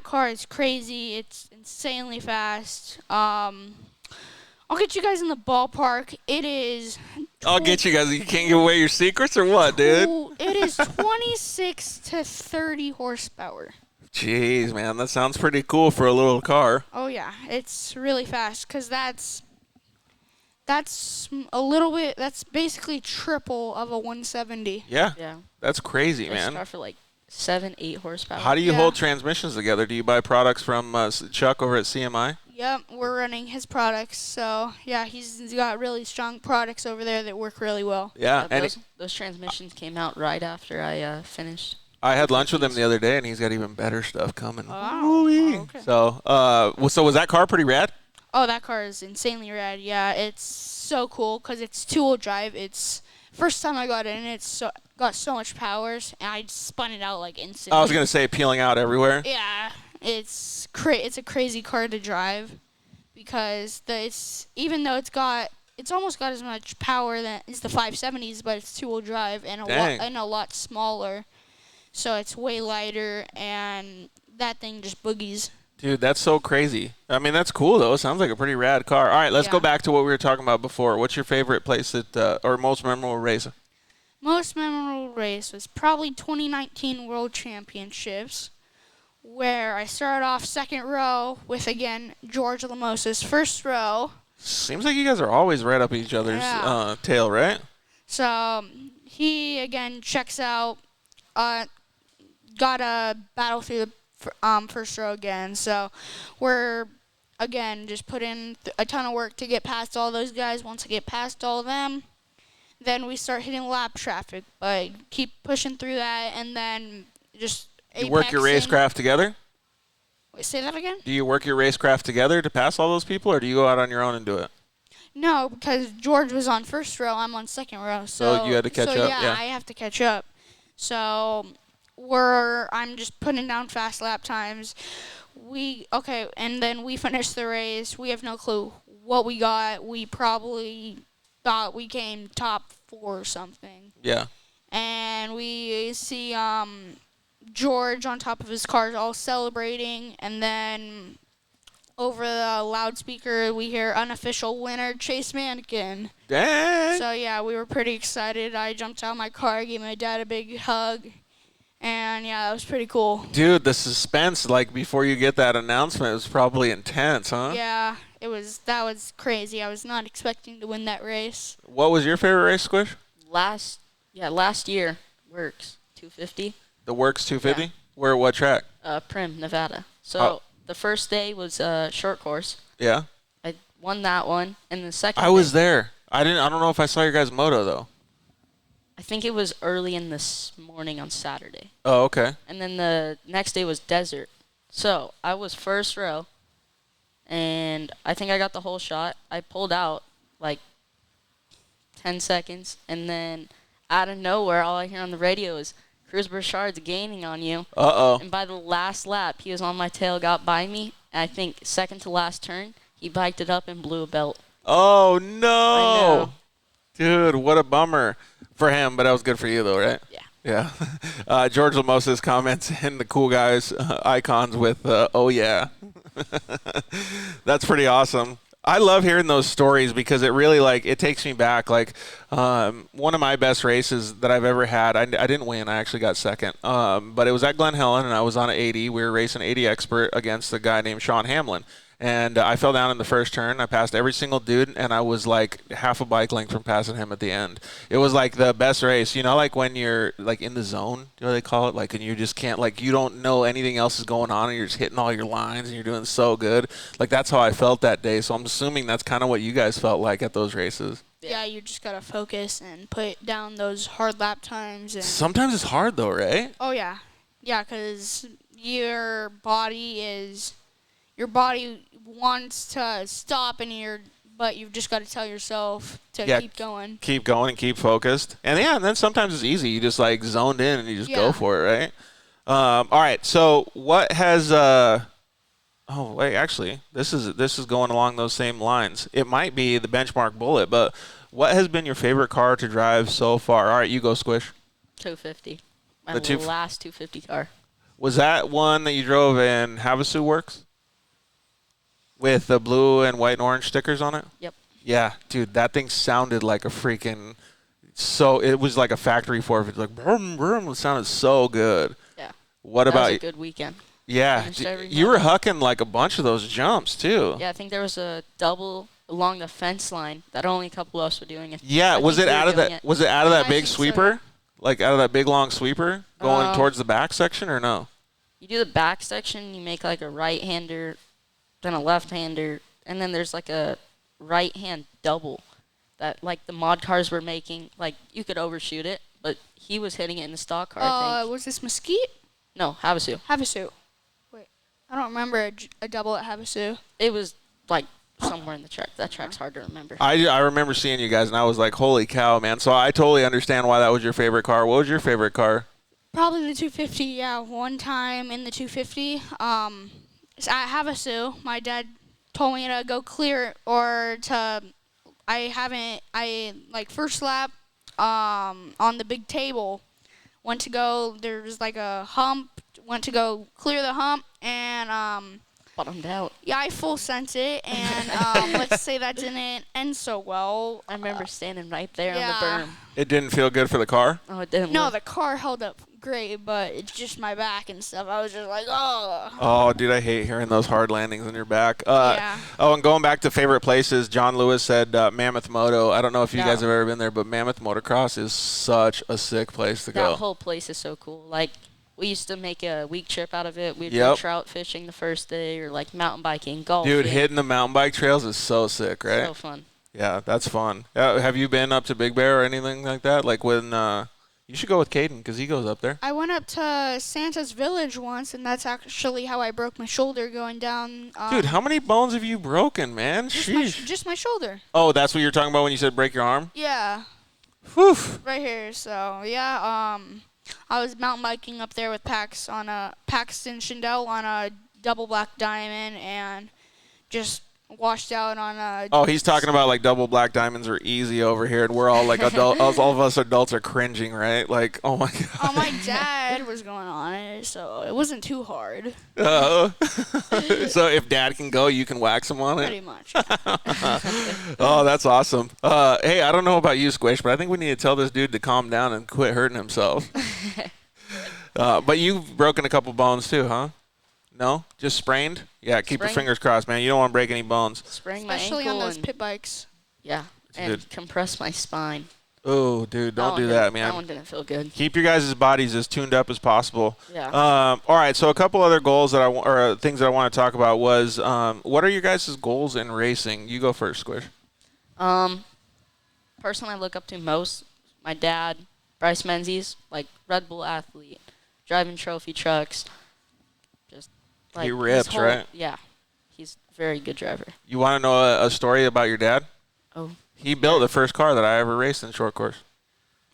car is crazy. It's insanely fast. I'll get you guys in the ballpark. It is. I'll get you guys. You can't give away your secrets or what, dude? It is 26 to 30 horsepower. Jeez, man, that sounds pretty cool for a little car. Oh yeah, it's really fast because that's a little bit. That's basically triple of a 170. Yeah, Yeah. that's crazy, They man. start for like 7-8 horsepower. How do you Yeah. hold transmissions together? Do you buy products from Chuck over at CMI? Yep, we're running his products. So yeah, he's got really strong products over there that work really well. Yeah, and those transmissions came out right after I finished. I had lunch with him the other day, and he's got even better stuff coming. Oh, okay. So, so was that car pretty rad? Oh, that car is insanely rad. Yeah, it's so cool because it's two-wheel drive. It's first time I got in, got so much powers, and I spun it out like instantly. I was gonna say peeling out everywhere. Yeah, it's a crazy car to drive because even though it's almost got as much power that is the 570s, but it's two-wheel drive and a lot smaller. So it's way lighter, and that thing just boogies. Dude, that's so crazy. I mean, that's cool, though. It sounds like a pretty rad car. All right, let's go back to what we were talking about before. What's your favorite place or most memorable race? Most memorable race was probably 2019 World Championships, where I started off second row with, again, George Lamos's first row. Seems like you guys are always right up each other's tail, right? So he, again, checks out, got a battle through the first row again. So we're, again, just put in a ton of work to get past all those guys. Once I get past all of them, then we start hitting lap traffic. But keep pushing through that, and then just You work your racecraft together? Wait, say that again? Do you work your racecraft together to pass all those people, or do you go out on your own and do it? No, because George was on first row, I'm on second row. So you had to catch up, yeah. I have to catch up. So I'm just putting down fast lap times. And then we finished the race. We have no clue what we got. We probably thought we came top 4 or something. Yeah. And we see George on top of his car all celebrating, and then over the loudspeaker we hear unofficial winner Chase Mankin. Dang. So yeah, we were pretty excited. I jumped out of my car, gave my dad a big hug, and yeah, that was pretty cool. Dude, the suspense, like, before you get that announcement was probably intense, huh? Yeah, that was crazy. I was not expecting to win that race. What was your favorite race, Squish? Last year, Works 250. The Works 250? Yeah. Where, what track? Prim, Nevada. So the first day was short course. Yeah. I won that one, and the second I was there. I don't know if I saw your guys' moto, though. I think it was early in this morning on Saturday. Oh, okay. And then the next day was desert. So I was first row, and I think I got the whole shot. I pulled out like 10 seconds, and then out of nowhere, all I hear on the radio is Cruz Burchard's gaining on you. Uh-oh. And by the last lap, he was on my tail, got by me. And I think second to last turn, he biked it up and blew a belt. Oh, no. I know. Dude, what a bummer for him, but that was good for you, though, right? Yeah. Yeah. George Lamosa's comments in the cool guys icons with, oh, yeah. That's pretty awesome. I love hearing those stories because it really, like, it takes me back. Like, one of my best races that I've ever had, I didn't win. I actually got second. But it was at Glen Helen, and I was on an 80. We were racing 80 Expert against a guy named Sean Hamlin. And I fell down in the first turn. I passed every single dude, and I was like half a bike length from passing him at the end. It was like the best race. You know, like when you're like in the zone, you know what they call it? Like, and you just can't, like, you don't know anything else is going on, and you're just hitting all your lines, and you're doing so good. Like, that's how I felt that day. So I'm assuming that's kind of what you guys felt like at those races. Yeah, you just gotta focus and put down those hard lap times. And Sometimes it's hard, though, right? oh yeah, yeah, because your body wants to stop, but you've just got to tell yourself to keep going. Keep going and keep focused. And then sometimes it's easy. You just like zoned in and you just go for it, right? All right. So what has oh wait, actually, this is going along those same lines. It might be the Benchmark Bullet, but what has been your favorite car to drive so far? All right, you go, Squish. 250. My The last 250 car. Was that one that you drove in Havasu Works? With the blue and white and orange stickers on it? Yep. Yeah, dude, that thing sounded like a freaking it was like a factory floor. It's like brum, brum. It sounded so good. Yeah. What that about was a good weekend. Yeah. You were hucking like a bunch of those jumps too. Yeah, I think there was a double along the fence line that only a couple of us were doing it. Yeah, was it out of that big so, sweeper? Like out of that big long sweeper going towards the back section or no? You do the back section, you make like a right-hander, then a left-hander, and then there's like a right-hand double that like the mod cars were making. Like you could overshoot it, but he was hitting it in the stock car, I think. Was this Mesquite? No, Havasu. Havasu. Wait, I don't remember a double at Havasu. It was like somewhere in the track. That track's hard to remember. I remember seeing you guys, and I was like, holy cow, man. So I totally understand why that was your favorite car. What was your favorite car? Probably the 250, yeah. One time in the 250, at Havasu, my dad told me to go clear or to, first lap on the big table, went to go, there was like a hump, went to go clear the hump, and bottomed out. Yeah, I full sent it, and let's say that didn't end so well. I remember standing right there on the berm. It didn't feel good for the car? Oh, it didn't. No, the car held up great, but it's just my back and stuff. I was just like, oh. Oh, dude, I hate hearing those hard landings on your back. Yeah. Oh, and going back to favorite places, John Lewis said Mammoth Moto. I don't know if you guys have ever been there, but Mammoth Motocross is such a sick place to go. That whole place is so cool. Like, we used to make a week trip out of it. We'd go trout fishing the first day or, like, mountain biking, golfing. Dude, hitting the mountain bike trails is so sick, right? So fun. Yeah, that's fun. Have you been up to Big Bear or anything like that? Like when you should go with Caden because he goes up there. I went up to Santa's Village once, and that's actually how I broke my shoulder going down. Dude, how many bones have you broken, man? Just my shoulder. Oh, that's what you're talking about when you said break your arm? Yeah. Whew. Right here. So, yeah, I was mountain biking up there with Paxton Schindel on a double black diamond and just washed out on a... Oh, he's talking about like double black diamonds are easy over here, and we're all like all of us adults are cringing, right? Like, oh my god. Oh, my dad was going on it, so it wasn't too hard. So if dad can go, you can wax him on it? Pretty much. Oh, that's awesome. Hey, I don't know about you, Squish, but I think we need to tell this dude to calm down and quit hurting himself. But you've broken a couple bones too, huh? No? Just sprained? Yeah, keep your fingers crossed, man. You don't want to break any bones. Sprained my Especially ankle on those pit bikes. Yeah, and compress my spine. Oh, dude, don't do that, man. That one didn't feel good. Keep your guys' bodies as tuned up as possible. Yeah. All right, so a couple other goals or things that I want to talk about was what are your guys' goals in racing? You go first, Squish. Person I look up to most, my dad, Bryce Menzies, like Red Bull athlete, driving trophy trucks. Like, He his rips, right? Yeah, he's a very good driver. You want to know a story about your dad? Oh. He built the first car that I ever raced in short course.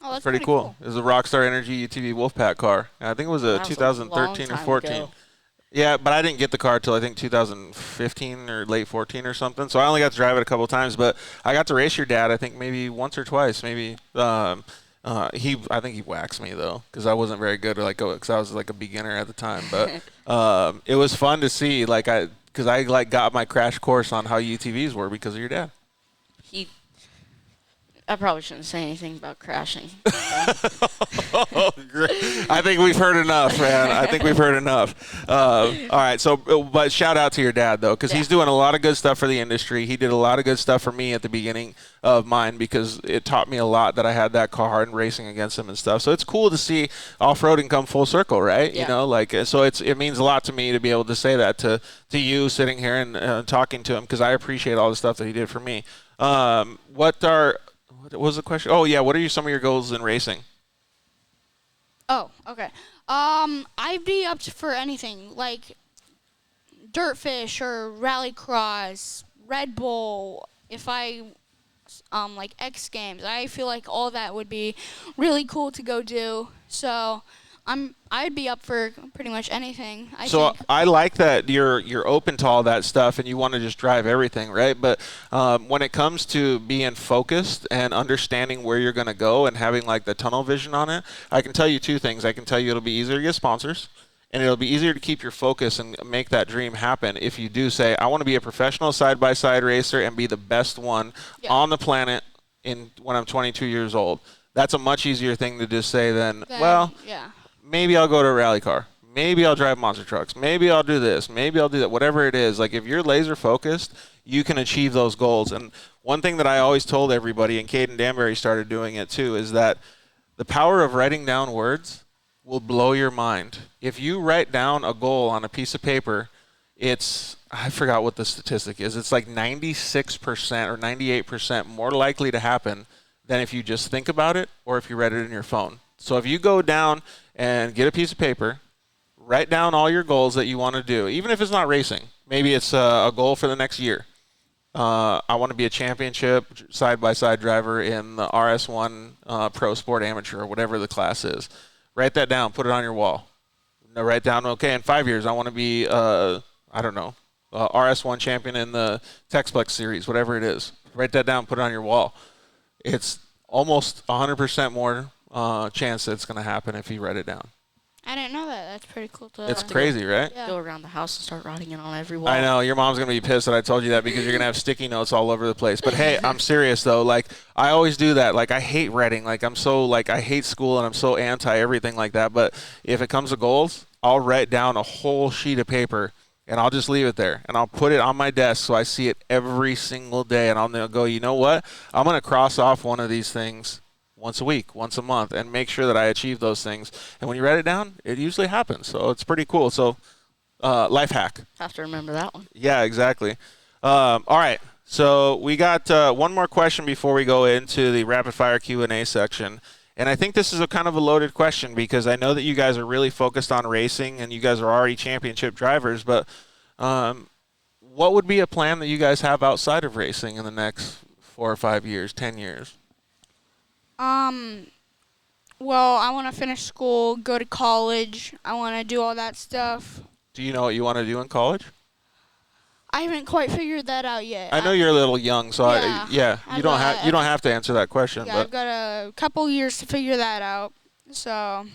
Oh, that's Pretty cool. It was a Rockstar Energy UTV Wolfpack car. I think it was a That was a 2013 or long 14. time ago. Yeah, but I didn't get the car till I think 2015 or late 14 or something. So I only got to drive it a couple of times, but I got to race your dad. I think maybe once or twice. Maybe I think he waxed me though, because I wasn't very good. Because I was like a beginner at the time. But it was fun to see. Because I got my crash course on how UTVs were because of your dad. I probably shouldn't say anything about crashing. Oh, great. I think we've heard enough, man. I think we've heard enough. All right, but shout out to your dad, though, because he's doing a lot of good stuff for the industry. He did a lot of good stuff for me at the beginning of mine because it taught me a lot that I had that car and racing against him and stuff. So it's cool to see off-roading come full circle, right? Yeah. You know, so it means a lot to me to be able to say that to you sitting here and talking to him, because I appreciate all the stuff that he did for me. What was the question? Oh, yeah. What are some of your goals in racing? Oh, okay. I'd be up for anything, like Dirtfish or Rallycross, Red Bull. If I, like X Games, I feel like all that would be really cool to go do. So I'd be up for pretty much anything. I like that you're open to all that stuff and you want to just drive everything, right? But when it comes to being focused and understanding where you're going to go and having like the tunnel vision on it, I can tell you two things. I can tell you it'll be easier to get sponsors, and it'll be easier to keep your focus and make that dream happen if you do say, I want to be a professional side-by-side racer and be the best one on the planet when I'm 22 years old. That's a much easier thing to just say than maybe I'll go to a rally car. Maybe I'll drive monster trucks. Maybe I'll do this. Maybe I'll do that. Whatever it is, like if you're laser focused, you can achieve those goals. And one thing that I always told everybody, and Caden Danbury started doing it too, is that the power of writing down words will blow your mind. If you write down a goal on a piece of paper, I forgot what the statistic is. It's like 96% or 98% more likely to happen than if you just think about it or if you read it in your phone. So if you go down and get a piece of paper, write down all your goals that you want to do, even if it's not racing. Maybe it's a goal for the next year. I want to be a championship side-by-side driver in the RS1 Pro Sport Amateur or whatever the class is. Write that down. Put it on your wall. Now write down, okay, in 5 years I want to be, RS1 champion in the Texplex Series, whatever it is. Write that down. Put it on your wall. It's almost 100% more chance that it's going to happen if you write it down. I didn't know that. That's pretty cool. It's crazy, right? Go around the house and start writing it on every wall. I know. Your mom's going to be pissed that I told you that because you're going to have sticky notes all over the place. But, hey, I'm serious, though. Like, I always do that. Like, I hate writing. Like, I hate school and I'm so anti-everything like that. But if it comes to goals, I'll write down a whole sheet of paper and I'll just leave it there. And I'll put it on my desk so I see it every single day. And I'll go, you know what? I'm going to cross off one of these things once a week, once a month, and make sure that I achieve those things. And when you write it down, it usually happens. So it's pretty cool. So life hack. Have to remember that one. Yeah, exactly. All right. So we got one more question before we go into the rapid fire Q&A section. And I think this is a kind of a loaded question because I know that you guys are really focused on racing and you guys are already championship drivers. But what would be a plan that you guys have outside of racing in the next 4 or 5 years, 10 years? Well, I want to finish school, go to college. I want to do all that stuff. Do you know what you want to do in college? I haven't quite figured that out yet. I know you're a little young, so you don't have to answer that question. Yeah, but I've got a couple years to figure that out. So.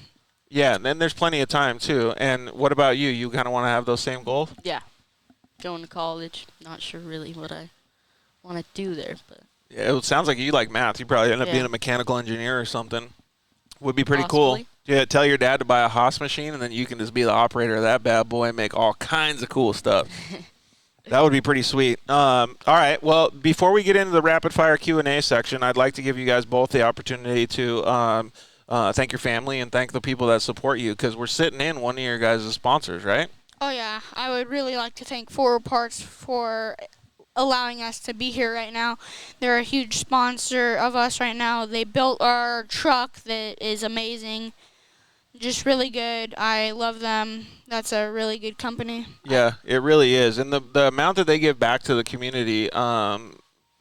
Yeah, and then there's plenty of time too. And what about you? You kind of want to have those same goals? Yeah, going to college. Not sure really what I want to do there, but. Yeah, it sounds like you like math. You probably end up being a mechanical engineer or something. Would be pretty cool. Yeah, tell your dad to buy a Haas machine, and then you can just be the operator of that bad boy and make all kinds of cool stuff. That would be pretty sweet. All right. Well, before we get into the rapid fire Q&A section, I'd like to give you guys both the opportunity to thank your family and thank the people that support you because we're sitting in one of your guys' sponsors, right? Oh, yeah. I would really like to thank Forward Parts for allowing us to be here right now. They're a huge sponsor of us right now. They built our truck that is amazing. just really good. I love them. That's a really good company. Yeah, it really is. And the amount that they give back to the community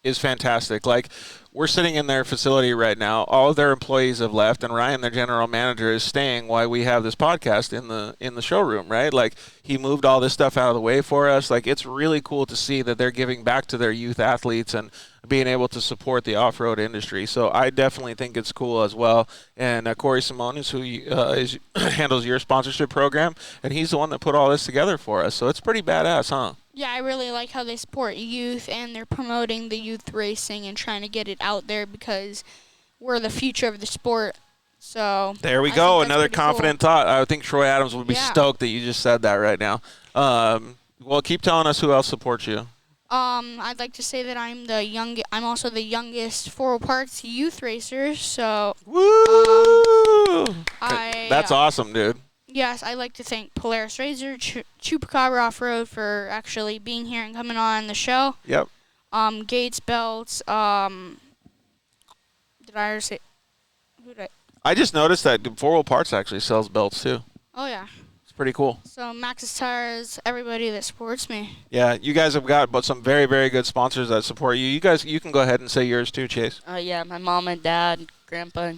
is fantastic. Like, we're sitting in their facility right now. All of their employees have left, and Ryan, their general manager, is staying while we have this podcast in the showroom, right? Like, he moved all this stuff out of the way for us. Like, it's really cool to see that they're giving back to their youth athletes and being able to support the off-road industry. So I definitely think it's cool as well. And Corey Simone is who handles your sponsorship program, and he's the one that put all this together for us. So it's pretty badass, huh? Yeah, I really like how they support youth, and they're promoting the youth racing and trying to get it out there because we're the future of the sport. So there we I go. think that's Another pretty confident thought. I would think Troy Adams would be Yeah. stoked that you just said that right now. Well, keep telling us who else supports you. I'd like to say that I'm also the youngest 4 Parks youth racer. So Woo! That's uh, awesome, dude. Yes, I'd like to thank Polaris Razor, Chupacabra Off-Road for actually being here and coming on the show. Yep. Gates Belts. Did I already say? Who did I? I just noticed that Four Wheel Parts actually sells belts too. Oh yeah. It's pretty cool. So Max's Tires, everybody that supports me. Yeah, you guys have got some very, very good sponsors that support you. You guys, you can go ahead and say yours too, Chase. Yeah, my mom and dad, grandpa,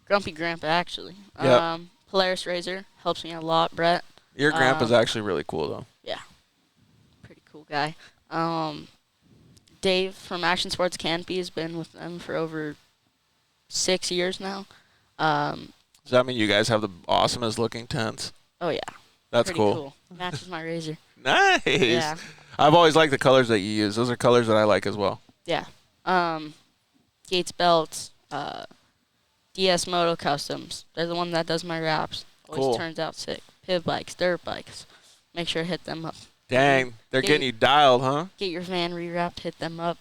grumpy grandpa actually. Yep. Polaris Razor helps me a lot, Brett. Your grandpa's actually really cool though. Yeah, pretty cool guy. Dave from Action Sports Canopy has been with them for over 6 years now. Does that mean you guys have the awesomest looking tents? Oh yeah. That's pretty cool. Matches my Razor. Nice. Yeah. I've always liked the colors that you use. Those are colors that I like as well. Yeah. Gates Belts, DS Moto Customs. They're the one that does my wraps. Always Cool. turns out sick. Piv bikes, dirt bikes. Make sure to hit them up. Dang, they're getting you dialed, huh? Get your van rewrapped, hit them up.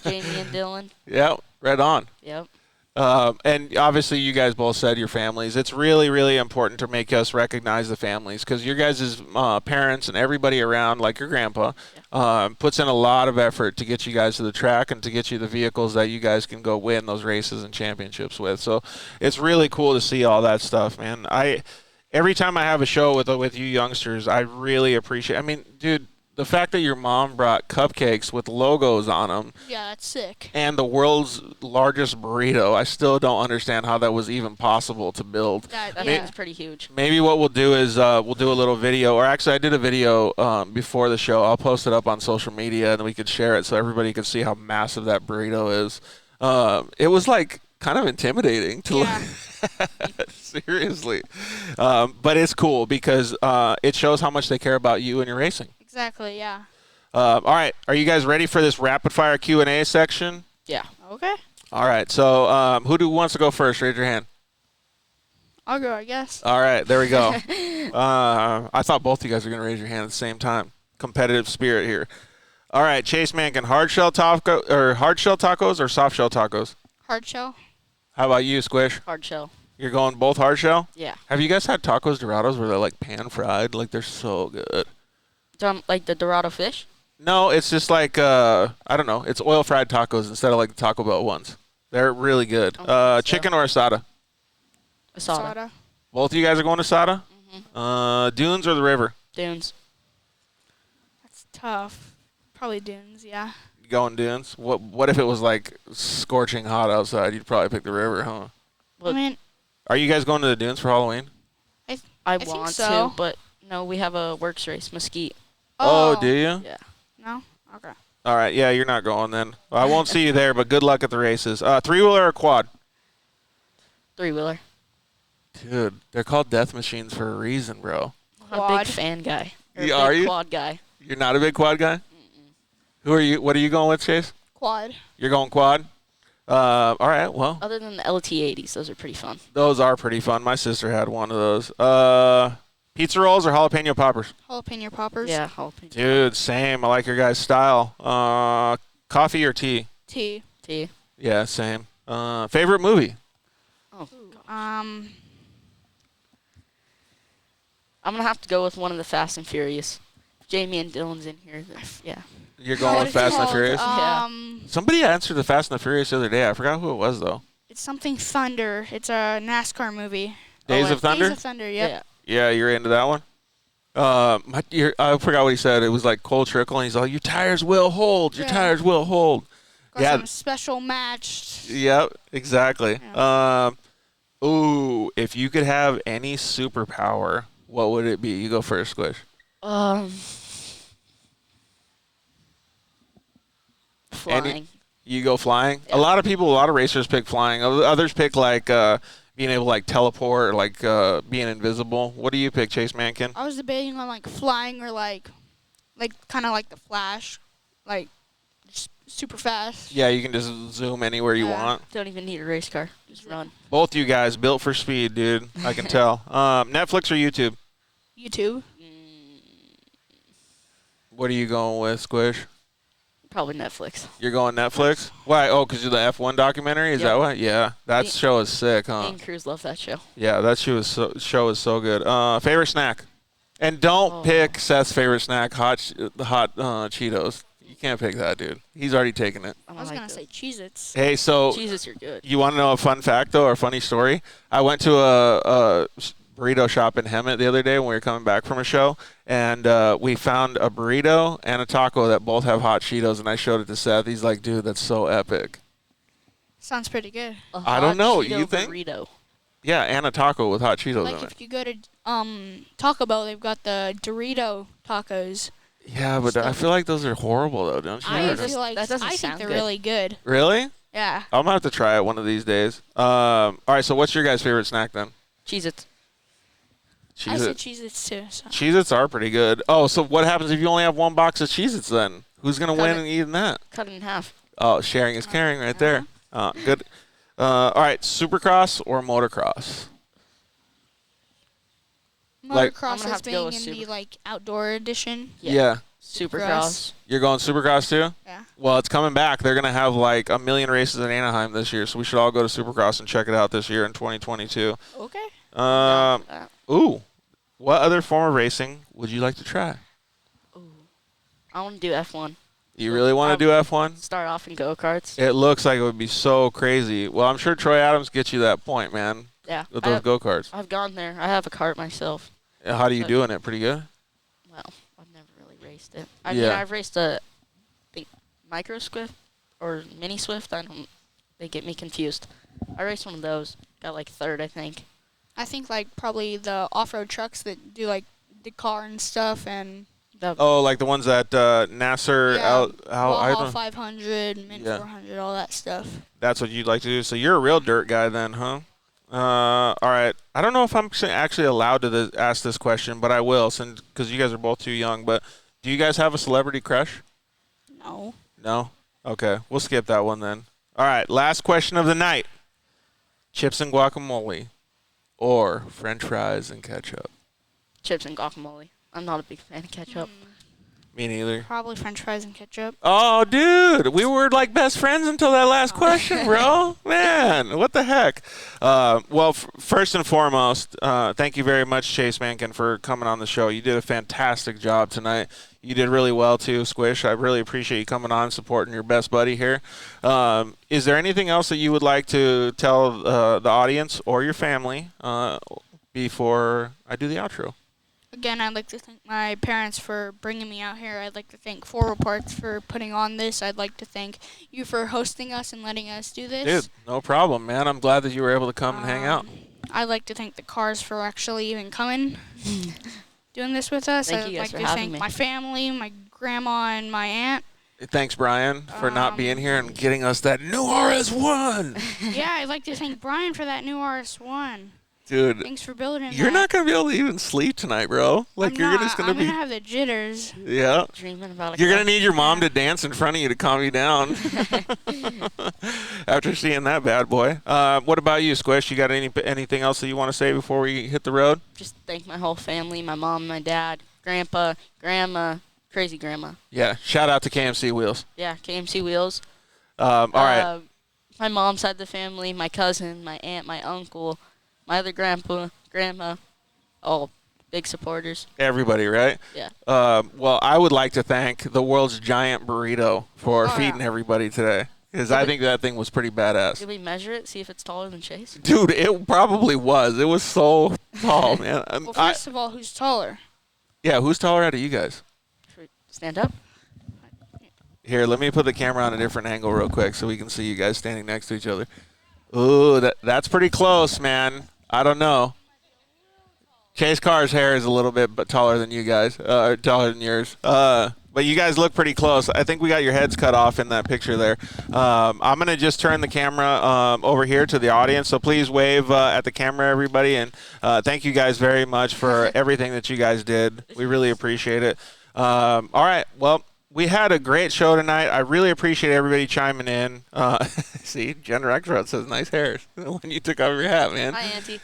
Jamie and Dylan. Yep, right on. Yep. And obviously, you guys both said your families. It's really, really important to make us recognize the families because your guys' parents and everybody around, like your grandpa, puts in a lot of effort to get you guys to the track and to get you the vehicles that you guys can go win those races and championships with. So it's really cool to see all that stuff, man. Every time I have a show with you youngsters, I really appreciate. I mean, dude, the fact that your mom brought cupcakes with logos on them. Yeah, that's sick. And the world's largest burrito. I still don't understand how that was even possible to build. That's pretty huge. Maybe what we'll do is we'll do a little video. Or actually, I did a video before the show. I'll post it up on social media, and we could share it so everybody can see how massive that burrito is. It was like kind of intimidating to look. Seriously. But it's cool because it shows how much they care about you and your racing. Exactly, yeah. All right. Are you guys ready for this rapid-fire Q&A section? Yeah. Okay. All right. So who wants to go first? Raise your hand. I'll go, I guess. All right. There we go. I thought both of you guys were going to raise your hand at the same time. Competitive spirit here. All right. Chase Mankin, hard shell tacos or soft shell tacos? Hard shell. How about you, Squish? Hard shell. You're going both hard shell? Yeah. Have you guys had tacos Dorados where they're like pan fried? Like they're so good. Like the Dorado fish? No, it's just like, I don't know. It's oil fried tacos instead of like the Taco Bell ones. They're really good. Chicken or asada? Asada. Both of you guys are going asada? Mm-hmm. Dunes or the river? Dunes. That's tough. Probably Dunes, yeah. You going Dunes? What if it was like scorching hot outside? You'd probably pick the river, huh? Well, I mean, are you guys going to the Dunes for Halloween? I think want so. to, but no, we have a works race, Mesquite. Oh, do you? Yeah. No? Okay. All right, yeah, you're not going then. Well, I won't see you there, but good luck at the races. Three-wheeler or quad? Three-wheeler. Dude, they're called death machines for a reason, bro. I'm a big fan guy. Are you? Quad guy. You're not a big quad guy? Who are you? What are you going with, Chase? Quad. You're going quad? All right, well. Other than the LT80s, those are pretty fun. Those are pretty fun. My sister had one of those. Pizza rolls or jalapeno poppers? Jalapeno poppers. Yeah, jalapeno. Dude, same. I like your guys' style. Coffee or tea? Tea. Tea. Yeah, same. Favorite movie? Oh, Um, I'm going to have to go with one of the Fast and Furious. If Jamie and Dylan's in here, then yeah. You're going what with is it Fast and the called? Furious? Somebody answered the Fast and the Furious the other day. I forgot who it was, though. It's something Thunder. It's a NASCAR movie. Days of Thunder? Days of Thunder, yep. Yeah, you're into that one? I forgot what he said. It was like cold trickle, and he's like, your tires will hold. Your tires will hold. Got some special match. Yep, exactly. Yeah. Ooh, if you could have any superpower, what would it be? You go first, Squish. Flying. You go flying? Yeah. A lot of racers pick flying. Others pick like being able to like teleport or like being invisible. What do you pick, Kris Mankin? I was debating on like flying or like kind of like the Flash, like just super fast. Yeah, you can just zoom anywhere you want. Don't even need a race car. Just run. Both you guys built for speed, dude. I can tell. Netflix or YouTube? YouTube. What are you going with, Squish? Probably Netflix. You're going Netflix? Why? Oh, because you're the F1 documentary? Is that what? Yeah. That show is sick, huh? Me and Cruz love that show. Yeah, that show is so good. Favorite snack? And don't pick Seth's favorite snack, hot Cheetos. You can't pick that, dude. He's already taken it. I was going to say Cheez-Its. Hey, so Cheez-Its are good. You want to know a fun fact, though, or a funny story? I went to a burrito shop in Hemet the other day when we were coming back from a show, and we found a burrito and a taco that both have hot Cheetos, and I showed it to Seth. He's like, dude, that's so epic. Sounds pretty good. I don't know. Cheeto You think? Burrito. Yeah, and a taco with hot Cheetos Like in it. if you go to Taco Bell, they've got the Dorito tacos. Yeah, but I feel like those are horrible, though, don't you? I feel like that doesn't I think sound they're good. really good. Really? Yeah. I'm going to have to try it one of these days. All right, so what's your guys' favorite snack then? Cheez-Its. I said Cheez-Its too. So. Cheez-Its are pretty good. Oh, so what happens if you only have one box of Cheez-Its then? Who's going to win in eating that? Cut it in half. Oh, sharing is caring right there. Good. All right, Supercross or motocross? Motocross is being in the like outdoor edition. Yeah. Supercross. You're going Supercross too? Yeah. Well, it's coming back. They're going to have like 1 million races in Anaheim this year, so we should all go to Supercross and check it out this year in 2022. Okay. Ooh. What other form of racing would you like to try? I want to do F1. You really want to do F1? Start off in go-karts. It looks like it would be so crazy. Well, I'm sure Troy Adams gets you that point, man. Yeah. With those go-karts. I've gone there. I have a cart myself. How do you do in it? Pretty good? Well, I've never really raced it. I mean, I've raced a micro Swift or mini Swift. They get me confused. I raced one of those. Got like third, I think. I think like probably the off-road trucks that do like the car and stuff and. Oh, like the ones that Nasser Baja 500, Mint 400, all that stuff. That's what you'd like to do. So you're a real dirt guy then, huh? All right. I don't know if I'm actually allowed to ask this question, but I will, since because you guys are both too young. But do you guys have a celebrity crush? No. No? Okay. We'll skip that one then. All right. Last question of the night. Chips and guacamole or French fries and ketchup? Chips and guacamole. I'm not a big fan of ketchup. Me neither. Probably French fries and ketchup. Oh, dude, we were like best friends until that last question, bro. Man, what the heck? Well, first and foremost, thank you very much, Kris Mankin, for coming on the show. You did a fantastic job tonight. You did really well, too, Squish. I really appreciate you coming on, supporting your best buddy here. Is there anything else that you would like to tell the audience or your family before I do the outro? Again, I'd like to thank my parents for bringing me out here. I'd like to thank 4 Reports for putting on this. I'd like to thank you for hosting us and letting us do this. Dude, no problem, man. I'm glad that you were able to come and hang out. I'd like to thank the Carrs for actually even coming, doing this with us. Thank you guys I'd for like to having thank me. my family, my grandma, and my aunt. Thanks, Brian, for not being here and getting us that new RS1. Yeah, I'd like to thank Brian for that new RS1. Dude, thanks for building you're not going to be able to even sleep tonight, bro. Like, I'm just going to be... I'm going to have the jitters. Yeah. Dreaming about You're going to need your mom to dance in front of you to calm you down. After seeing that bad boy. What about you, Squish? You got anything else that you want to say before we hit the road? Just thank my whole family, my mom, my dad, grandpa, grandma, crazy grandma. Yeah. Shout out to KMC Wheels. Yeah, KMC Wheels. All right. My mom's side of the family, my cousin, my aunt, my uncle, my other grandpa, grandma, all big supporters. Everybody, right? Yeah. Well, I would like to thank the world's giant burrito for feeding everybody today. because I think that thing was pretty badass. Did we measure it, see if it's taller than Chase? Dude, it probably was. It was so tall, man. Well, first of all, who's taller? Yeah, who's taller out of you guys? Stand up. Here, let me put the camera on a different angle real quick so we can see you guys standing next to each other. Ooh, that's pretty close, man. I don't know. Chase Carr's hair is a little bit taller than you guys, taller than yours. But you guys look pretty close. I think we got your heads cut off in that picture there. I'm going to just turn the camera over here to the audience, so please wave at the camera, everybody. And thank you guys very much for everything that you guys did. We really appreciate it. All right, well, we had a great show tonight. I really appreciate everybody chiming in. See, Jen Rexroth says nice hair when you took off your hat, man. Hi, Auntie.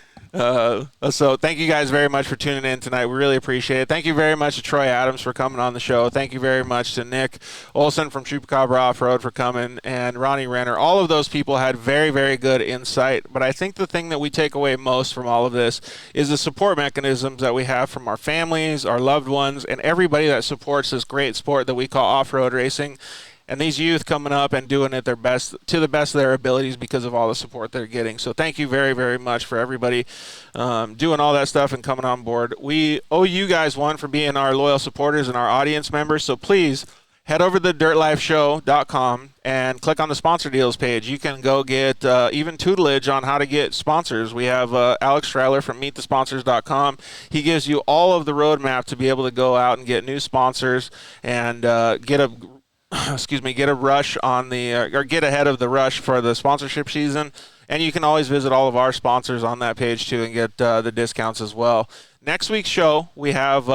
So thank you guys very much for tuning in tonight. We really appreciate it. Thank you very much to Troy Adams for coming on the show. Thank you very much to Nick Olson from Chupacabra Off-Road for coming, and Ronnie Renner. All of those people had very, very good insight. But I think the thing that we take away most from all of this is the support mechanisms that we have from our families, our loved ones, and everybody that supports this great sport that we call off-road racing. And these youth coming up and doing it their best, to the best of their abilities because of all the support they're getting. So thank you very, very much for everybody doing all that stuff and coming on board. We owe you guys one for being our loyal supporters and our audience members. So please head over to dirtlifeshow.com and click on the sponsor deals page. You can go get even tutelage on how to get sponsors. We have Alex Streiler from meetthesponsors.com. He gives you all of the roadmap to be able to go out and get new sponsors and get a rush on the or get ahead of the rush for the sponsorship season. And you can always visit all of our sponsors on that page too and get the discounts as well. Next week's show, we have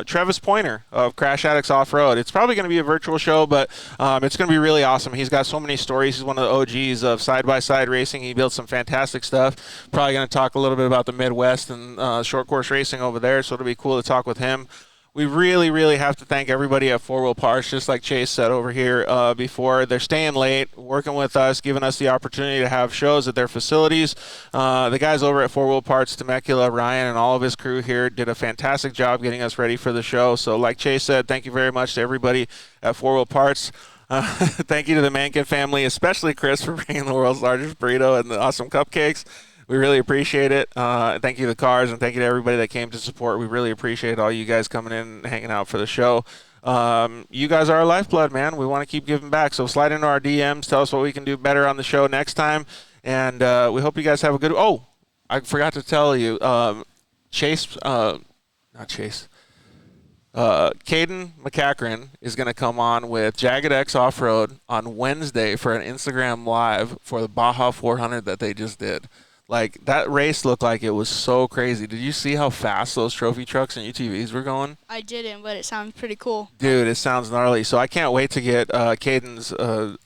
Travis Pointer of Crash Addicts Off-Road. It's probably going to be a virtual show, but it's going to be really awesome. He's got so many stories. He's one of the OGs of side-by-side racing. He built some fantastic stuff. Probably going to talk a little bit about the Midwest and short course racing over there, so it'll be cool to talk with him. We really, really have to thank everybody at Four Wheel Parts, just like Chase said over here before. They're staying late, working with us, giving us the opportunity to have shows at their facilities. The guys over at Four Wheel Parts, Temecula, Ryan, and all of his crew here did a fantastic job getting us ready for the show. So like Chase said, thank you very much to everybody at Four Wheel Parts. Thank you to the Mankin family, especially Kris for bringing the world's largest burrito and the awesome cupcakes. We really appreciate it. Thank you to the Cars, and thank you to everybody that came to support. We really appreciate all you guys coming in and hanging out for the show. You guys are our lifeblood, man. We want to keep giving back. So slide into our DMs. Tell us what we can do better on the show next time. And we hope you guys have a good – oh, I forgot to tell you. Caden McCachran is going to come on with Jagged X Off-Road on Wednesday for an Instagram Live for the Baja 400 that they just did. Like, that race looked like it was so crazy. Did you see how fast those trophy trucks and UTVs were going? I didn't, but it sounds pretty cool. Dude, it sounds gnarly. So I can't wait to get Caden's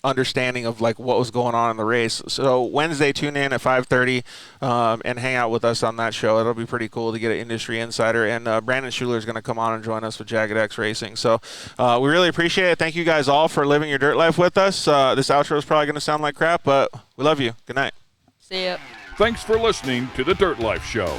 understanding of, like, what was going on in the race. So Wednesday, tune in at 5:30 and hang out with us on that show. It'll be pretty cool to get an industry insider. And Brandon Schuler is going to come on and join us with Jagged X Racing. So we really appreciate it. Thank you guys all for living your dirt life with us. This outro is probably going to sound like crap, but we love you. Good night. See ya. Thanks for listening to The Dirt Life Show.